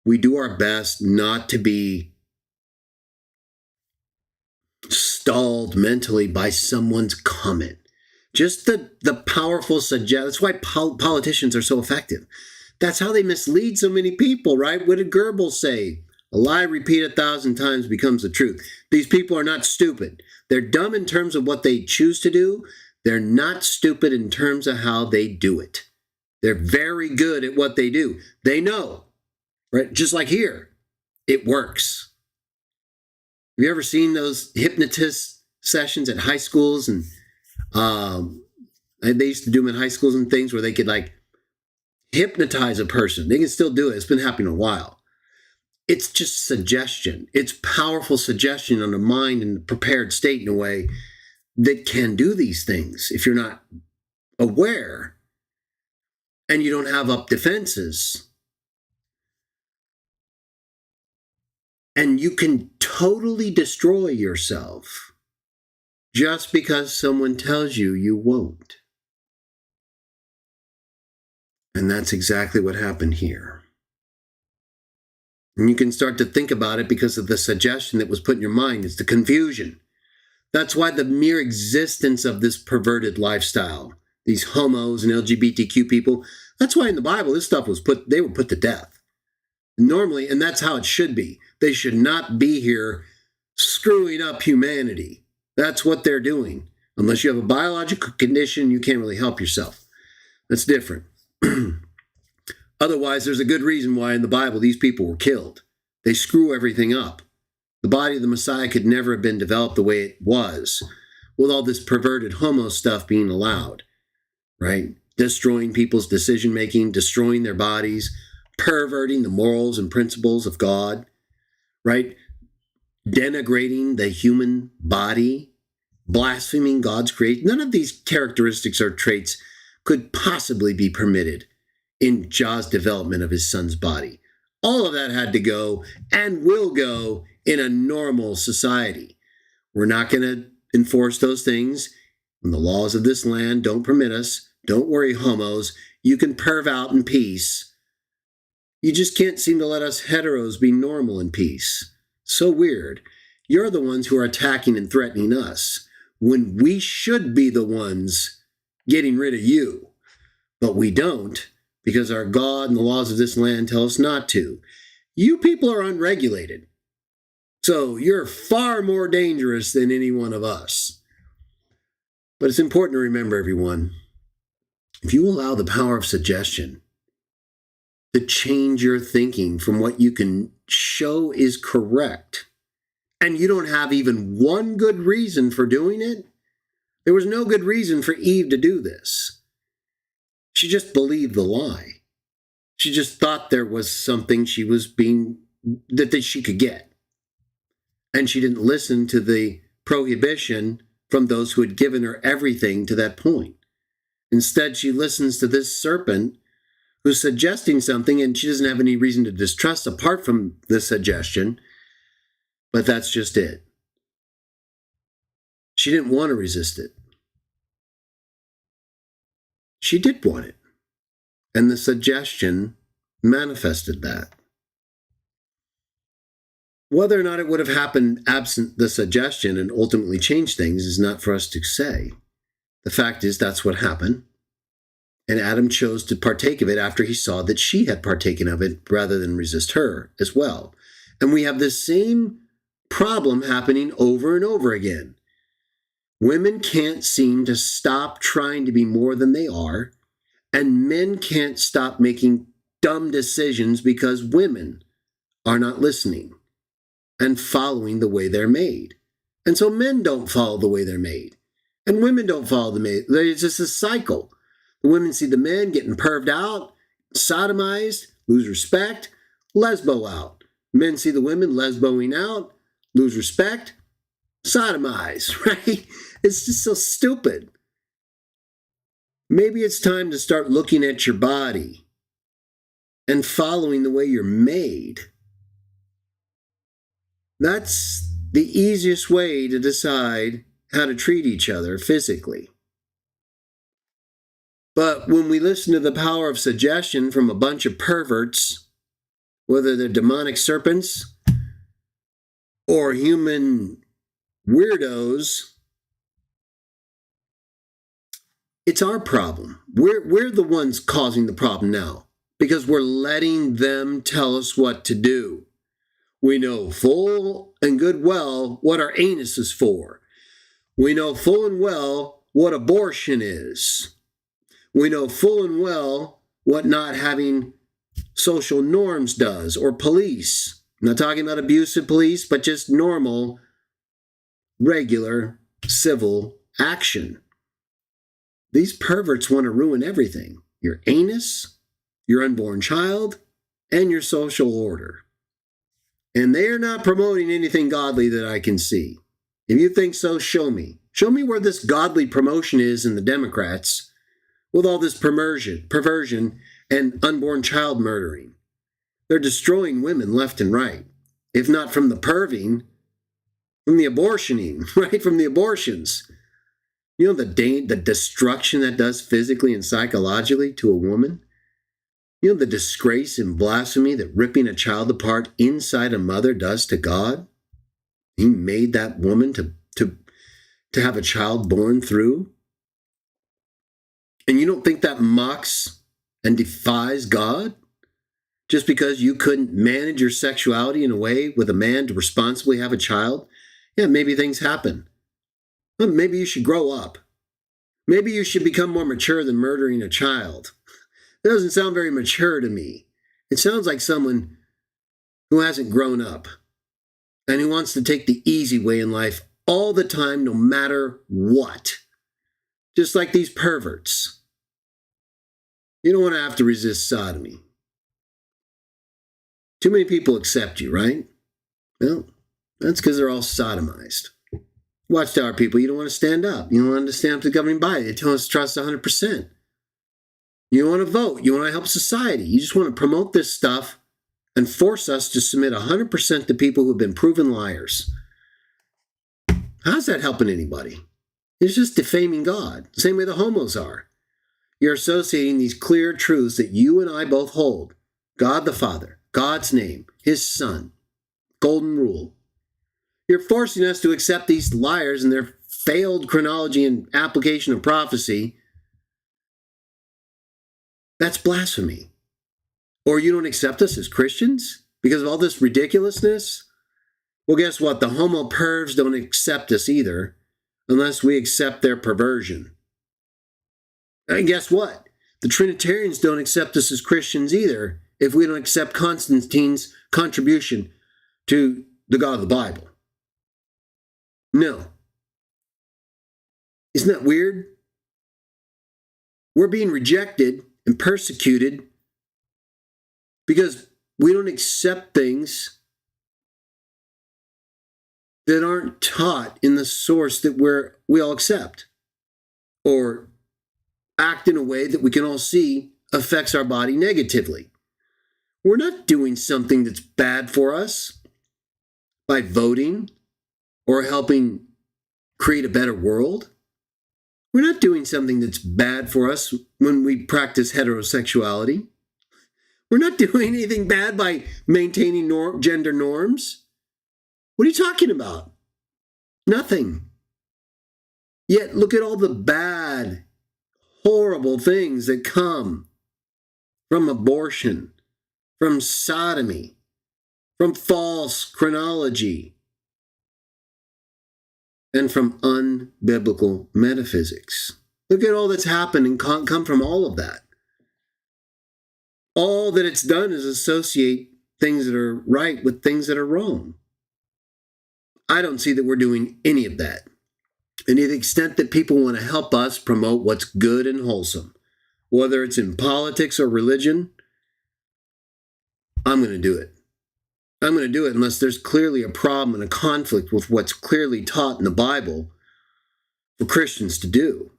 we do our best not to be stalled mentally by someone's comment. Just the powerful suggestion. That's why politicians are so effective. That's how they mislead so many people, right? What did Goebbels say? A lie repeated 1,000 times becomes the truth. These people are not stupid. They're dumb in terms of what they choose to do. They're not stupid in terms of how they do it. They're very good at what they do. They know, right? Just like here, it works. Have you ever seen those hypnotist sessions at high schools? And they used to do them in high schools and things where they could hypnotize a person. They can still do it. It's been happening a while. It's just suggestion. It's powerful suggestion on the mind in a prepared state in a way that can do these things if you're not aware and you don't have up defenses. And you can totally destroy yourself just because someone tells you you won't. And that's exactly what happened here. And you can start to think about it because of the suggestion that was put in your mind. It's the confusion. That's why the mere existence of this perverted lifestyle, these homos and LGBTQ people, that's why in the Bible this stuff they were put to death. Normally, and that's how it should be. They should not be here screwing up humanity. That's what they're doing. Unless you have a biological condition, you can't really help yourself. That's different. Otherwise, there's a good reason why in the Bible these people were killed. They screw everything up. The body of the Messiah could never have been developed the way it was with all this perverted homo stuff being allowed, right? Destroying people's decision-making, destroying their bodies, perverting the morals and principles of God, right? Denigrating the human body, blaspheming God's creation. None of these characteristics or traits could possibly be permitted in Jah's development of his son's body. All of that had to go and will go in a normal society. We're not going to enforce those things. And the laws of this land don't permit us. Don't worry, homos. You can perv out in peace. You just can't seem to let us heteros be normal in peace. So weird. You're the ones who are attacking and threatening us when we should be the ones getting rid of you. But we don't, because our God and the laws of this land tell us not to. You people are unregulated. So you're far more dangerous than any one of us. But it's important to remember, everyone, if you allow the power of suggestion to change your thinking from what you can show is correct, and you don't have even one good reason for doing it, there was no good reason for Eve to do this. She just believed the lie. She just thought there was something that she could get. And she didn't listen to the prohibition from those who had given her everything to that point. Instead, she listens to this serpent who's suggesting something, and she doesn't have any reason to distrust apart from the suggestion, but that's just it. She didn't want to resist it. She did want it. And the suggestion manifested that. Whether or not it would have happened absent the suggestion and ultimately changed things is not for us to say. The fact is that's what happened. And Adam chose to partake of it after he saw that she had partaken of it rather than resist her as well. And we have this same problem happening over and over again. Women can't seem to stop trying to be more than they are, and men can't stop making dumb decisions because women are not listening and following the way they're made. And so men don't follow the way they're made. And women don't follow the man. It's just a cycle. The women see the men getting perved out, sodomized, lose respect, lesbo out. Men see the women lesboing out, lose respect, sodomize, right? It's just so stupid. Maybe it's time to start looking at your body and following the way you're made. That's the easiest way to decide how to treat each other physically. But when we listen to the power of suggestion from a bunch of perverts, whether they're demonic serpents or human weirdos, it's our problem. We're the ones causing the problem now because we're letting them tell us what to do. We know full and good well what our anus is for. We know full and well what abortion is. We know full and well what not having social norms does, or police. I'm not talking about abusive police, but just normal, regular, civil action. These perverts want to ruin everything. Your anus, your unborn child, and your social order. And they are not promoting anything godly that I can see. If you think so, show me. Show me where this godly promotion is in the Democrats with all this perversion, and unborn child murdering. They're destroying women left and right. If not from the perving, from the abortioning, right? From the abortions. You know the destruction that does physically and psychologically to a woman? You know the disgrace and blasphemy that ripping a child apart inside a mother does to God? He made that woman to have a child born through. And you don't think that mocks and defies God? Just because you couldn't manage your sexuality in a way with a man to responsibly have a child? Yeah, maybe things happen. Well, maybe you should grow up. Maybe you should become more mature than murdering a child. That doesn't sound very mature to me. It sounds like someone who hasn't grown up and who wants to take the easy way in life all the time, no matter what. Just like these perverts. You don't want to have to resist sodomy. Too many people accept you, right? Well, that's because they're all sodomized. Watchtower people, you don't want to stand up. You don't want to stand up to the governing body. They tell us to trust 100%. You don't want to vote. You want to help society. You just want to promote this stuff and force us to submit 100% to people who have been proven liars. How's that helping anybody? It's just defaming God, the same way the homos are. You're associating these clear truths that you and I both hold. God the Father, God's name, His Son, Golden Rule. You're forcing us to accept these liars and their failed chronology and application of prophecy. That's blasphemy. Or you don't accept us as Christians because of all this ridiculousness? Well, guess what? The homo pervs don't accept us either unless we accept their perversion. And guess what? The Trinitarians don't accept us as Christians either if we don't accept Constantine's contribution to the God of the Bible. No. Isn't that weird? We're being rejected and persecuted because we don't accept things that aren't taught in the source that we all accept, or act in a way that we can all see affects our body negatively. We're not doing something that's bad for us by voting or helping create a better world. We're not doing something that's bad for us when we practice heterosexuality. We're not doing anything bad by maintaining gender norms. What are you talking about? Nothing. Yet look at all the bad, horrible things that come from abortion, from sodomy, from false chronology, and from unbiblical metaphysics. Look at all that's happened and come from all of that. All that it's done is associate things that are right with things that are wrong. I don't see that we're doing any of that. And to the extent that people want to help us promote what's good and wholesome, whether it's in politics or religion, I'm going to do it. I'm going to do it unless there's clearly a problem and a conflict with what's clearly taught in the Bible for Christians to do.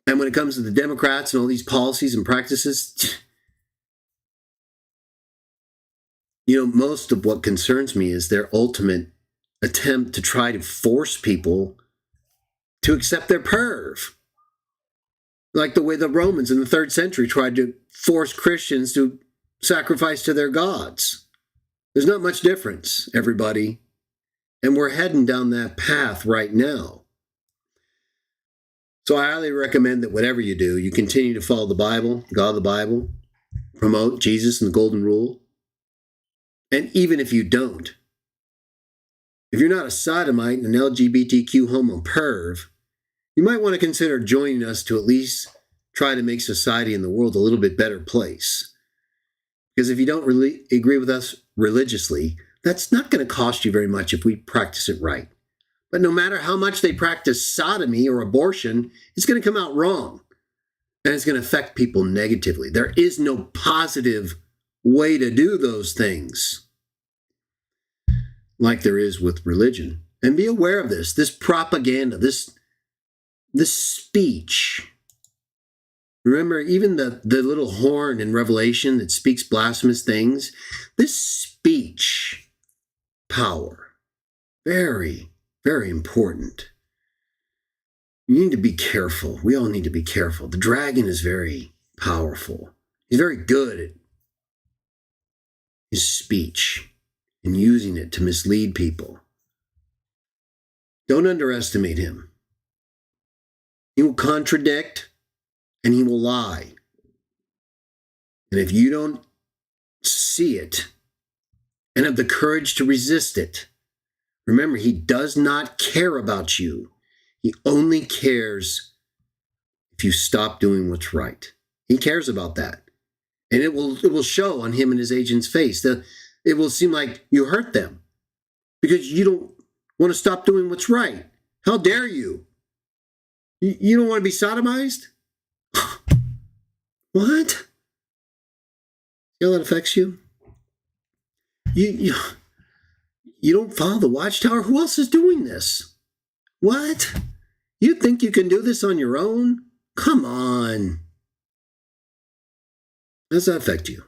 And when it comes to the Democrats and all these policies and practices, most of what concerns me is their ultimate attempt to try to force people to accept their perv. Like the way the Romans in the 3rd century tried to force Christians to sacrifice to their gods. There's not much difference, everybody. And we're heading down that path right now. So I highly recommend that whatever you do, you continue to follow the Bible, God of the Bible, promote Jesus and the Golden Rule. And even if you don't, if you're not a sodomite and an LGBTQ homo perv, you might want to consider joining us to at least try to make society and the world a little bit better place. Because if you don't really agree with us religiously, that's not going to cost you very much if we practice it right. But no matter how much they practice sodomy or abortion, it's going to come out wrong. And it's going to affect people negatively. There is no positive way to do those things like there is with religion. And be aware of this propaganda, this speech. Remember, even the little horn in Revelation that speaks blasphemous things, this speech power, very, very important. You need to be careful. We all need to be careful. The dragon is very powerful. He's very good at his speech and using it to mislead people. Don't underestimate him. He will contradict and he will lie. And if you don't see it and have the courage to resist it, remember, he does not care about you. He only cares if you stop doing what's right. He cares about that. And it will show on him and his agent's face. It will seem like you hurt them because you don't want to stop doing what's right. How dare you? You don't want to be sodomized? What? See how that affects you? You don't follow the Watchtower? Who else is doing this? What? You think you can do this on your own? Come on. How does that affect you?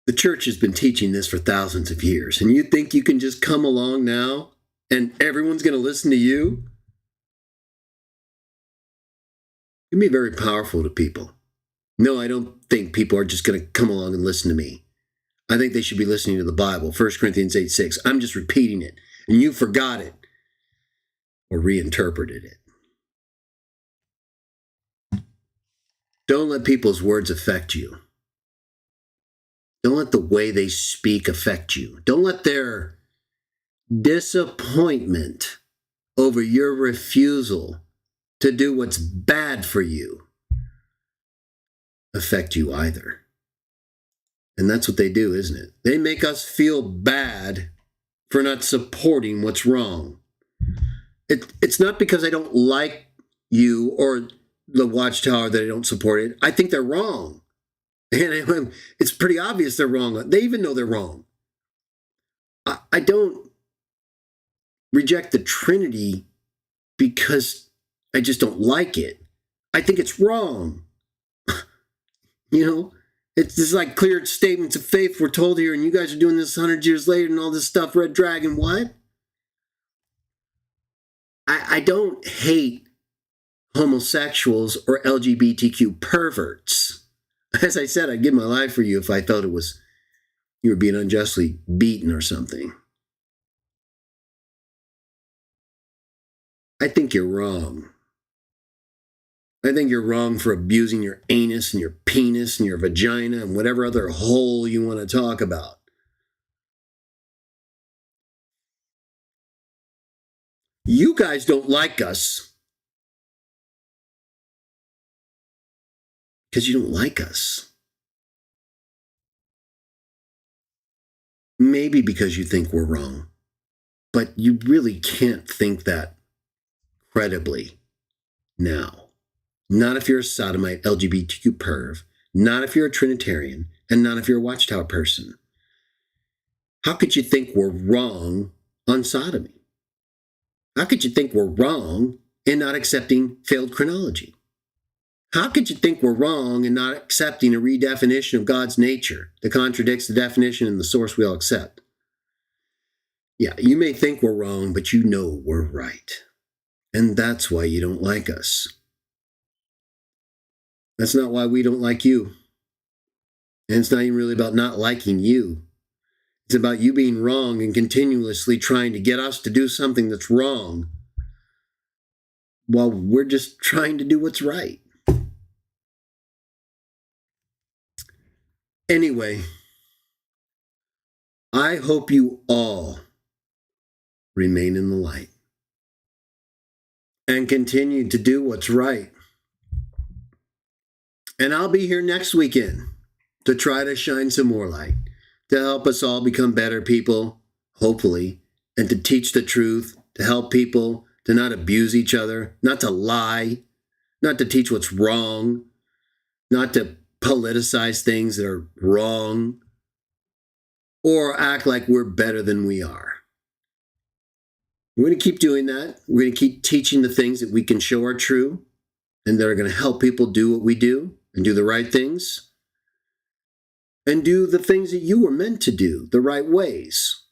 The church has been teaching this for thousands of years, and you think you can just come along now and everyone's going to listen to you? It can be very powerful to people. No, I don't think people are just going to come along and listen to me. I think they should be listening to the Bible, 1 Corinthians 8:6. I'm just repeating it, and you forgot it or reinterpreted it. Don't let people's words affect you. Don't let the way they speak affect you. Don't let their disappointment over your refusal to do what's bad for you affect you either. And that's what they do, isn't it? They make us feel bad for not supporting what's wrong. It's not because I don't like you or the Watchtower that I don't support it. I think they're wrong. And it's pretty obvious they're wrong. They even know they're wrong. I don't reject the Trinity because I just don't like it. I think it's wrong. It's just like clear statements of faith we're told here, and you guys are doing this 100 years later and all this stuff, Red Dragon, what? I don't hate homosexuals or LGBTQ perverts. As I said, I'd give my life for you if I thought you were being unjustly beaten or something. I think you're wrong. I think you're wrong for abusing your anus and your penis and your vagina and whatever other hole you want to talk about. You guys don't like us because you don't like us. Maybe because you think we're wrong. But you really can't think that credibly now. Not if you're a sodomite, LGBTQ perv, not if you're a Trinitarian, and not if you're a Watchtower person. How could you think we're wrong on sodomy? How could you think we're wrong in not accepting failed chronology? How could you think we're wrong in not accepting a redefinition of God's nature that contradicts the definition and the source we all accept? Yeah, you may think we're wrong, but you know we're right. And that's why you don't like us. That's not why we don't like you. And it's not even really about not liking you. It's about you being wrong and continuously trying to get us to do something that's wrong while we're just trying to do what's right. Anyway, I hope you all remain in the light and continue to do what's right. And I'll be here next weekend to try to shine some more light, to help us all become better people, hopefully, and to teach the truth, to help people to not abuse each other, not to lie, not to teach what's wrong, not to politicize things that are wrong, or act like we're better than we are. We're going to keep doing that. We're going to keep teaching the things that we can show are true and that are going to help people do what we do and do the right things and do the things that you were meant to do the right ways.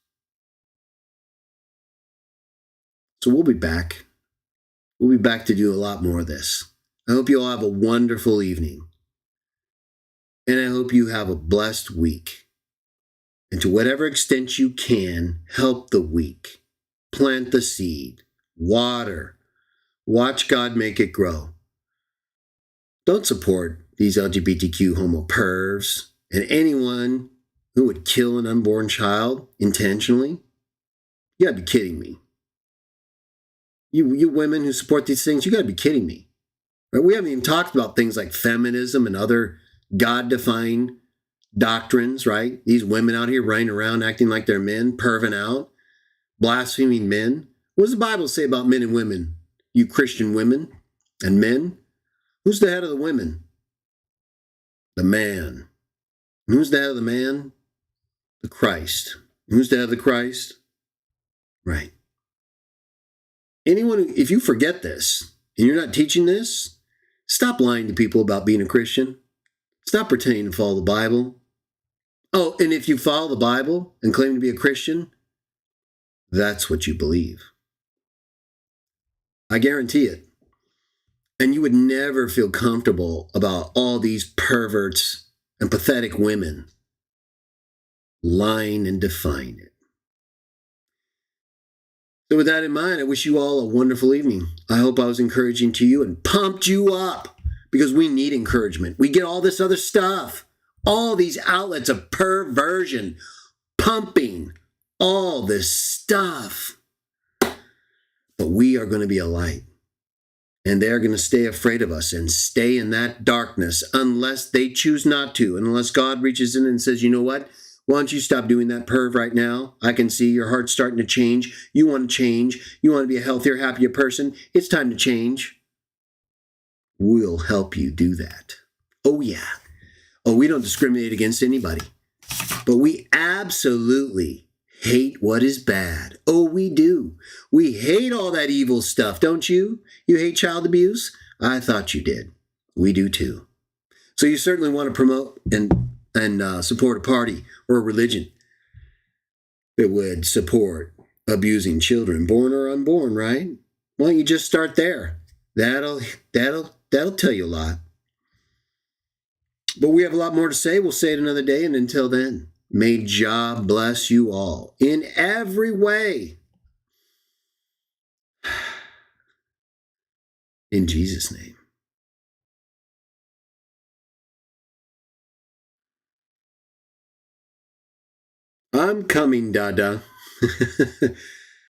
So we'll be back. We'll be back to do a lot more of this. I hope you all have a wonderful evening. And I hope you have a blessed week. And to whatever extent you can, help the weak. Plant the seed. Water. Watch God make it grow. Don't support these LGBTQ homo pervs and anyone who would kill an unborn child intentionally. You gotta be kidding me. You women who support these things, you gotta be kidding me. Right? We haven't even talked about things like feminism and other God-defying doctrines, right? These women out here running around acting like they're men, perving out, blaspheming men. What does the Bible say about men and women? You Christian women and men? Who's the head of the women? The man. And who's the head of the man? The Christ. And who's the head of the Christ? Right. Anyone, if you forget this and you're not teaching this, stop lying to people about being a Christian. Stop pretending to follow the Bible. Oh, and if you follow the Bible and claim to be a Christian, that's what you believe. I guarantee it. And you would never feel comfortable about all these perverts and pathetic women lying and defying it. So with that in mind, I wish you all a wonderful evening. I hope I was encouraging to you and pumped you up because we need encouragement. We get all this other stuff, all these outlets of perversion, pumping all this stuff. But we are going to be a light. And they're going to stay afraid of us and stay in that darkness unless they choose not to. And unless God reaches in and says, you know what? Why don't you stop doing that perv right now? I can see your heart's starting to change. You want to change. You want to be a healthier, happier person. It's time to change. We'll help you do that. Oh, yeah. Oh, we don't discriminate against anybody. But we absolutely hate what is bad. Oh, we do. We hate all that evil stuff, don't you? You hate child abuse? I thought you did. We do too. So you certainly want to promote and support a party or a religion that would support abusing children, born or unborn, right? Why don't you just start there? That'll tell you a lot. But we have a lot more to say. We'll say it another day. And until then, may Jah bless you all in every way. In Jesus' name. I'm coming, Dada.